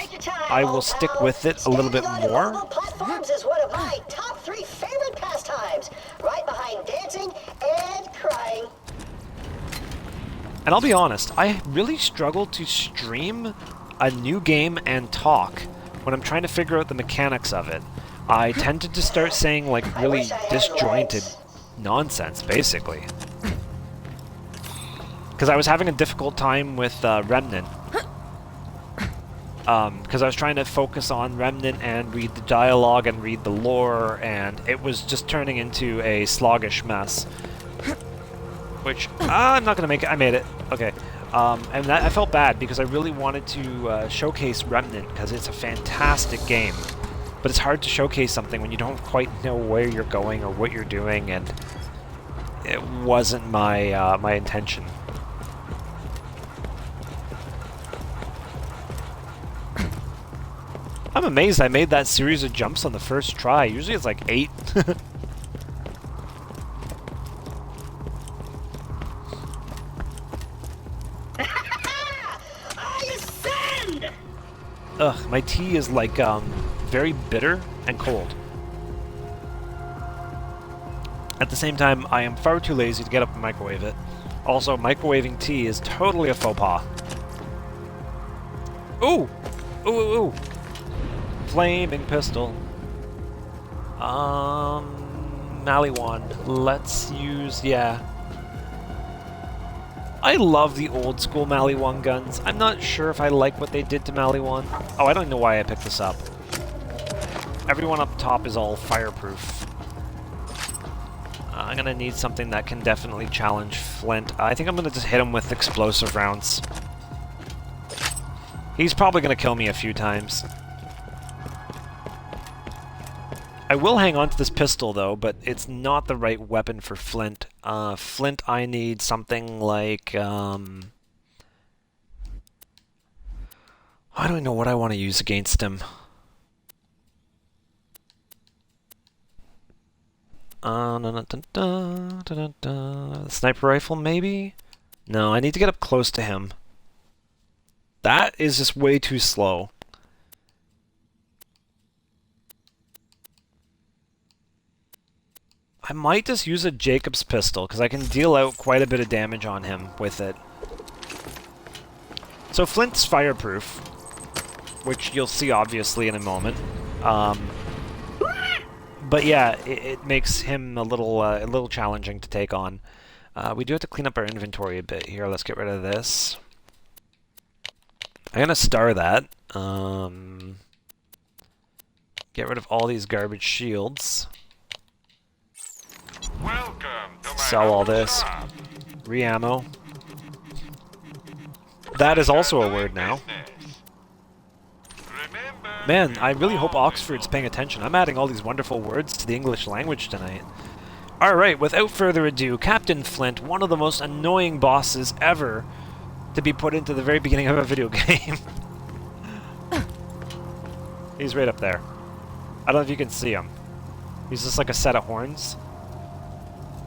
S1: I will stick with it a little bit more.
S3: Platforms is one of my top 3 favorite pastimes, right behind dancing and crying.
S1: And I'll be honest, I really struggle to stream a new game and talk when I'm trying to figure out the mechanics of it. I tend to just start saying like really disjointed nonsense, basically. Because I was having a difficult time with Remnant. Because I was trying to focus on Remnant and read the dialogue and read the lore, and it was just turning into a sluggish mess. Which, I'm not going to make it. I made it. Okay. And that, I felt bad because I really wanted to showcase Remnant because it's a fantastic game. But it's hard to showcase something when you don't quite know where you're going or what you're doing, and it wasn't my my intention. I'm amazed I made that series of jumps on the first try. Usually it's like 8. Ugh, my tea is like very bitter and cold. At the same time, I am far too lazy to get up and microwave it. Also, microwaving tea is totally a faux pas. Ooh! Ooh, ooh, ooh! Flaming pistol. Maliwan. Let's use, yeah. I love the old school Maliwan guns. I'm not sure if I like what they did to Maliwan. Oh, I don't know why I picked this up. Everyone up top is all fireproof. I'm gonna need something that can definitely challenge Flint. I think I'm gonna just hit him with explosive rounds. He's probably gonna kill me a few times. I will hang on to this pistol, though, but it's not the right weapon for Flint. Flint, I need something like, I don't know what I want to use against him. Sniper rifle, maybe? No, I need to get up close to him. That is just way too slow. I might just use a Jacob's pistol, because I can deal out quite a bit of damage on him with it. So Flint's fireproof, which you'll see obviously in a moment. But yeah, it makes him a little challenging to take on. We do have to clean up our inventory a bit here. Let's get rid of this. I'm gonna star that. Get rid of all these garbage shields. Sell all this. Re-ammo. That is also a word now. Man, I really hope Oxford's paying attention. I'm adding all these wonderful words to the English language tonight. Alright, without further ado, Captain Flint, one of the most annoying bosses ever to be put into the very beginning of a video game. He's right up there. I don't know if you can see him. He's just like a set of horns.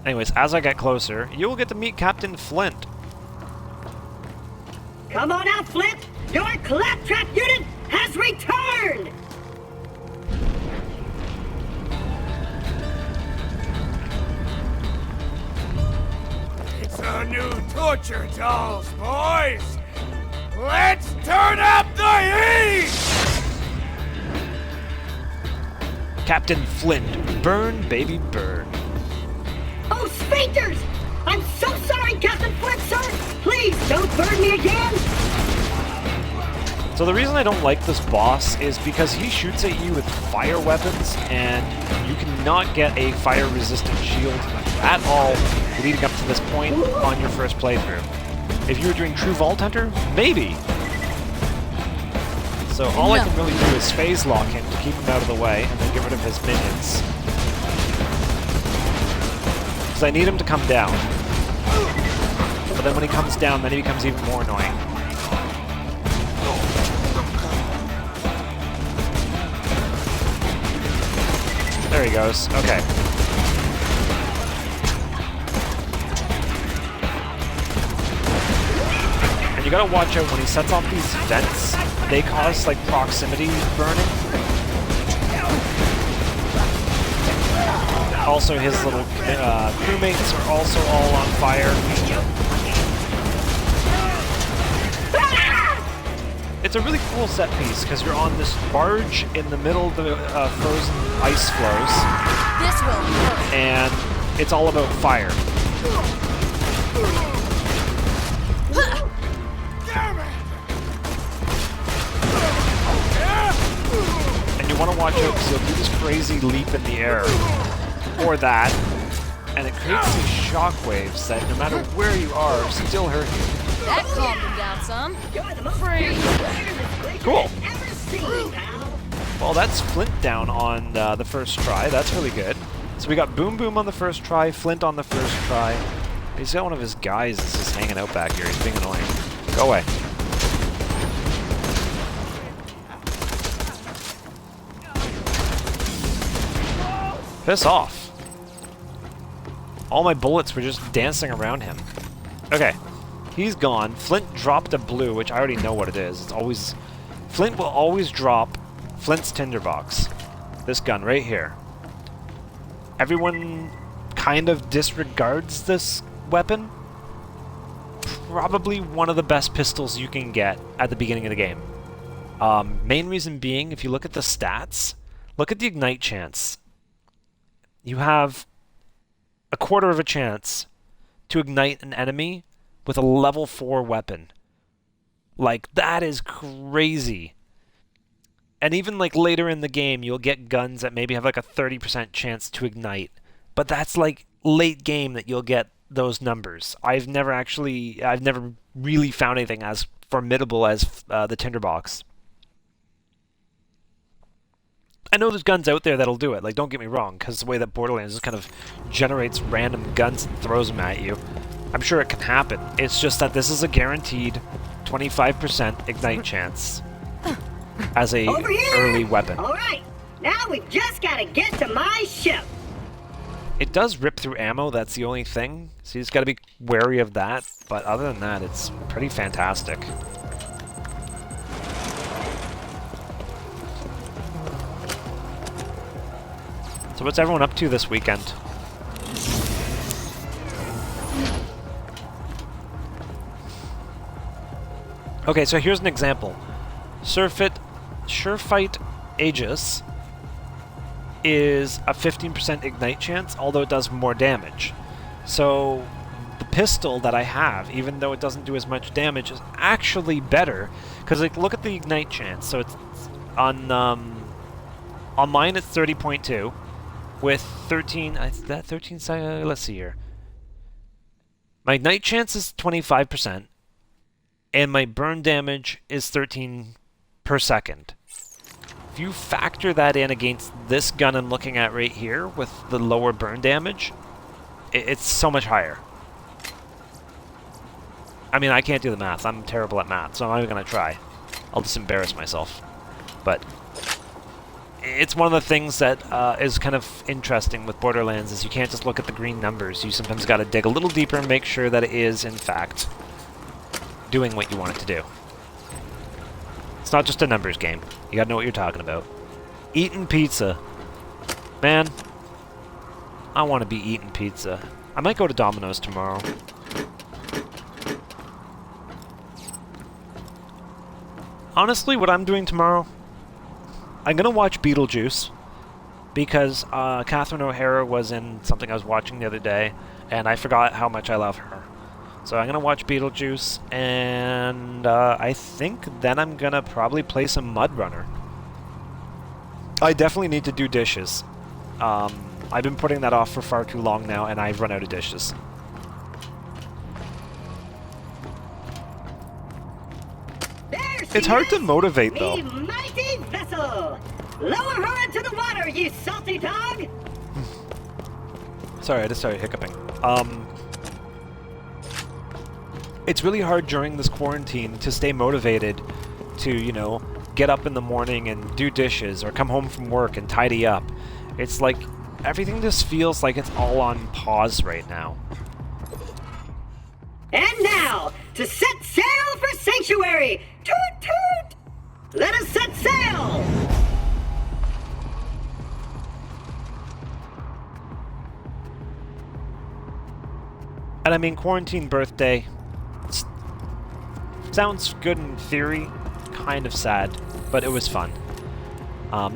S1: Anyways, as I get closer, you will get to meet Captain Flint.
S3: Come on out, Flint! Your claptrap unit has returned!
S10: It's our new torture dolls, boys! Let's turn up the heat!
S1: Captain Flint, burn, baby, burn.
S3: Oh, sphincters! I'm so sorry, Captain Flint, sir! Please, don't burn me again!
S1: So the reason I don't like this boss is because he shoots at you with fire weapons, and you cannot get a fire-resistant shield at all leading up to this point on your first playthrough. If you were doing True Vault Hunter, maybe. So all I can really do is phase lock him to keep him out of the way, and then get rid of his minions. Because I need him to come down. But then when he comes down, then he becomes even more annoying. There he goes. Okay. And you gotta watch out when he sets off these vents. They cause like proximity burning. Also, his little crewmates are also all on fire. It's a really cool set piece because you're on this barge in the middle of the frozen ice flows.
S5: This will hurt.
S1: And it's all about fire. And you want to watch out because he'll do this crazy leap in the air. Or that. And it creates these shockwaves that no matter where you are, still hurt you.
S5: That calmed him down some. Free.
S1: Cool. Well, that's Flint down on the first try. That's really good. So we got Boom Boom on the first try, Flint on the first try. He's got one of his guys that's just hanging out back here. He's being annoying. Go away. Piss off. All my bullets were just dancing around him. Okay. He's gone. Flint dropped a blue, which I already know what it is. It's always... Flint will always drop Flint's tinderbox. This gun right here. Everyone kind of disregards this weapon. Probably one of the best pistols you can get at the beginning of the game. Main reason being, if you look at the stats, look at the ignite chance. You have a quarter of a chance to ignite an enemy with a level 4 weapon. Like, that is crazy. And even like later in the game, you'll get guns that maybe have like a 30% chance to ignite. But that's like late game that you'll get those numbers. I've never really found anything as formidable as the tinderbox. I know there's guns out there that'll do it, like don't get me wrong, because the way that Borderlands just kind of generates random guns and throws them at you. I'm sure it can happen. It's just that this is a guaranteed 25% ignite chance as a early weapon.
S3: Alright, now we've just gotta get to my ship.
S1: It does rip through ammo, that's the only thing, so you just gotta be wary of that, but other than that, it's pretty fantastic. So what's everyone up to this weekend? Okay, so here's an example. Surefight Aegis is a 15% ignite chance, although it does more damage. So the pistol that I have, even though it doesn't do as much damage, is actually better. Because like, look at the ignite chance. So it's on mine it's 30.2 with 13. Is that 13? Let's see here. My ignite chance is 25%. And my burn damage is 13 per second. If you factor that in against this gun I'm looking at right here with the lower burn damage, it's so much higher. I mean, I can't do the math. I'm terrible at math, so I'm not even going to try. I'll just embarrass myself. But it's one of the things that is kind of interesting with Borderlands is you can't just look at the green numbers. You sometimes got to dig a little deeper and make sure that it is, in fact, doing what you want it to do. It's not just a numbers game. You gotta know what you're talking about. Eating pizza. Man, I want to be eating pizza. I might go to Domino's tomorrow. Honestly, what I'm doing tomorrow, I'm gonna watch Beetlejuice because Catherine O'Hara was in something I was watching the other day, and I forgot how much I love her. So I'm going to watch Beetlejuice, and I think then I'm going to probably play some Mud Runner. I definitely need to do dishes. I've been putting that off for far too long now, and I've run out of dishes. It's hard to motivate, though.
S3: Me mighty vessel! Lower her into the water, you salty dog!
S1: Sorry, I just started hiccuping. It's really hard during this quarantine to stay motivated to, you know, get up in the morning and do dishes or come home from work and tidy up. It's like everything just feels like it's all on pause right now.
S3: And now, to set sail for Sanctuary! Toot toot! Let us set sail!
S1: And I mean, quarantine birthday sounds good in theory, kind of sad, but it was fun.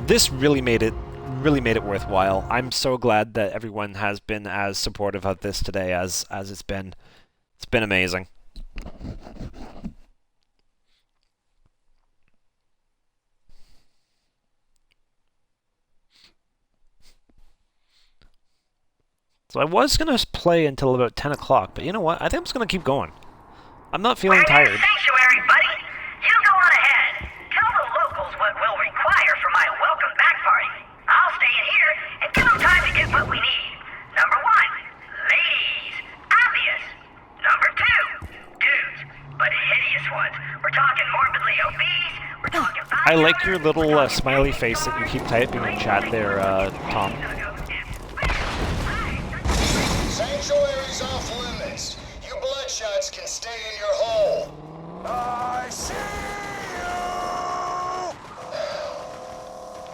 S1: This really made it worthwhile. I'm so glad that everyone has been as supportive of this today as it's been. It's been amazing. So I was going to play until about 10 o'clock, but you know what? I think I'm just going to keep going. I'm not feeling tired.
S13: Sanctuary, buddy. You go on ahead. Tell the locals what we'll require for my welcome back party. I'll stay in here and give them time to get what we need. Number 1, ladies. Obvious. Number 2, dudes, but hideous ones. We're talking morbidly obese. We're talking...
S1: I like your little smiley face that you keep typing in chat there, Tom.
S6: Sanctuary's off limits. You bloodshots can stay in your hole.
S12: I see you!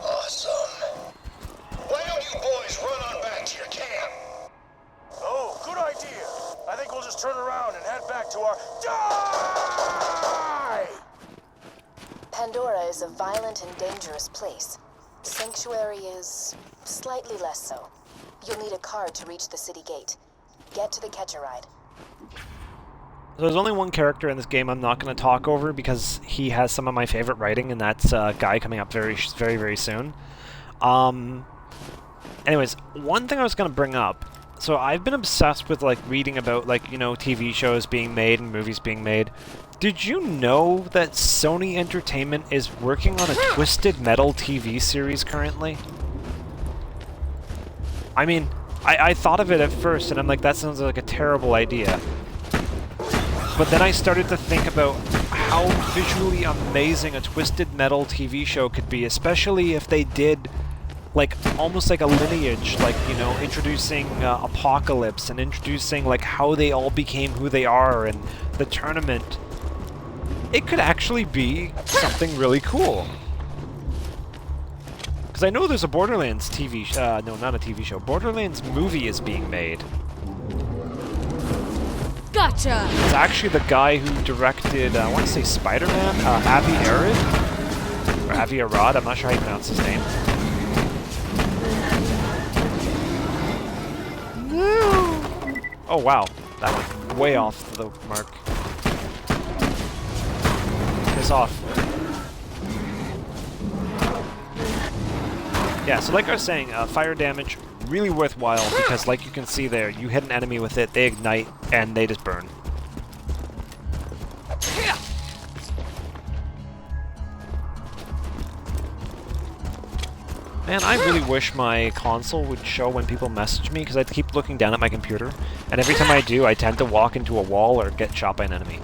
S6: Awesome. Why don't you boys run on back to your camp?
S12: Oh, good idea. I think we'll just turn around and head back to our... Die!
S4: Pandora is a violent and dangerous place. Sanctuary is slightly less so. You'll need a card to reach the city gate. Get to the Catch-A-Ride.
S1: So there's only one character in this game I'm not going to talk over because he has some of my favorite writing, and that's a guy coming up very, very soon. Anyways, one thing I was going to bring up. So I've been obsessed with like reading about like, you know, TV shows being made and movies being made. Did you know that Sony Entertainment is working on a Twisted Metal TV series currently? I mean, I thought of it at first, and I'm like, that sounds like a terrible idea. But then I started to think about how visually amazing a Twisted Metal TV show could be, especially if they did, like, almost like a lineage, like, you know, introducing Apocalypse and introducing, like, how they all became who they are and the tournament. It could actually be something really cool. Because I know there's a Borderlands TV no, not a TV show. Borderlands movie is being made.
S5: Gotcha!
S1: It's actually the guy who directed, I want to say Spider-Man, Avi Arad? Or Avi Arad, I'm not sure how you pronounce his name. No! Oh wow, that went way off the mark. Piss off. Yeah, so like I was saying, fire damage, really worthwhile, because like you can see there, you hit an enemy with it, they ignite, and they just burn. Man, I really wish my console would show when people message me, because I keep looking down at my computer, and every time I do, I tend to walk into a wall or get shot by an enemy.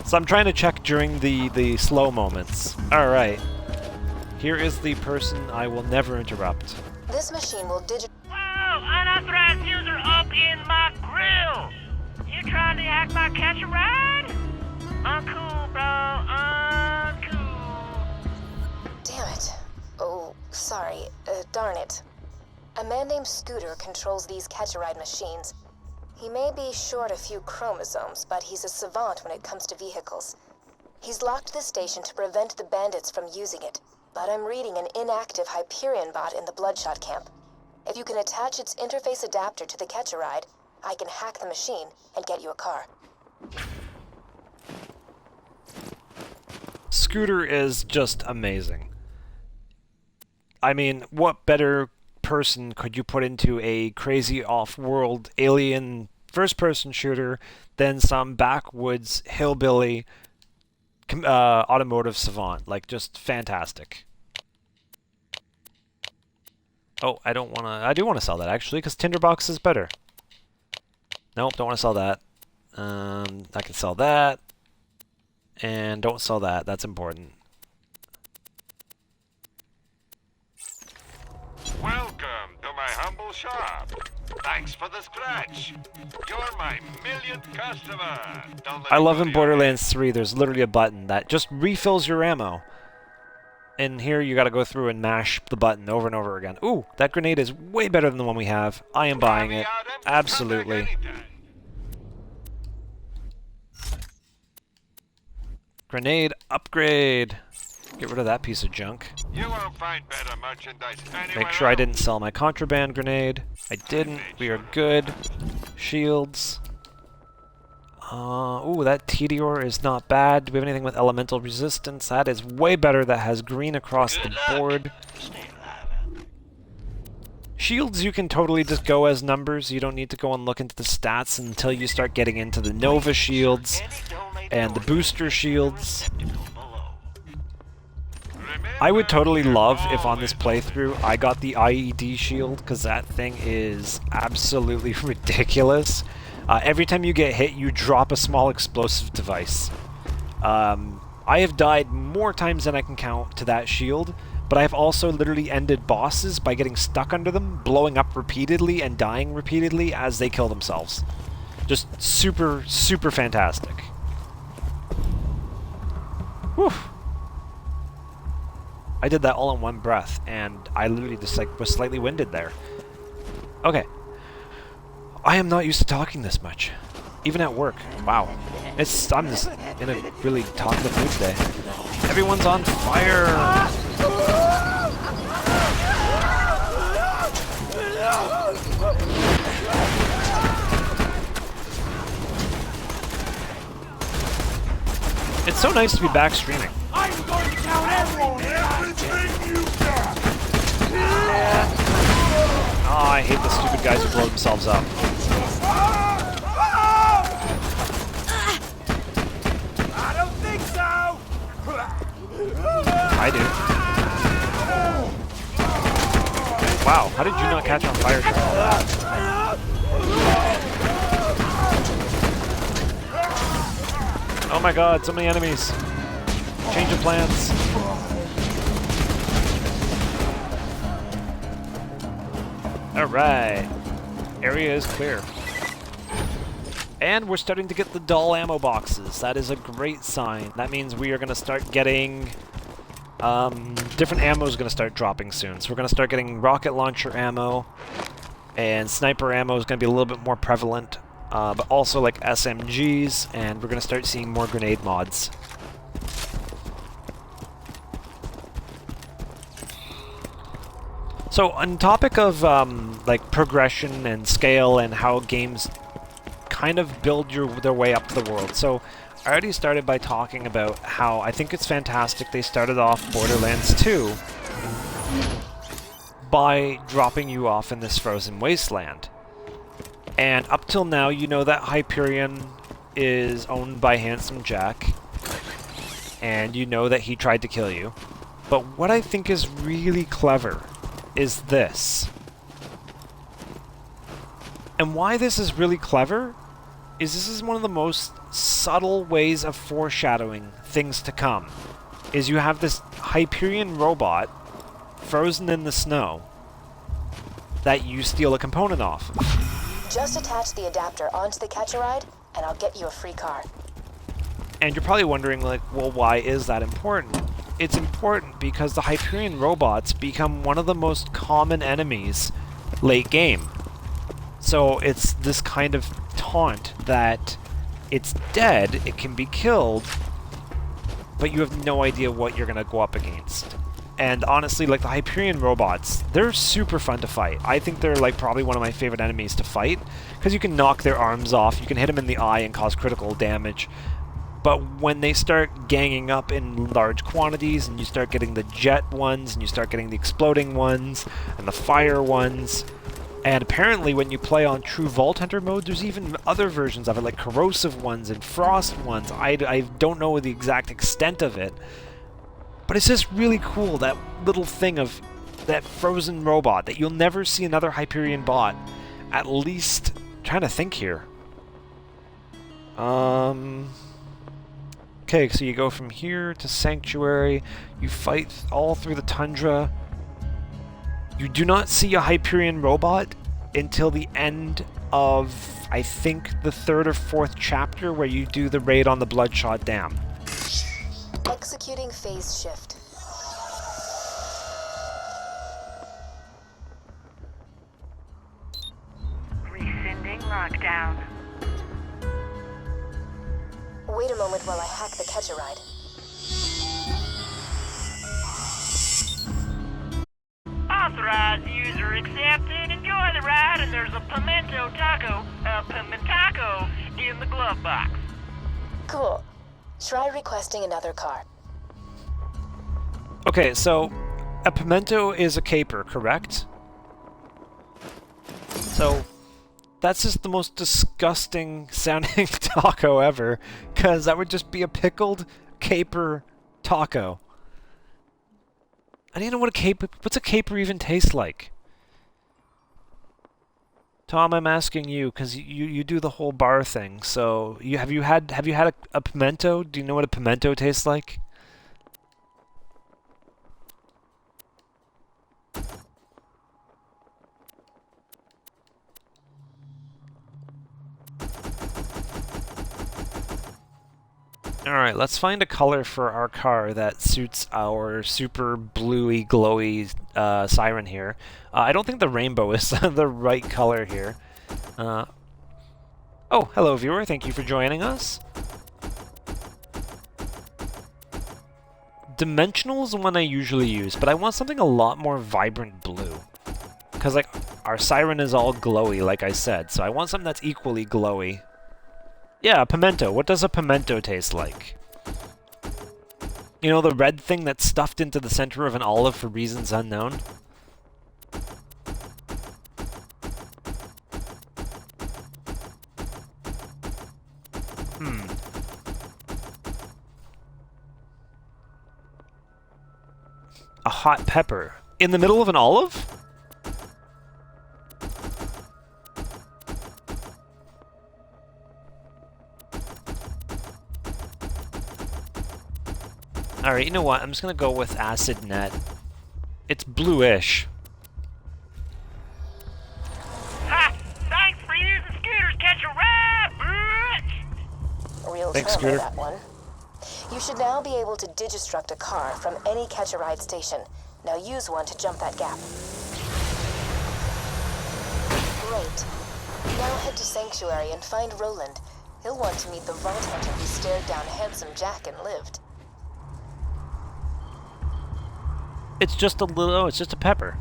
S1: So I'm trying to check during the slow moments. Alright. Here is the person I will never interrupt.
S4: This machine will
S10: Whoa! Unauthorized user up in my grill! You trying to hack my Catch-A-Ride? Uncool, bro. Uncool.
S4: Damn it. Oh, sorry. Darn it. A man named Scooter controls these Catch-A-Ride machines. He may be short a few chromosomes, but he's a savant when it comes to vehicles. He's locked the station to prevent the bandits from using it, but I'm reading an inactive Hyperion bot in the Bloodshot camp. If you can attach its interface adapter to the Catch-A-Ride, I can hack the machine and get you a car.
S1: Scooter is just amazing. I mean, what better person could you put into a crazy off-world alien first-person shooter than some backwoods hillbilly automotive savant. Like, just fantastic. Oh, I don't want to... I do want to sell that, actually, because Tinderbox is better. Nope, don't want to sell that. I can sell that. And don't sell that. That's important.
S9: Welcome to my humble shop. Thanks for the scratch. You're my millionth customer. Don't let
S1: I
S9: it
S1: love
S9: go
S1: in
S9: to your
S1: Borderlands 3, there's literally a button that just refills your ammo. And here you gotta go through and mash the button over and over again. Ooh, that grenade is way better than the one we have. I am buying it. Absolutely. Grenade upgrade. Get rid of that piece of junk.
S9: You won't find better merchandise anywhere
S1: Make sure I
S9: else.
S1: didn't sell my contraband grenade. I didn't. We are good. Shields. Ooh, that Tediore is not bad. Do we have anything with elemental resistance? That is way better. That has green across the board. Shields, you can totally just go as numbers. You don't need to go and look into the stats until you start getting into the Nova shields and the booster shields. I would totally love if on this playthrough I got the IED shield, because that thing is absolutely ridiculous. Every time you get hit, you drop a small explosive device. I have died more times than I can count to that shield, but I have also literally ended bosses by getting stuck under them, blowing up repeatedly and dying repeatedly as they kill themselves. Just super, super fantastic. Whew. I did that all in one breath, and I literally just like was slightly winded there. Okay. I am not used to talking this much. Even at work. Wow. I'm just in a really talkative mood today. Everyone's on fire! It's so nice to be back streaming.
S12: I'm going to count everything you've got!
S1: Oh, I hate the stupid guys who blow themselves up.
S12: I don't think so!
S1: I do. Wow, how did you not catch on fire during all that? Oh my god, so many enemies. Change of plans. Alright. Area is clear. And we're starting to get the dull ammo boxes. That is a great sign. That means we are going to start getting... different ammo is going to start dropping soon. So we're going to start getting rocket launcher ammo. And sniper ammo is going to be a little bit more prevalent. But also like SMGs. And we're going to start seeing more grenade mods. So on topic of like progression and scale and how games kind of build their way up to the world. So I already started by talking about how I think it's fantastic they started off Borderlands 2 by dropping you off in this frozen wasteland. And up till now, you know that Hyperion is owned by Handsome Jack, and you know that he tried to kill you. But what I think is really clever is this. And why this is really clever is this is one of the most subtle ways of foreshadowing things to come. Is you have this Hyperion robot frozen in the snow that you steal a component off.
S4: Just attach the adapter onto the Catch-A-Ride, and I'll get you a free car.
S1: And you're probably wondering, like, well, why is that important? It's important because the Hyperion robots become one of the most common enemies late game. So it's this kind of taunt that it's dead, it can be killed, but you have no idea what you're going to go up against. And honestly, like the Hyperion robots, they're super fun to fight. I think they're like probably one of my favorite enemies to fight, because you can knock their arms off, you can hit them in the eye and cause critical damage. But when they start ganging up in large quantities and you start getting the jet ones and you start getting the exploding ones and the fire ones, And apparently when you play on true Vault Hunter mode, there's even other versions of it, like corrosive ones and frost ones. I don't know the exact extent of it. But it's just really cool, that little thing of that frozen robot, that you'll never see another Hyperion bot. At least, I'm trying to think here. Okay, so you go from here to Sanctuary, you fight all through the tundra. You do not see a Hyperion robot until the end of, I think, the 3rd or 4th chapter where you do the raid on the Bloodshot Dam.
S4: Executing phase shift.
S7: Rescinding lockdown.
S4: Wait a moment while I hack the Catch-A-Ride.
S10: Authorized user accepted. Enjoy the ride, and there's a pimento taco in the glove box.
S4: Cool. Try requesting another car.
S1: Okay, so a pimento is a caper, correct? So that's just the most disgusting sounding taco ever, because that would just be a pickled caper taco. I don't even know what what's a caper even taste like? Tom, I'm asking you, because you do the whole bar thing. So have you had a pimento? Do you know what a pimento tastes like? Alright, let's find a color for our car that suits our super bluey, glowy siren here. I don't think the rainbow is the right color here. Oh, hello viewer, thank you for joining us. Dimensional is the one I usually use, but I want something a lot more vibrant blue. Because, like, our siren is all glowy, like I said, so I want something that's equally glowy. Yeah, a pimento. What does a pimento taste like? You know, the red thing that's stuffed into the center of an olive for reasons unknown? A hot pepper. In the middle of an olive? Alright, you know what? I'm just gonna go with Acid Net. It's bluish.
S10: Ha! Thanks for using Scooter's Catch-A-Ride, bitch!
S4: Real
S1: Thanks,
S4: term,
S1: Scooter.
S4: that one. You should now be able to digistruct a car from any Catch-A-Ride station. Now use one to jump that gap. Great. Now head to Sanctuary and find Roland. He'll want to meet the Vault Hunter who stared down Handsome Jack and lived.
S1: It's just a little... Oh, it's just a pepper.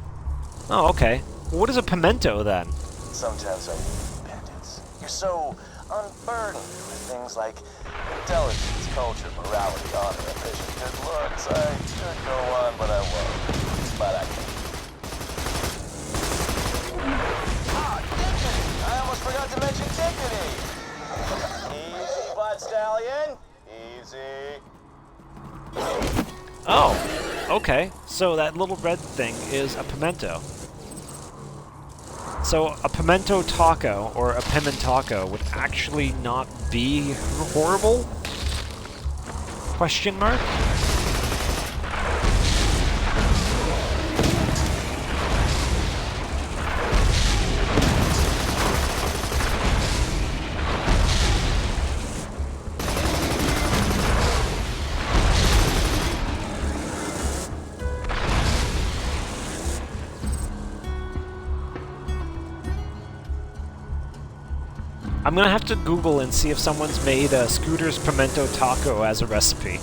S1: Oh, okay. Well, what is a pimento, then?
S6: Sometimes I need independence. You're so unburdened with things like intelligence, culture, morality, honor, ambition, good looks. I could go on, but I won't. But I can't. Ah, dignity! I almost forgot to mention dignity! Easy, Blood Stallion. Easy.
S1: Oh, okay. So that little red thing is a pimento. So a pimento taco, or a pimentaco, would actually not be horrible? Question mark? I'm gonna have to Google and see if someone's made a Scooter's Pimento Taco as a recipe.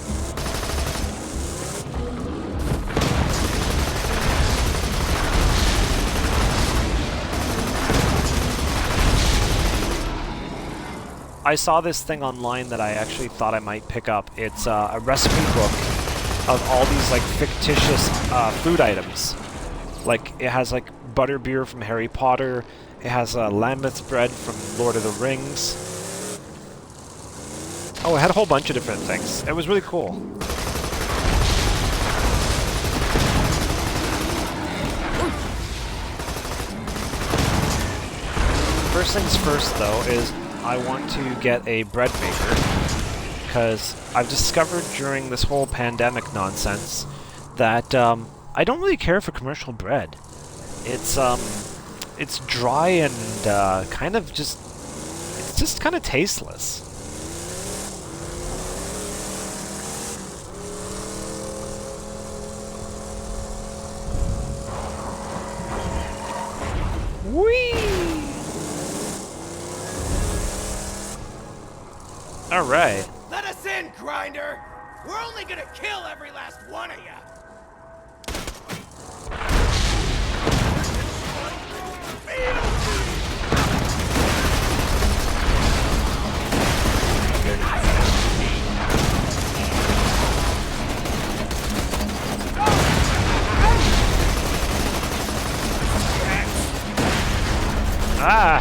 S1: I saw this thing online that I actually thought I might pick up. It's a recipe book of all these like fictitious food items. Like, it has like butterbeer from Harry Potter. It has Lambeth's bread from Lord of the Rings. Oh, it had a whole bunch of different things. It was really cool. First things first, though, is I want to get a bread maker, because I've discovered during this whole pandemic nonsense that I don't really care for commercial bread. It's dry and kind of just, it's just kind of tasteless. Whee! All right.
S12: Let us in, Grinder! We're only gonna kill every last one of ya!
S1: Ah!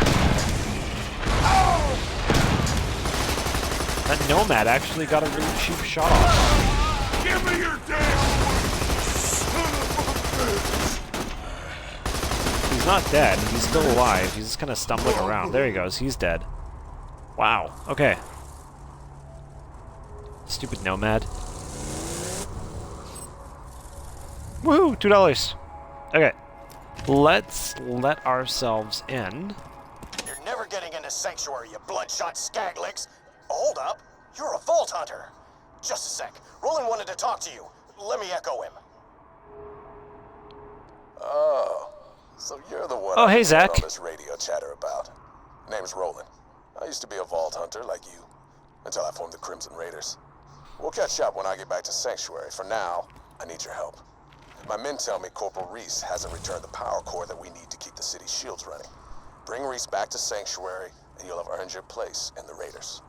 S1: That Nomad actually got a really cheap shot off.
S9: Give me your damn son of a bitch!
S1: He's not dead. He's still alive. He's just kind of stumbling around. There he goes. He's dead. Wow. Okay. Stupid Nomad. Woohoo! $2. Okay. Let's let ourselves in.
S6: You're never getting into Sanctuary, you bloodshot skaglicks. Hold up. You're a Vault Hunter. Just a sec. Roland wanted to talk to you. Let me echo him. Oh, so you're the one.
S1: Oh, hey, Zach.
S6: All this radio chatter about. Name's Roland. I used to be a Vault Hunter like you, until I formed the Crimson Raiders. We'll catch up when I get back to Sanctuary. For now, I need your help. My men tell me Corporal Reese hasn't returned the power core that we need to keep the city's shields running. Bring Reese back to Sanctuary, and you'll have earned your place in the Raiders.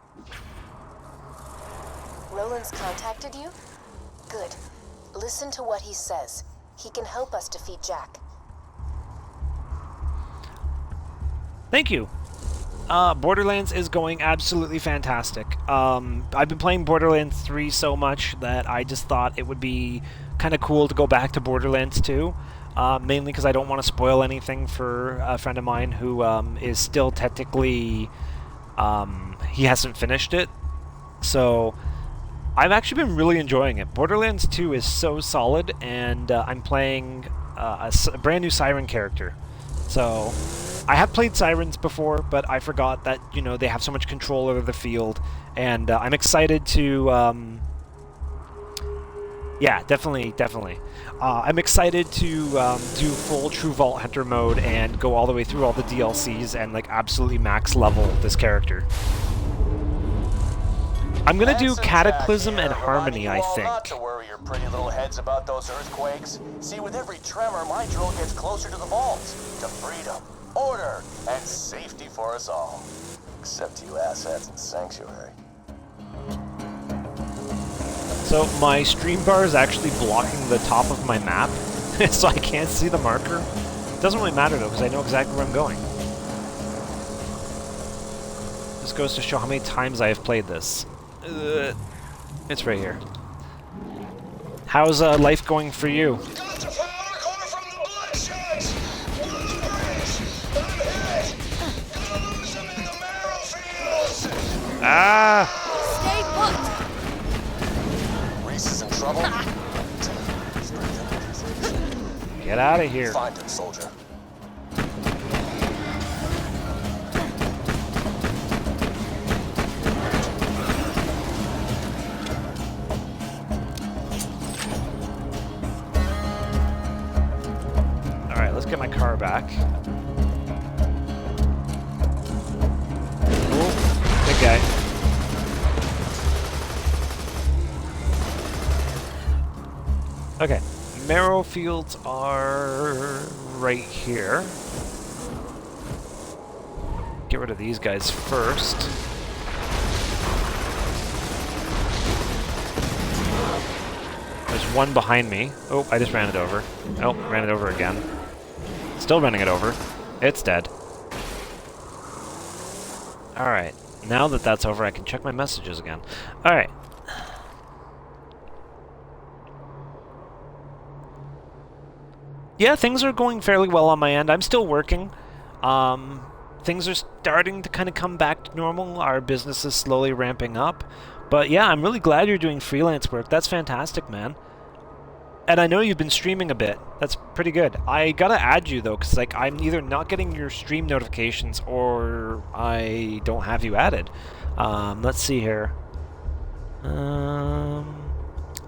S4: Roland's contacted you? Good. Listen to what he says. He can help us defeat Jack.
S1: Thank you. Borderlands is going absolutely fantastic. I've been playing Borderlands 3 so much that I just thought it would be kind of cool to go back to Borderlands 2. Mainly because I don't want to spoil anything for a friend of mine who is still technically... he hasn't finished it. So I've actually been really enjoying it. Borderlands 2 is so solid, and I'm playing a brand new Siren character. So I have played Sirens before, but I forgot that, you know, they have so much control over the field, and I'm excited to... yeah, definitely. I'm excited to do full True Vault Hunter mode and go all the way through all the DLCs and like absolutely max level this character. I'm gonna do Cataclysm and Harmony, I think.
S6: Not to worry your pretty little heads about those earthquakes. See, with every tremor, my drill gets closer to the vault, to freedom, order, and safety for us all. Except you asshats in Sanctuary.
S1: So my stream bar is actually blocking the top of my map, so I can't see the marker. Doesn't really matter though, because I know exactly where I'm going. This goes to show how many times I have played this. It's right here. How's life going for you? Ah!
S6: Stay put. Reese is in trouble.
S1: Get out of here.
S6: Find him, soldier.
S1: Alright, let's get my car back. Oh, good guy. Okay, marrow fields are right here. Get rid of these guys first. There's one behind me. Oh, I just ran it over. Oh, ran it over again. Still running it over. It's dead. Alright. Now that that's over, I can check my messages again. Alright. Yeah, things are going fairly well on my end. I'm still working. Things are starting to kind of come back to normal. Our business is slowly ramping up. But yeah, I'm really glad you're doing freelance work. That's fantastic, man. And I know you've been streaming a bit. That's pretty good. I gotta add you, though, because like, I'm either not getting your stream notifications or I don't have you added. Let's see here.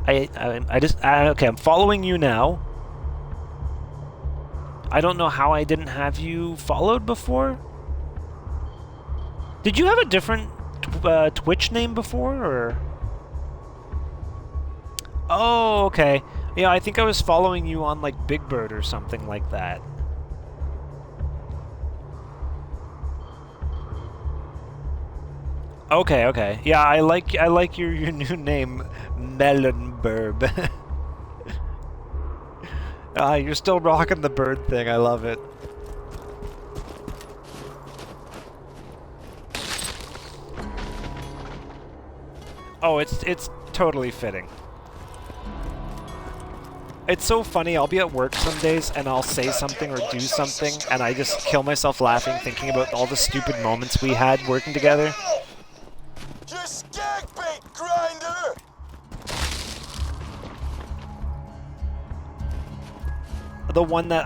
S1: Okay, I'm following you now. I don't know how I didn't have you followed before. Did you have a different Twitch name before, or? Oh, okay. Yeah, I think I was following you on like Big Bird or something like that. Okay, okay. Yeah, I like your new name, Melonburb. You're still rocking the bird thing. I love it. Oh, it's totally fitting. It's so funny, I'll be at work some days and I'll say something or do something and I just kill myself laughing thinking about all the stupid moments we had working together.
S12: Just skag bait, Grinder!
S1: The one that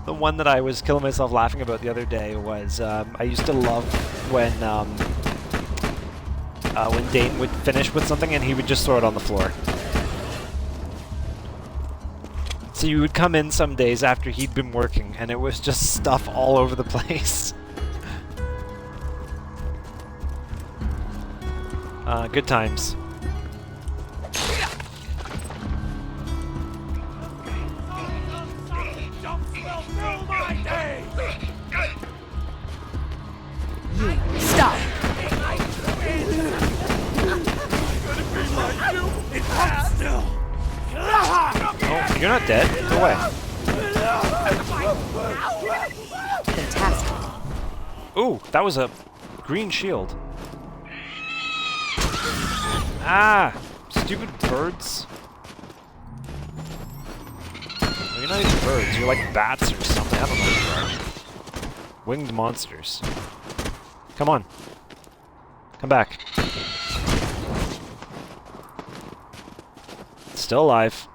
S1: the one that I was killing myself laughing about the other day was, I used to love when Dane would finish with something and he would just throw it on the floor. So you would come in some days after he'd been working, and it was just stuff all over the place. Good times.
S5: Stop!
S1: Oh, you're not dead? Go away.
S5: Fantastic.
S1: Ooh, that was a green shield. Ah! Stupid birds. Well, you're not even birds, you're like bats or something. I don't know what you are. Winged monsters. Come on. Come back. Still alive.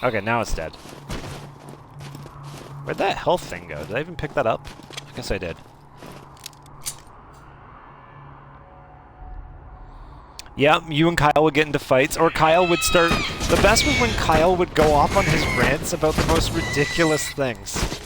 S1: Okay, now it's dead. Where'd that health thing go? Did I even pick that up? I guess I did. Yeah, you and Kyle would get into fights, or Kyle would start... The best was when Kyle would go off on his rants about the most ridiculous things.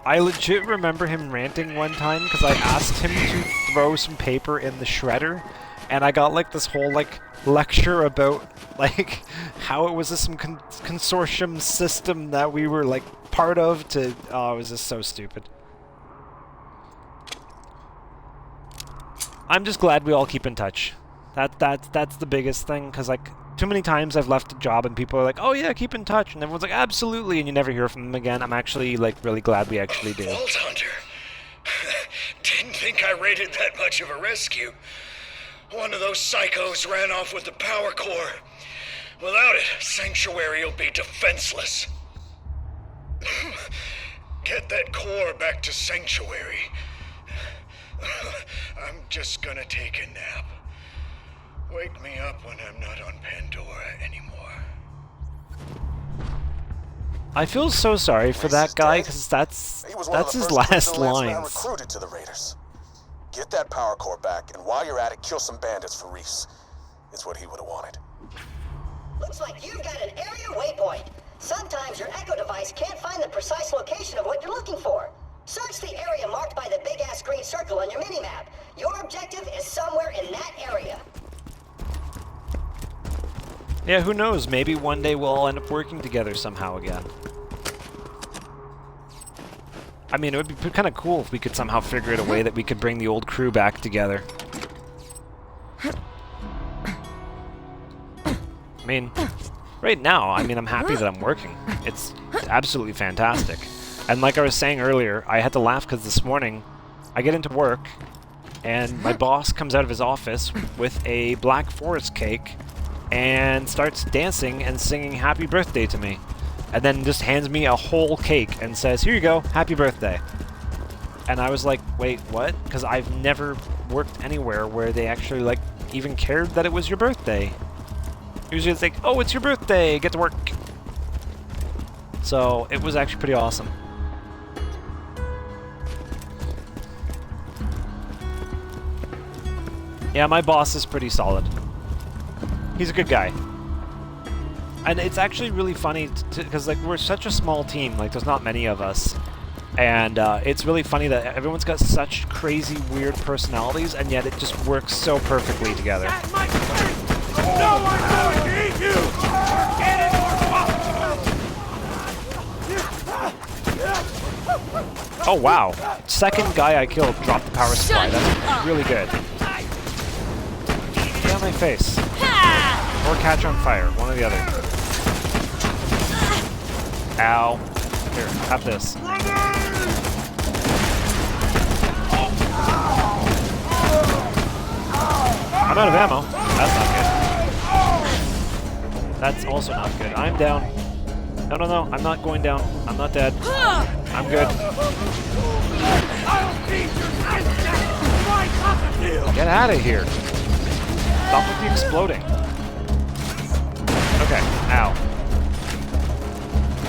S1: I legit remember him ranting one time because I asked him to throw some paper in the shredder, and I got like this whole like lecture about like how it was some consortium system that we were like part of to... Oh, it was just so stupid. I'm just glad we all keep in touch. That's the biggest thing, because like too many times I've left a job and people are like, oh yeah, keep in touch, and everyone's like, absolutely, and you never hear from them again. I'm actually like really glad we actually do.
S12: Vault Hunter. Didn't think I rated that much of a rescue. One of those psychos ran off with the power core. Without it, Sanctuary will be defenseless. Get that core back to Sanctuary. I'm just gonna take a nap. Wake me up when I'm not on Pandora anymore.
S1: I feel so sorry for that guy, because that's his last lines.
S6: Recruited to the Raiders. Get that power core back, and while you're at it, kill some bandits for Reese. It's what he would have wanted.
S3: Looks like you've got an area waypoint. Sometimes your Echo device can't find the precise location of what you're looking for. Search the area marked by the big-ass green circle on your minimap. Your objective is somewhere in that area.
S1: Yeah, who knows? Maybe one day we'll all end up working together somehow again. I mean, it would be kind of cool if we could somehow figure out a way that we could bring the old crew back together. I mean, right now, I'm happy that I'm working. It's absolutely fantastic. And like I was saying earlier, I had to laugh because this morning I get into work and my boss comes out of his office with a Black Forest cake and starts dancing and singing happy birthday to me. And then just hands me a whole cake and says, here you go, happy birthday. And I was like, wait, what? Because I've never worked anywhere where they actually, like, even cared that it was your birthday. Usually it's like, oh, it's your birthday, get to work. So it was actually pretty awesome. Yeah, my boss is pretty solid. He's a good guy. And it's actually really funny because like we're such a small team, like there's not many of us. And it's really funny that everyone's got such crazy, weird personalities, and yet it just works so perfectly together.
S12: No one's going to eat you! Get it or
S1: Oh wow. Second guy I killed dropped the power supply. That's really good. Get on my face. Or catch on fire. One or the other. Ow. Here, have this. I'm out of ammo. That's not good. That's also not good. I'm down. No, no, no. I'm not going down. I'm not dead. I'm good. Get out of here. Stop with the exploding. Okay. Ow.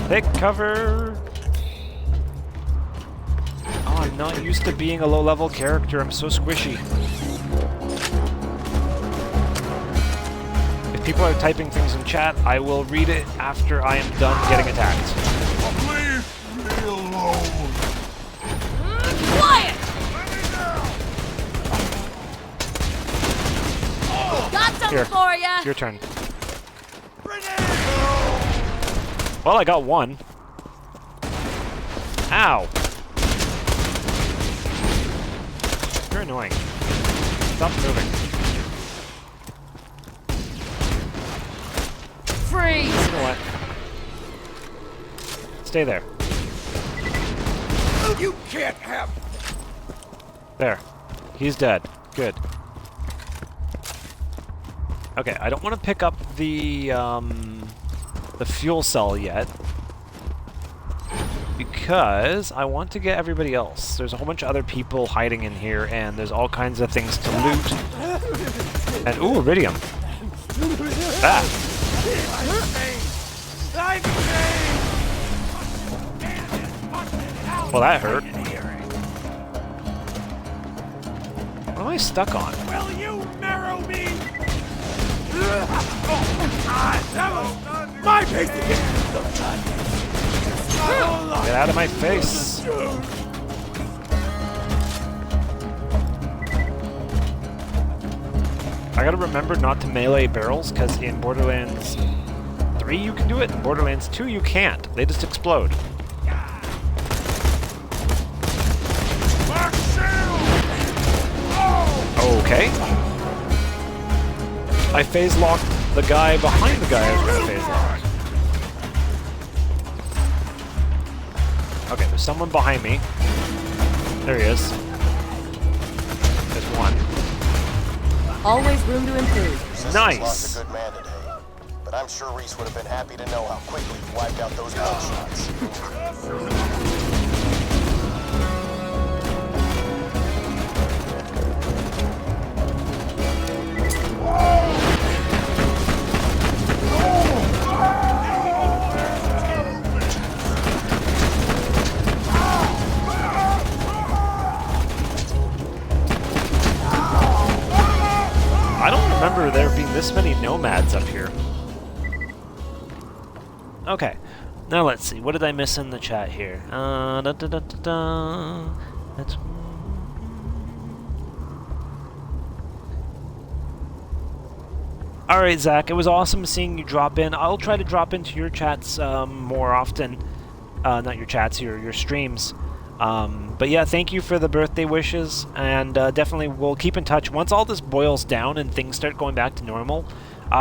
S1: Take cover. Oh, I'm not used to being a low-level character. I'm so squishy. If people are typing things in chat, I will read it after I am done getting attacked.
S12: Leave me alone!
S5: Quiet! Got something
S1: Here,
S5: for ya!
S1: your turn. Well, I got one. Ow! You're annoying. Stop moving.
S5: Freeze!
S1: You know what? Stay there.
S12: You can't have...
S1: There. He's dead. Good. Okay, I don't want to pick up the fuel cell yet. Because I want to get everybody else. There's a whole bunch of other people hiding in here, and there's all kinds of things to loot. And, ooh, iridium. Ah! Well, that hurt. What am I stuck on?
S12: Will you marrow me? My piece of
S1: Get out of my face. I gotta remember not to melee barrels, because in Borderlands 3 you can do it, in Borderlands 2 you can't. They just explode. Okay. I phase locked the guy behind the guy I was gonna phase lock. Okay, there's someone behind me. There he is. There's one.
S5: Always room to improve.
S1: Nice.
S6: Lost a good man today, but I'm sure Reese would have been happy to know how quickly you wiped out those gunshots.
S1: I don't remember there being this many nomads up here. Okay, now let's see. What did I miss in the chat here? That's... Alright, Zach, it was awesome seeing you drop in. I'll try to drop into your chats more often. Not your chats, your streams. But yeah, thank you for the birthday wishes, and definitely we'll keep in touch. Once all this boils down and things start going back to normal,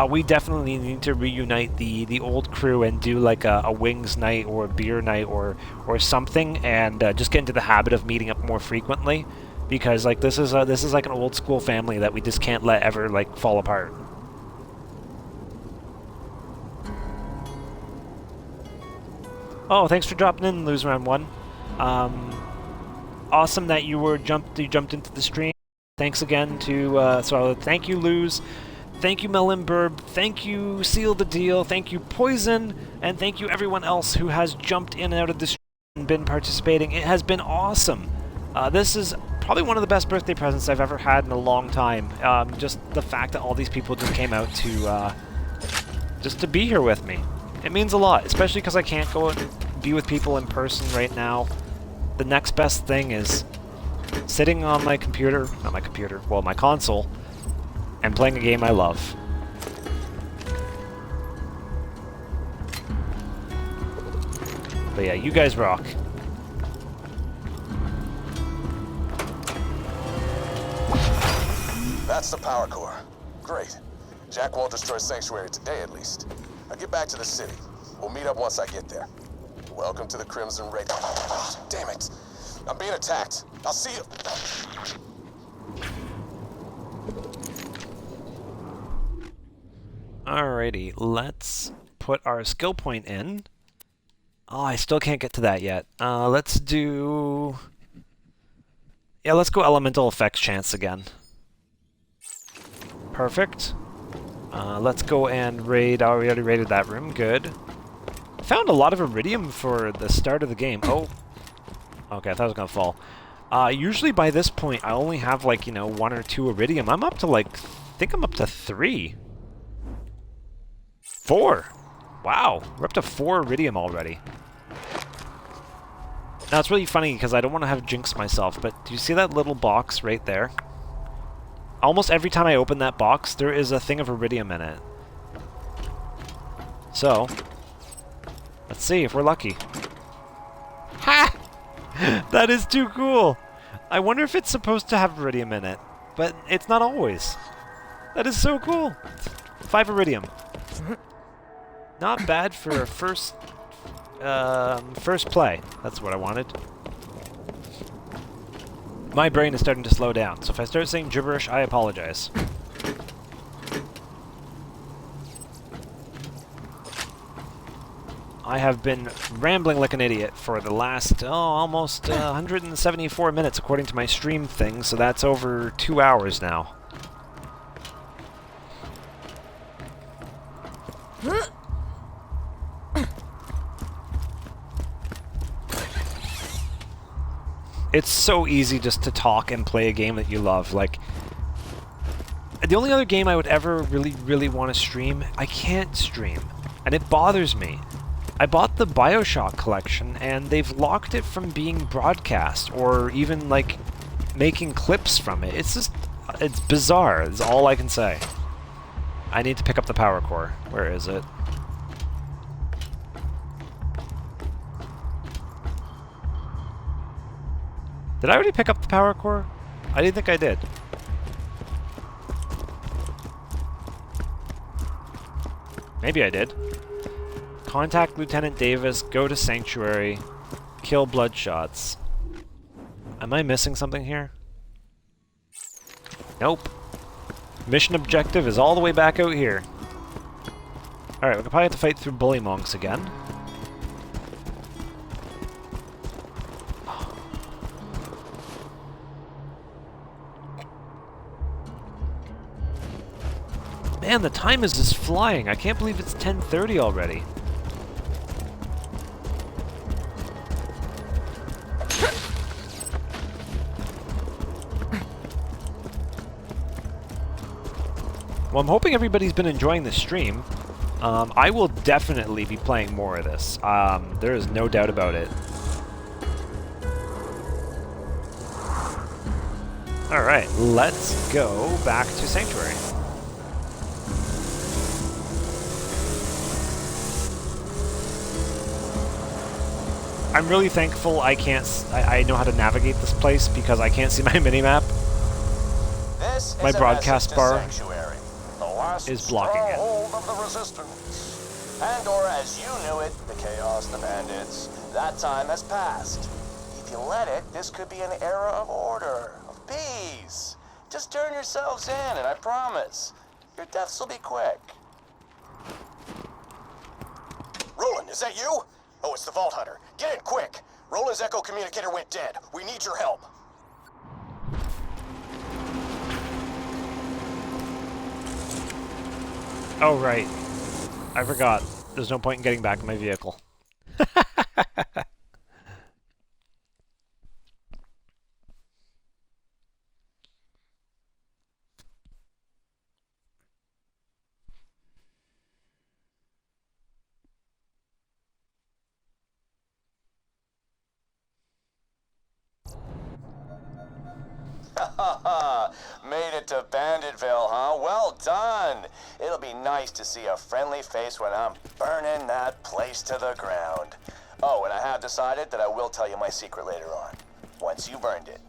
S1: we definitely need to reunite the old crew and do like a wings night or a beer night or something, and just get into the habit of meeting up more frequently, because like this is like an old school family that we just can't let ever like fall apart. Oh, thanks for dropping in, Lose Round 1. Awesome that you jumped into the stream. Thanks again to so thank you, Lose. Thank you, Melimburb. Thank you, Seal the Deal. Thank you, Poison, and thank you everyone else who has jumped in and out of the stream and been participating. It has been awesome. This is probably one of the best birthday presents I've ever had in a long time. Just the fact that all these people just came out to just to be here with me. It means a lot, especially because I can't go and be with people in person right now. The next best thing is sitting on my computer, not my computer, well, my console, and playing a game I love. But yeah, you guys rock.
S6: That's the power core. Great. Jack won't destroy Sanctuary today, at least. I'll get back to the city. We'll meet up once I get there. Welcome to the Crimson Raid. Oh, damn it. I'm being attacked. I'll see you.
S1: Alrighty, let's put our skill point in. Oh, I still can't get to that yet. Let's do... Yeah, let's go Elemental Effects Chance again. Perfect. Let's go and raid... Oh, we already raided that room. Good. Found a lot of Iridium for the start of the game. Oh. Okay, I thought it was gonna fall. Usually by this point, I only have, like, you know, 1 or 2 Iridium. I'm up to, like... I think I'm up to 3. 4! Wow, we're up to 4 Iridium already. Now, it's really funny because I don't want to have jinx myself, but do you see that little box right there? Almost every time I open that box, there is a thing of Iridium in it. So, let's see if we're lucky. Ha! That is too cool! I wonder if it's supposed to have Iridium in it, but it's not always. That is so cool! 5 Iridium. Not bad for a first play. That's what I wanted. My brain is starting to slow down, so if I start saying gibberish, I apologize. I have been rambling like an idiot for the last, almost 174 minutes according to my stream thing, so that's over 2 hours now. It's so easy just to talk and play a game that you love. Like, the only other game I would ever really want to stream, I can't stream. And it bothers me. I bought the BioShock collection, and they've locked it from being broadcast, or even, like, making clips from it. It's just, it's bizarre, is all I can say. I need to pick up the power core. Where is it? Did I already pick up the power core? I didn't think I did. Maybe I did. Contact Lieutenant Davis, go to Sanctuary, kill Bloodshots. Am I missing something here? Nope. Mission objective is all the way back out here. Alright, we'll probably have to fight through Bully Monks again. Man, the time is just flying. I can't believe it's 10:30 already. Well, I'm hoping everybody's been enjoying the stream. I will definitely be playing more of this. There is no doubt about it. Alright, let's go back to Sanctuary. I'm really thankful I can't. I know how to navigate this place because I can't see my minimap.
S6: This
S1: My
S6: is a
S1: broadcast
S6: message to
S1: bar
S6: Sanctuary, the last
S1: is blocking it.
S6: stronghold of the Resistance. Pandora, as you knew it, the Chaos, the Bandits, that time has passed. If you let it, this could be an era of order, of peace. Just turn yourselves in, and I promise, your deaths will be quick.
S14: Roland, is that you? Oh, it's the Vault Hunter. Get in quick. Roland's Echo communicator went dead. We need your help.
S1: Oh, right. I forgot. There's no point in getting back in my vehicle.
S6: Made it to Banditville, huh? Well done. It'll be nice to see a friendly face when I'm burning that place to the ground. Oh, and I have decided that I will tell you my secret later on, once you've earned it.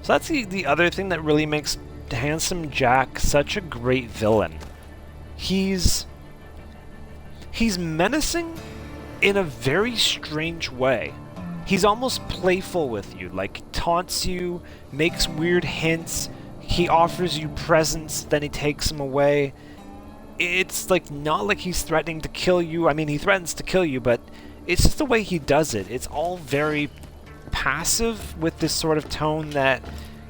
S1: So that's the other thing that really makes Handsome Jack such a great villain. He's menacing in a very strange way. He's almost playful with you, like taunts you, makes weird hints, he offers you presents, then he takes them away. It's like not like he's threatening to kill you. I mean, he threatens to kill you, but it's just the way he does it. It's all very passive with this sort of tone that,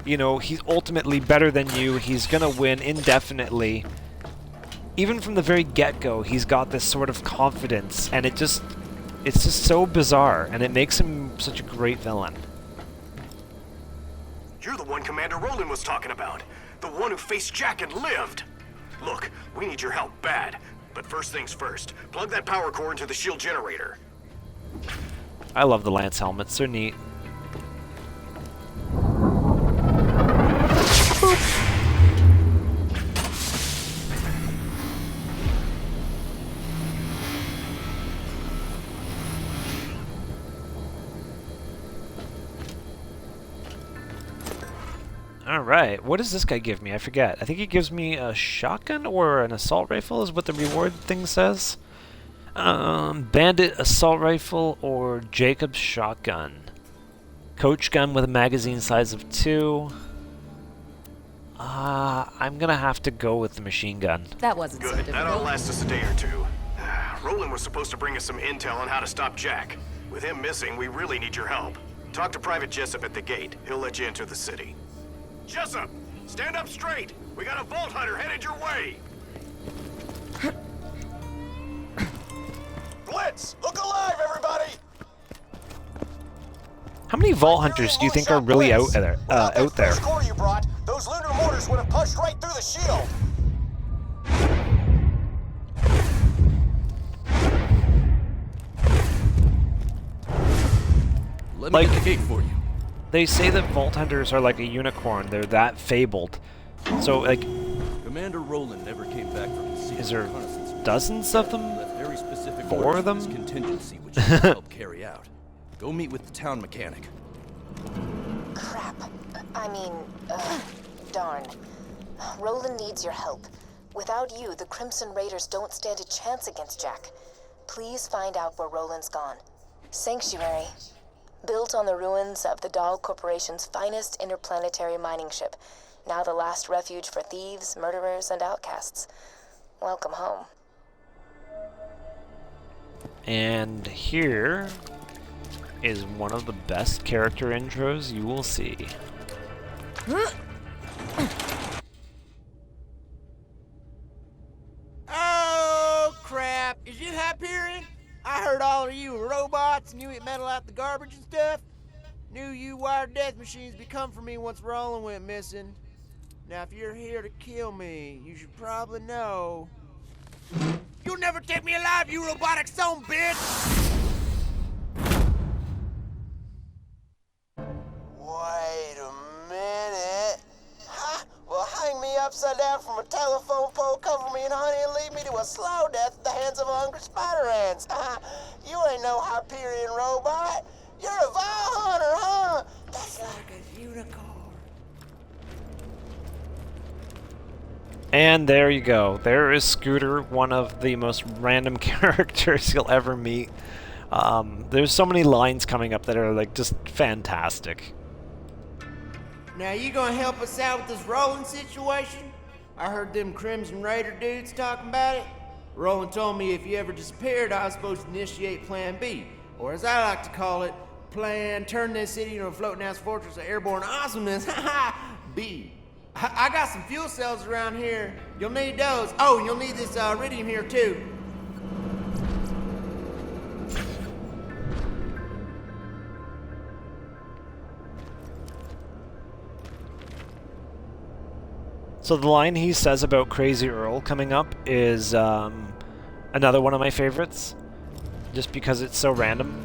S1: you know, he's ultimately better than you, he's gonna win indefinitely. Even from the very get-go, he's got this sort of confidence, and it's just so bizarre, and it makes him such a great villain.
S14: You're the one Commander Roland was talking about. The one who faced Jack and lived. Look, we need your help bad. But first things first, plug that power core into the shield generator.
S1: I love the Lance helmets, they're neat. Alright, what does this guy give me? I forget. I think he gives me a shotgun or an assault rifle is what the reward thing says. Bandit assault rifle or Jacob's shotgun. Coach gun with a magazine size of 2. I'm gonna have to go with the machine gun.
S5: That wasn't so
S14: Good,
S5: difficult.
S14: that'll last us a day or two. Roland was supposed to bring us some intel on how to stop Jack. With him missing, we really need your help. Talk to Private Jessup at the gate. He'll let you enter the city. Jessup, stand up straight. We got a Vault Hunter headed your way. Blitz, look alive, everybody!
S1: How many Vault Hunters do you think are really out there?
S14: First core you brought, those lunar mortars would have punched right through the shield.
S15: Let me get the gate for you.
S1: They say that Vault Hunters are like a unicorn. They're that fabled. So, like,
S15: Commander Roland never came back from the sea.
S1: Is there dozens of them?
S15: Very specific
S1: 4 of them?
S15: this contingency, which you can help carry out. Go meet with the town mechanic.
S4: Crap. I mean, darn. Roland needs your help. Without you, the Crimson Raiders don't stand a chance against Jack. Please find out where Roland's gone. Sanctuary. Built on the ruins of the Dahl Corporation's finest interplanetary mining ship. Now the last refuge for thieves, murderers, and outcasts. Welcome home.
S1: and here is one of the best character intros you will see.
S16: Oh, crap. Is you Hyperion? I heard all of you were robots and you eat metal out the garbage and stuff. Knew you wired death machines would come for me once Roland went missing. Now, if you're here to kill me, you should probably know. You'll never take me alive, you robotic son bitch!
S6: Wait a minute. Ha! Well, hang me upside
S16: upside down from a telephone pole, cover me in honey, and lead me to a slow death at the hands of hungry spider ants. You ain't no Hyperion robot. You're a Vault Hunter, huh? That's like a unicorn.
S1: And there you go. There is Scooter, one of the most random characters you'll ever meet. There's so many lines coming up that are like just fantastic.
S16: Now you gonna help us out with this Roland situation? I heard them Crimson Raider dudes talking about it. Roland told me if you ever disappeared, I was supposed to initiate Plan B, or as I like to call it, Plan Turn This City into a floating ass fortress of airborne awesomeness. B. I got some fuel cells around here. You'll need those. Oh, and you'll need this iridium here too.
S1: So the line he says about Crazy Earl coming up is another one of my favorites, just because it's so random.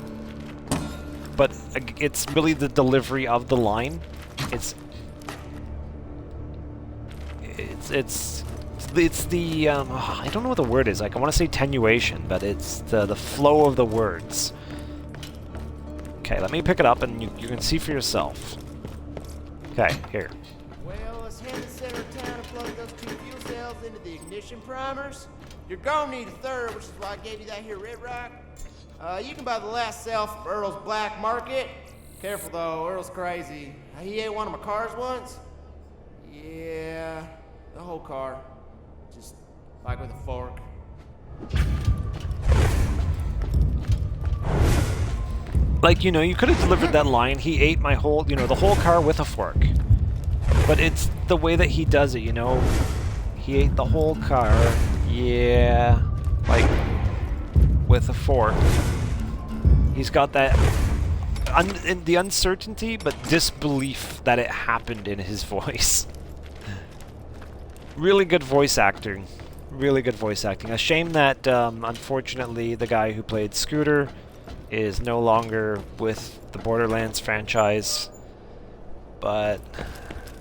S1: But it's really the delivery of the line. It's the I don't know what the word is. Like I want to say attenuation, but it's the flow of the words. Okay, let me pick it up and you can see for yourself. Okay, here.
S16: Well, let's head to the center of town and plug those 2 fuel cells into the ignition primers. You're gonna need a third, which is why I gave you that here Red Rock. You can buy the last cell from Earl's Black Market. Careful though, Earl's crazy. He ate one of my cars once. Yeah, the whole car. Just like with a fork.
S1: Like, you know, you could have delivered that line, he ate my whole, you know, the whole car with a fork. But it's the way that he does it, you know? He ate the whole car, yeah, like, with a fork. He's got that, the uncertainty, but disbelief that it happened in his voice. Really good voice acting. Really good voice acting. A shame that, unfortunately, the guy who played Scooter is no longer with the Borderlands franchise. But,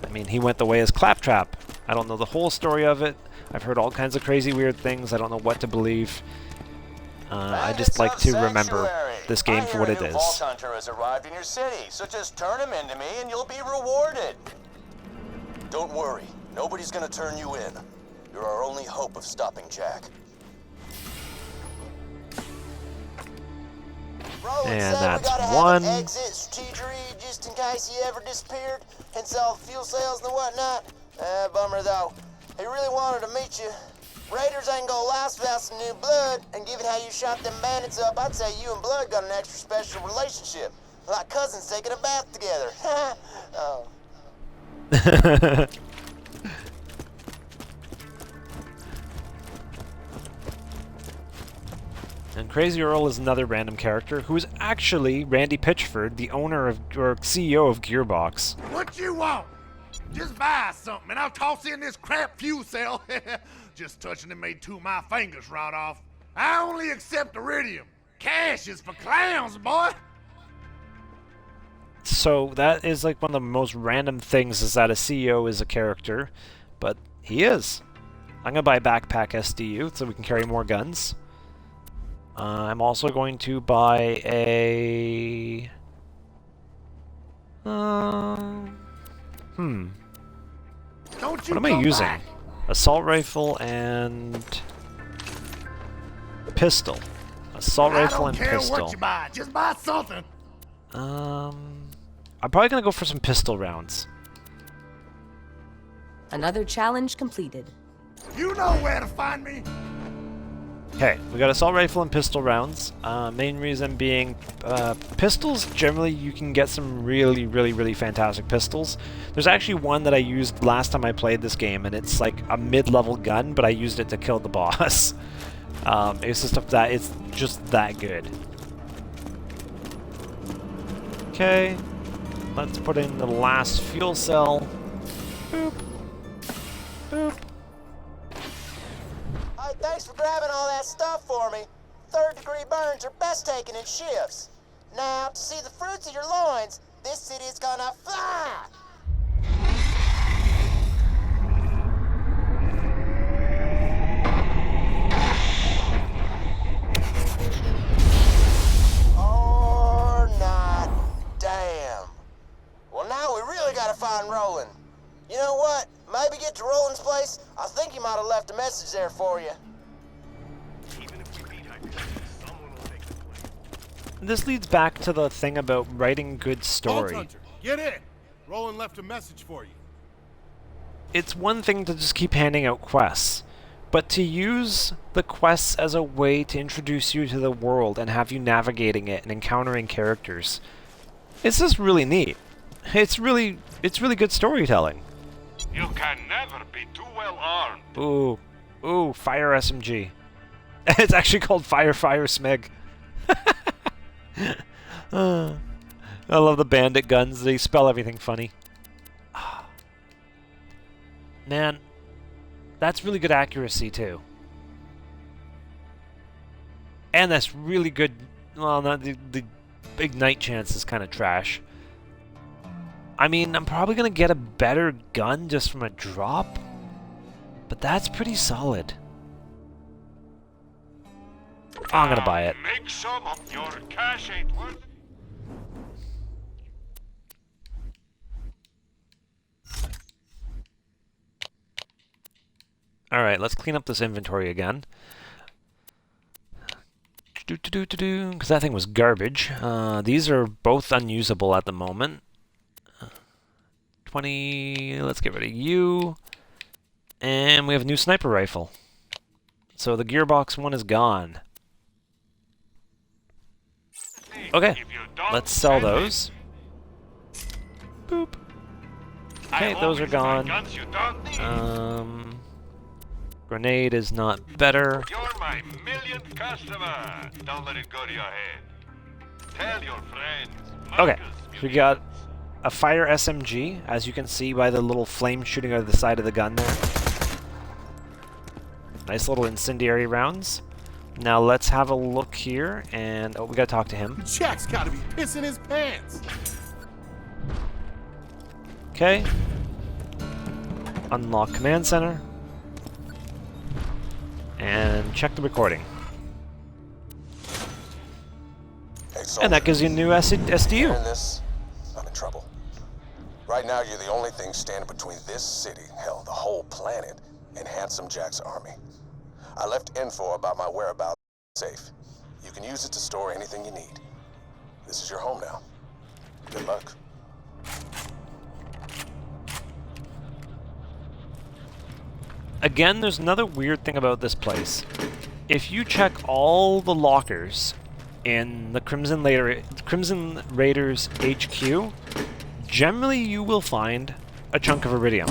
S1: I mean, he went the way as Claptrap. I don't know the whole story of it. I've heard all kinds of crazy, weird things. I don't know what to believe. I just like to remember this game for what it is.
S6: Vault Hunter has arrived in your city, so just turn him into me and you'll be rewarded. Don't worry, nobody's gonna turn you in. You're our only hope of stopping Jack.
S1: And that's one.
S16: Exit strategery just in case you ever disappeared, hence all the fuel cells and whatnot. Bummer though. He really wanted to meet you. Raiders ain't gonna last without some new blood, and given how you shot them bandits up, I'd say you and Blood got an extra special relationship. Like cousins taking a bath together. Oh.
S1: And Crazy Earl is another random character who is actually Randy Pitchford, the owner of, or CEO of Gearbox.
S12: What you want? Just buy something and I'll toss in this crap fuel cell. Just touching it made 2 of my fingers rot off. I only accept iridium. Cash is for clowns, boy.
S1: So that is like one of the most random things, is that a CEO is a character, but he is. I'm gonna buy a backpack SDU so we can carry more guns. I'm also going to buy a... What am I using? Assault rifle and... pistol. Assault rifle and pistol.
S12: I don't care what you buy, just buy something.
S1: I'm probably gonna go for some pistol rounds.
S5: Another challenge completed.
S12: You know where to find me.
S1: Okay, we got assault rifle and pistol rounds. Main reason being, pistols, generally you can get some really fantastic pistols. There's actually one that I used last time I played this game, and it's like a mid-level gun, but I used it to kill the boss. It's just that, it's just that good. Okay, let's put in the last fuel cell. Boop. Boop.
S16: Thanks for grabbing all that stuff for me. 3rd-degree burns are best taken in shifts. Now, to see the fruits of your loins, this city is gonna fly! find Roland. You know what? Maybe get to Roland's place. I think he might have left a message there for you.
S1: This leads back to the thing about writing good story.
S17: Vault Hunter, get in! Roland left a message for you.
S1: It's one thing to just keep handing out quests, but to use the quests as a way to introduce you to the world and have you navigating it and encountering characters, it's just really neat. It's really good storytelling.
S9: You can never be too well armed.
S1: Ooh, Fire SMG. It's actually called Fire Smeg. I love the bandit guns. They spell everything funny. Man, that's really good accuracy too. And that's really good. Well, not the ignite chance is kind of trash. I mean, I'm probably gonna get a better gun just from a drop, but that's pretty solid. I'm gonna buy it.
S9: Make some of your cash ain't worth.
S1: Alright, let's clean up this inventory again. Because that thing was garbage. These are both unusable at the moment. 20, let's get rid of you. And we have a new sniper rifle. So the gearbox one is gone. Okay, let's sell those. Boop. Okay, those are gone. Grenade is not better.
S9: You're my millionth customer. Don't let it go to your head. Tell your friends.
S1: Okay, we got a Fire SMG, as you can see by the little flame shooting out of the side of the gun there. Nice little incendiary rounds. Now let's have a look here, and we gotta talk to him.
S17: Jack's gotta be pissing his pants.
S1: Okay. Unlock command center. And check the recording. And that gives you a new SDU.
S14: I'm in trouble. Right now, you're the only thing standing between this city, hell, the whole planet, and Handsome Jack's army. I left info about my whereabouts safe. You can use it to store anything you need. This is your home now. Good luck.
S1: Again, there's another weird thing about this place. If you check all the lockers in the Crimson Raiders HQ, generally you will find a chunk of iridium.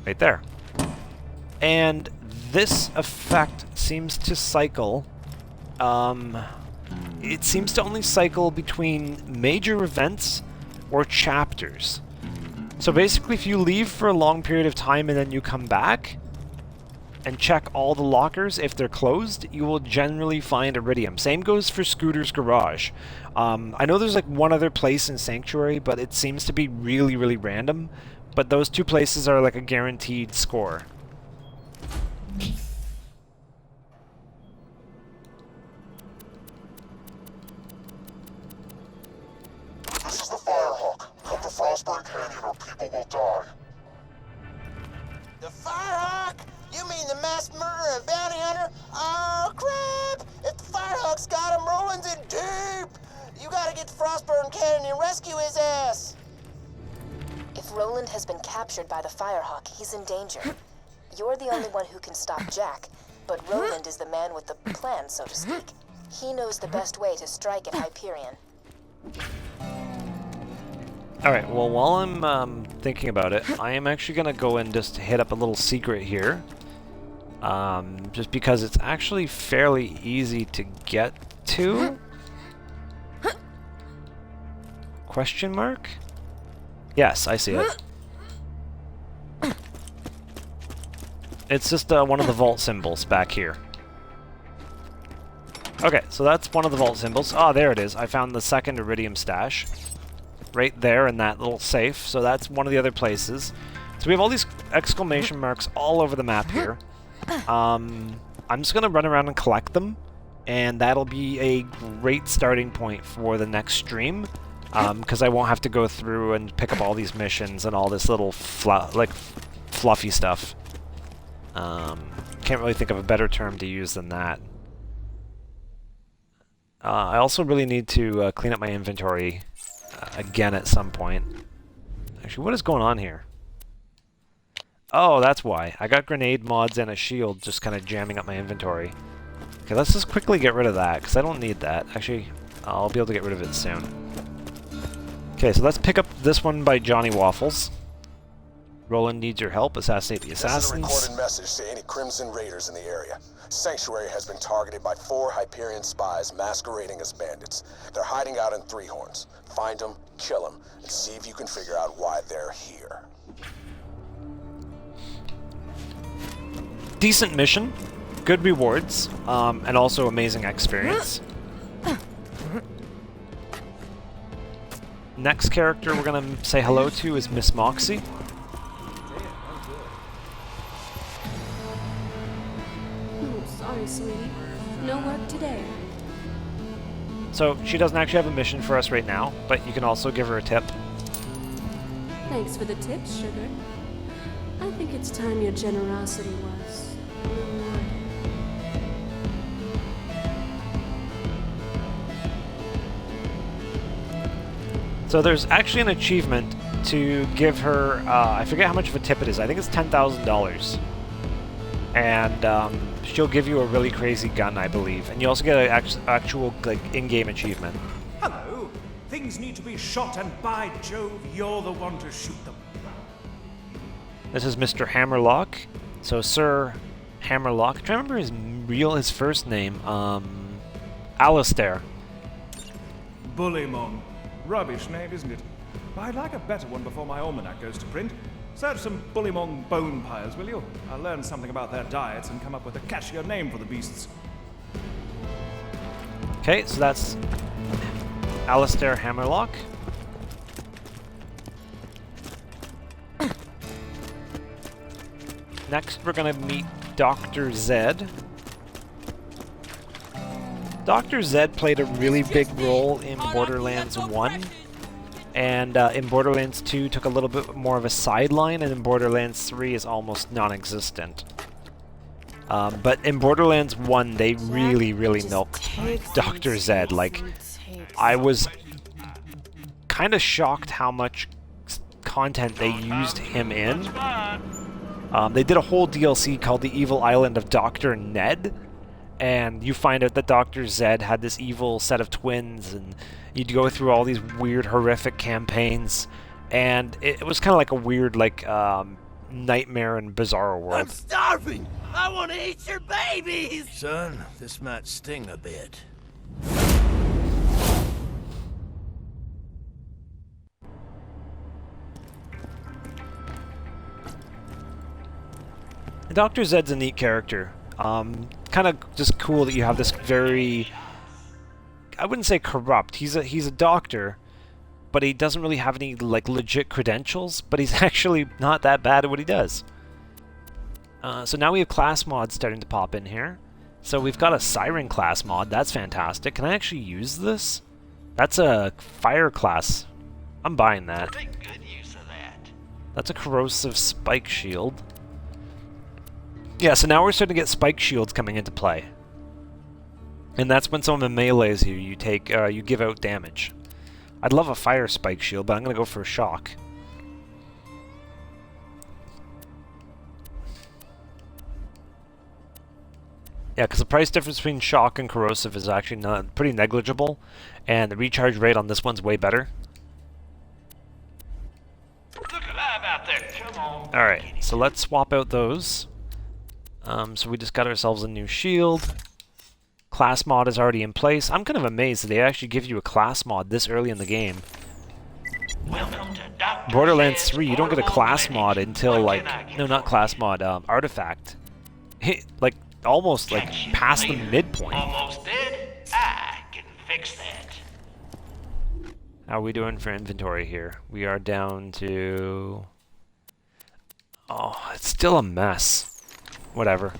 S1: Right there. And this effect seems to cycle. It seems to only cycle between major events or chapters. So basically, if you leave for a long period of time and then you come back and check all the lockers, if they're closed, you will generally find iridium. Same goes for Scooter's Garage. I know there's like one other place in Sanctuary, but it seems to be really, really random. But those two places are like a guaranteed score.
S18: This is the Firehawk. Come to Frostburn Canyon or people will die.
S16: The Firehawk? You mean the mass murderer and bounty hunter? Oh, crap! If the Firehawk's got him, Roland's in deep! You gotta get to Frostburn Canyon and rescue his ass!
S4: If Roland has been captured by the Firehawk, he's in danger. You're the only one who can stop Jack, but Roland is the man with the plan, so to speak. He knows the best way to strike at Hyperion.
S1: Alright, well, while I'm thinking about it, I am actually going to go and just hit up a little secret here. Just because it's actually fairly easy to get to. Question mark? Yes, I see it. It's just one of the vault symbols back here. Okay, so that's one of the vault symbols. Ah, there it is. I found the second iridium stash. Right there in that little safe. So that's one of the other places. So we have all these exclamation marks all over the map here. I'm just going to run around and collect them. And that'll be a great starting point for the next stream. because I won't have to go through and pick up all these missions and all this little fluffy stuff. Can't really think of a better term to use than that. I also really need to clean up my inventory again at some point. Actually, what is going on here? Oh, that's why. I got grenade mods and a shield just kind of jamming up my inventory. Okay, let's just quickly get rid of that, because I don't need that. Actually, I'll be able to get rid of it soon. Okay, so let's pick up this one by Johnny Waffles. Roland needs your help. Assassinate the assassins.
S14: This is a recorded message to any Crimson Raiders in the area. Sanctuary has been targeted by 4 Hyperion spies masquerading as bandits. They're hiding out in Three Horns. Find them, kill them, and see if you can figure out why they're here.
S1: Decent mission, good rewards, and also amazing experience. Next character we're gonna say hello to is Miss Moxie.
S5: Oh, sorry, sweetie. No work today.
S1: So she doesn't actually have a mission for us right now, but you can also give her a tip.
S5: Thanks for the tips, sugar. I think it's time your generosity was rewarded.
S1: So there's actually an achievement to give her, I forget how much of a tip it is, I think it's $10,000. And she'll give you a really crazy gun, I believe. And you also get an actual in-game achievement.
S8: Hello. Things need to be shot, and by Jove, you're the one to shoot them.
S1: This is Mr. Hammerlock. So Sir Hammerlock. I'm trying to remember his first name. Alistair.
S8: Bullymon. Rubbish name, isn't it? I'd like a better one before my almanac goes to print. Search some Bullymon bone piles, will you? I'll learn something about their diets and come up with a catchier name for the beasts.
S1: Okay, so that's Alistair Hammerlock. Next, we're gonna meet Dr. Zed. Dr. Zed played a really big role in Borderlands 1, and in Borderlands 2 took a little bit more of a sideline, and in Borderlands 3 is almost non-existent. But in Borderlands 1, they really milked Dr. Zed. Like, I was kind of shocked how much content they used him in. They did a whole DLC called The Evil Island of Dr. Ned, and you find out that Dr. Zed had this evil set of twins, and you'd go through all these weird, horrific campaigns, and it was kind of like a weird, nightmare and bizarre world.
S19: I'm starving! I want to eat your babies!
S15: Son, this might sting a bit.
S1: Dr. Zed's a neat character. Kind of just cool that you have this very... I wouldn't say corrupt. He's a doctor, but he doesn't really have any legit credentials, but he's actually not that bad at what he does. So now we have class mods starting to pop in here. So we've got a Siren class mod. That's fantastic. Can I actually use this? That's a fire class. I'm buying that.
S19: Make good use of that.
S1: That's a corrosive spike shield. Yeah, so now we're starting to get spike shields coming into play. And that's when someone melees you, you give out damage. I'd love a fire spike shield, but I'm gonna go for a shock. Yeah, because the price difference between shock and corrosive is actually pretty negligible, and the recharge rate on this one's way better.
S19: Look alive out there, come on.
S1: Alright, so let's swap out those. So we just got ourselves a new shield. Class mod is already in place. I'm kind of amazed that they actually give you a class mod this early in the game.
S19: Welcome to Dr.
S1: Borderlands 3, you don't get a class mod until no, not class mod, artifact. Almost past the midpoint.
S19: Almost dead? I can fix that.
S1: How are we doing for inventory here? We are down to... Oh, it's still a mess. Whatever.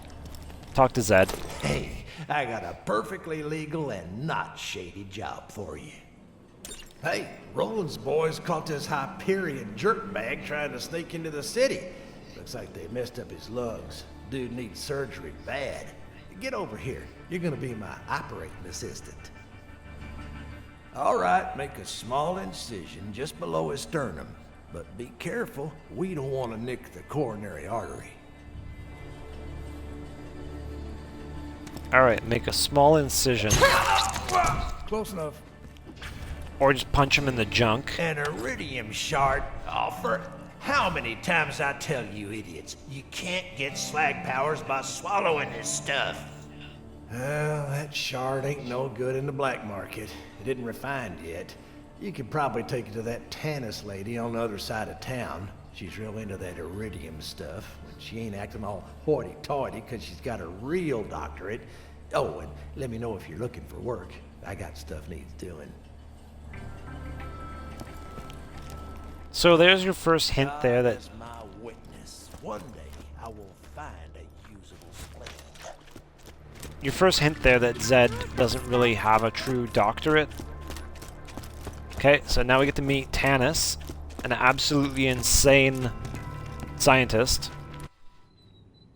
S1: Talk to Zed.
S20: Hey, I got a perfectly legal and not shady job for you. Hey, Roland's boys caught this Hyperion jerkbag trying to sneak into the city. Looks like they messed up his lugs. Dude needs surgery bad. Get over here. You're gonna be my operating assistant. All right, make a small incision just below his sternum. But be careful, we don't want to nick the coronary artery.
S1: Alright, make a small incision.
S20: Close enough.
S1: Or just punch him in the junk.
S20: An iridium shard offer. How many times I tell you idiots, you can't get slag powers by swallowing this stuff. Well, that shard ain't no good in the black market. It isn't refined yet. You could probably take it to that Tannis lady on the other side of town. She's real into that iridium stuff. She ain't acting all hoity-toity because she's got a real doctorate. Oh, and let me know if you're looking for work. I got stuff needs doing.
S1: So there's your first hint there that...
S20: my witness. One day I will find a usable spleen.
S1: Your first hint there that Zed doesn't really have a true doctorate. Okay, so now we get to meet Tannis, an absolutely insane scientist.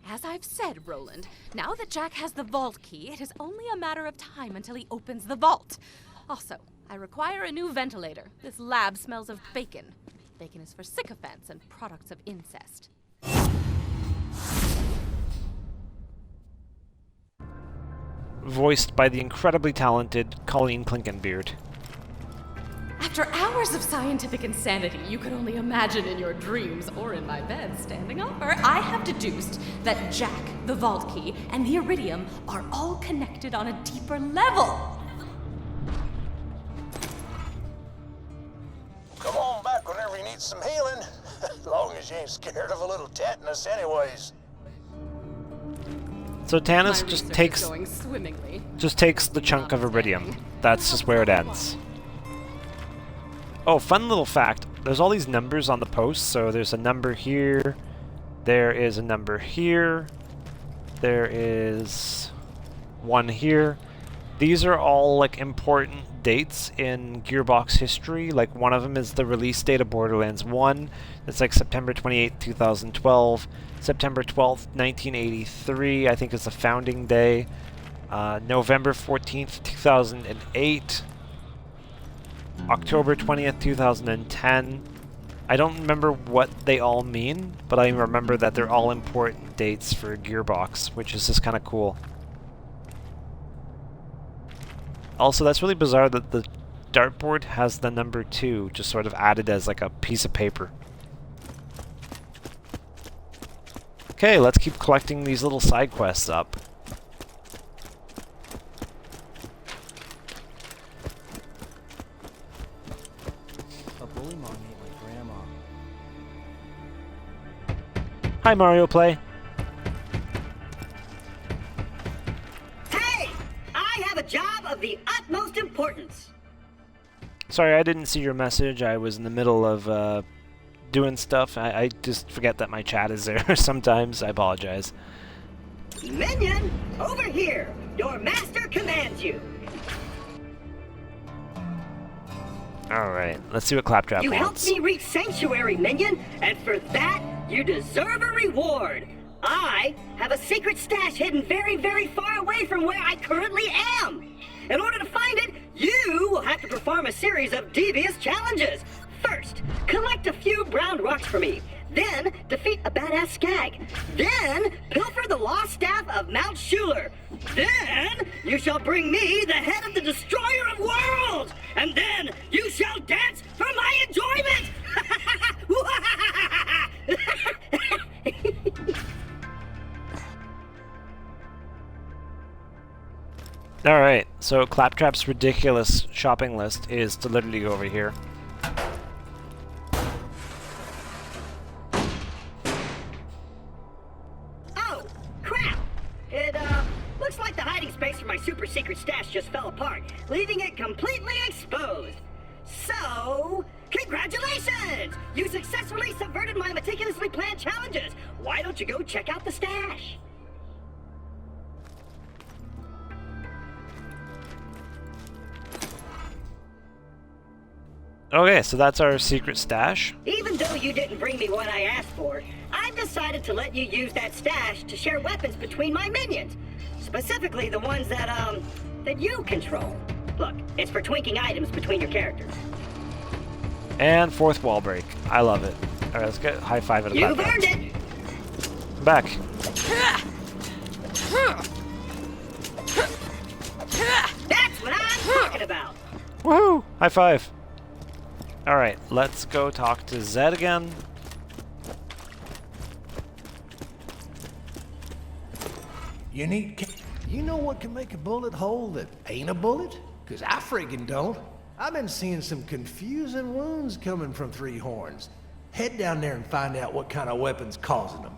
S21: As I've said, Roland, now that Jack has the vault key, it is only a matter of time until he opens the vault. Also, I require a new ventilator. This lab smells of bacon. Bacon is for sycophants and products of incest.
S1: Voiced by the incredibly talented Colleen Clinkenbeard.
S21: After hours of scientific insanity you could only imagine in your dreams or in my bed standing over, I have deduced that Jack, the vault key, and the iridium are all connected on a deeper level.
S14: Come on back whenever you need some healing. As long as you ain't scared of a little tetanus anyways.
S1: So Tannis just takes the chunk of iridium. That's just where it ends. Oh, fun little fact. There's all these numbers on the posts. So there's a number here. There is a number here. There is one here. These are all like important dates in Gearbox history. Like one of them is the release date of Borderlands 1. It's like September 28th, 2012. September 12th, 1983, I think is the founding day. November 14th, 2008. October 20th, 2010. I don't remember what they all mean, but I remember that they're all important dates for Gearbox, which is just kind of cool. Also, that's really bizarre that the dartboard has the number 2 just sort of added as like a piece of paper. Okay, let's keep collecting these little side quests up.
S15: A bully mom ate my grandma.
S1: Hi, Mario Play.
S3: Hey! I have a job of the utmost importance.
S1: Sorry, I didn't see your message. I was in the middle of doing stuff. I just forget that my chat is there sometimes. I apologize.
S3: Minion, over here. Your master commands you.
S1: Alright, let's see what Claptrap
S3: You
S1: wants.
S3: helped me reach Sanctuary, Minion, and for that, you deserve a reward. I have a secret stash hidden very, very far away from where I currently am. In order to find it, you will have to perform a series of devious challenges. First, collect a few brown rocks for me. Then, defeat a badass skag. Then, pilfer the lost staff of Mount Schuler. Then, you shall bring me the head of the Destroyer of Worlds. And then, you shall dance for my enjoyment.
S1: Alright, so Claptrap's ridiculous shopping list is to literally go over here.
S3: Oh, crap! It, looks like the hiding space for my super secret stash just fell apart, leaving it completely exposed. So, congratulations! You successfully subverted my meticulously planned challenges. Why don't you go check out the stash?
S1: Okay, so that's our secret stash.
S3: Even though you didn't bring me what I asked for, I've decided to let you use that stash to share weapons between my minions. Specifically the ones that you control. Look, it's for twinking items between your characters.
S1: And fourth wall break. I love it. Alright, let's get high five at a
S3: You've
S1: platform.
S3: earned it!
S1: I'm back.
S3: That's what I'm talking about!
S1: Woohoo! High five. Alright, let's go talk to Zed again.
S20: You know what can make a bullet hole that ain't a bullet? 'Cause I friggin' don't. I've been seeing some confusing wounds coming from Three Horns. Head down there and find out what kind of weapon's causing them.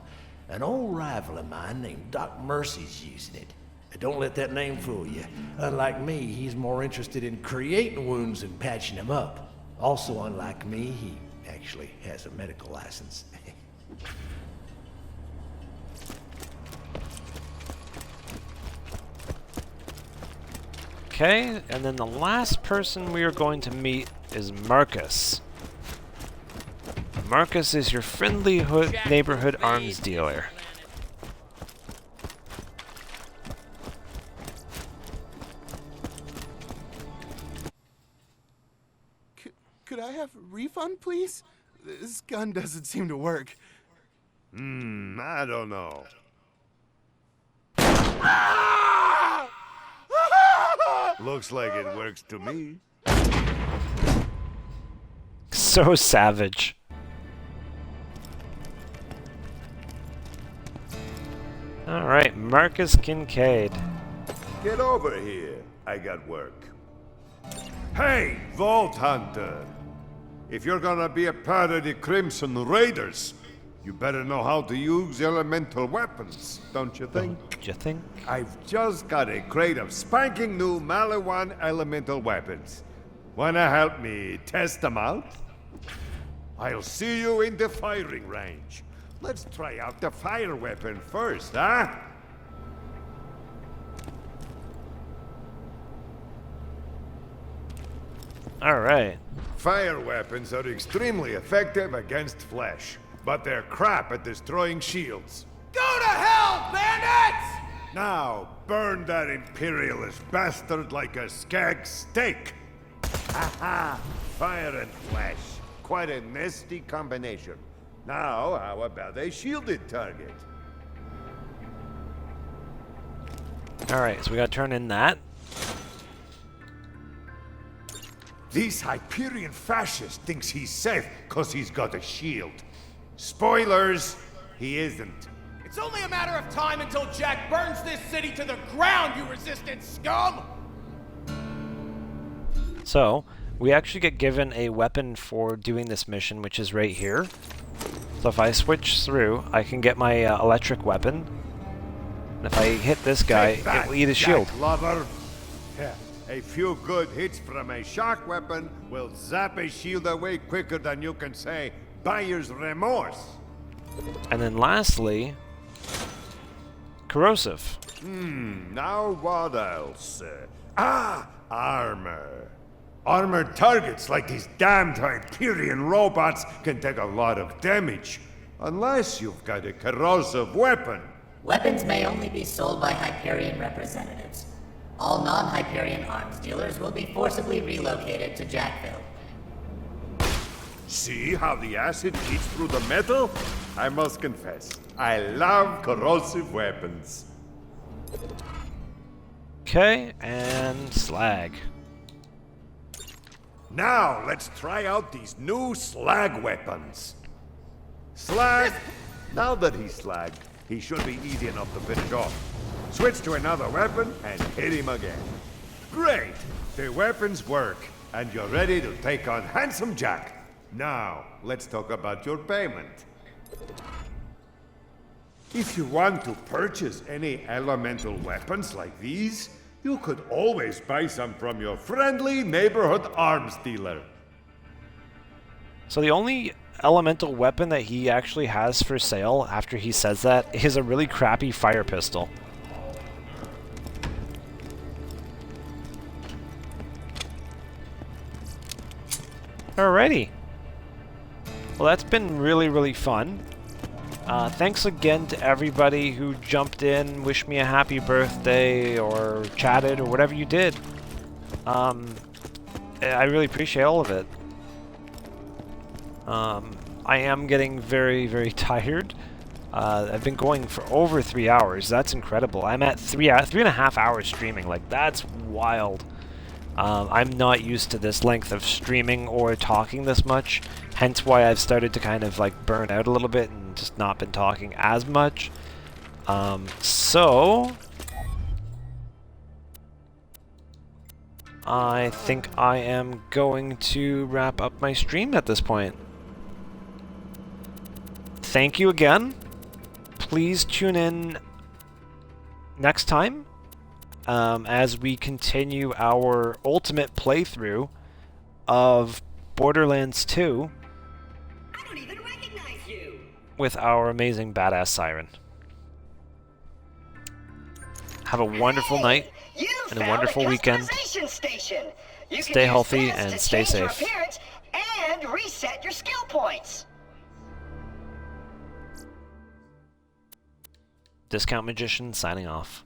S20: An old rival of mine named Doc Mercy's using it. Don't let that name fool you. Unlike me, he's more interested in creating wounds than patching them up. Also, unlike me, he actually has a medical license.
S1: Okay, and then the last person we are going to meet is Marcus. Marcus is your friendly neighborhood arms dealer.
S17: Could I have a refund, please? This gun doesn't seem to work.
S9: I don't know. Looks like it works to me.
S1: So savage. Alright, Marcus Kincaid.
S9: Get over here. I got work. Hey, Vault Hunter! If you're gonna be a part of the Crimson Raiders, you better know how to use elemental weapons, don't you think?
S1: Don't you think?
S9: I've just got a crate of spanking new Maliwan elemental weapons. Wanna help me test them out? I'll see you in the firing range. Let's try out the fire weapon first, huh?
S1: Alright.
S9: Fire weapons are extremely effective against flesh, but they're crap at destroying shields.
S16: Go to hell, bandits!
S9: Now, burn that imperialist bastard like a skag steak! Haha! Fire and flesh. Quite a nasty combination. Now, how about a shielded target?
S1: Alright, so we gotta turn in that.
S9: This Hyperion fascist thinks he's safe because he's got a shield. Spoilers, he isn't.
S16: It's only a matter of time until Jack burns this city to the ground, you resistant scum!
S1: So, we actually get given a weapon for doing this mission, which is right here. So if I switch through, I can get my electric weapon. And if I hit this guy, it will eat a shield.
S9: Jack lover. Yeah, a few good hits from a shock weapon will zap a shield away quicker than you can say buyer's remorse.
S1: And then lastly, corrosive.
S9: Now what else? Armor. Armored targets like these damned Hyperion robots can take a lot of damage. Unless you've got a corrosive weapon.
S2: Weapons may only be sold by Hyperion representatives. All non-Hyperion arms dealers will be forcibly relocated to Jackville.
S9: See how the acid eats through the metal? I must confess, I love corrosive weapons.
S1: Okay, and slag.
S9: Now, let's try out these new slag weapons. Slag! Now that he's slagged, he should be easy enough to finish off. Switch to another weapon and hit him again. Great! The weapons work, and you're ready to take on Handsome Jack. Now, let's talk about your payment. If you want to purchase any elemental weapons like these, you could always buy some from your friendly neighborhood arms dealer.
S1: So the only elemental weapon that he actually has for sale after he says that is a really crappy fire pistol. Alrighty. Well, that's been really, really fun. Thanks again to everybody who jumped in, wished me a happy birthday, or chatted, or whatever you did. I really appreciate all of it. I am getting very, very tired. I've been going for over 3 hours. That's incredible. I'm at 3.5 hours streaming. Like, that's wild. I'm not used to this length of streaming or talking this much, hence why I've started to kind of like burn out a little bit and just not been talking as much. So I think I am going to wrap up my stream at this point. Thank you again. Please tune in next time as we continue our ultimate playthrough of Borderlands 2 with our amazing badass Siren. Have a wonderful night and a wonderful weekend. Stay healthy and stay safe.
S3: And reset your skill points.
S1: Discount Magician signing off.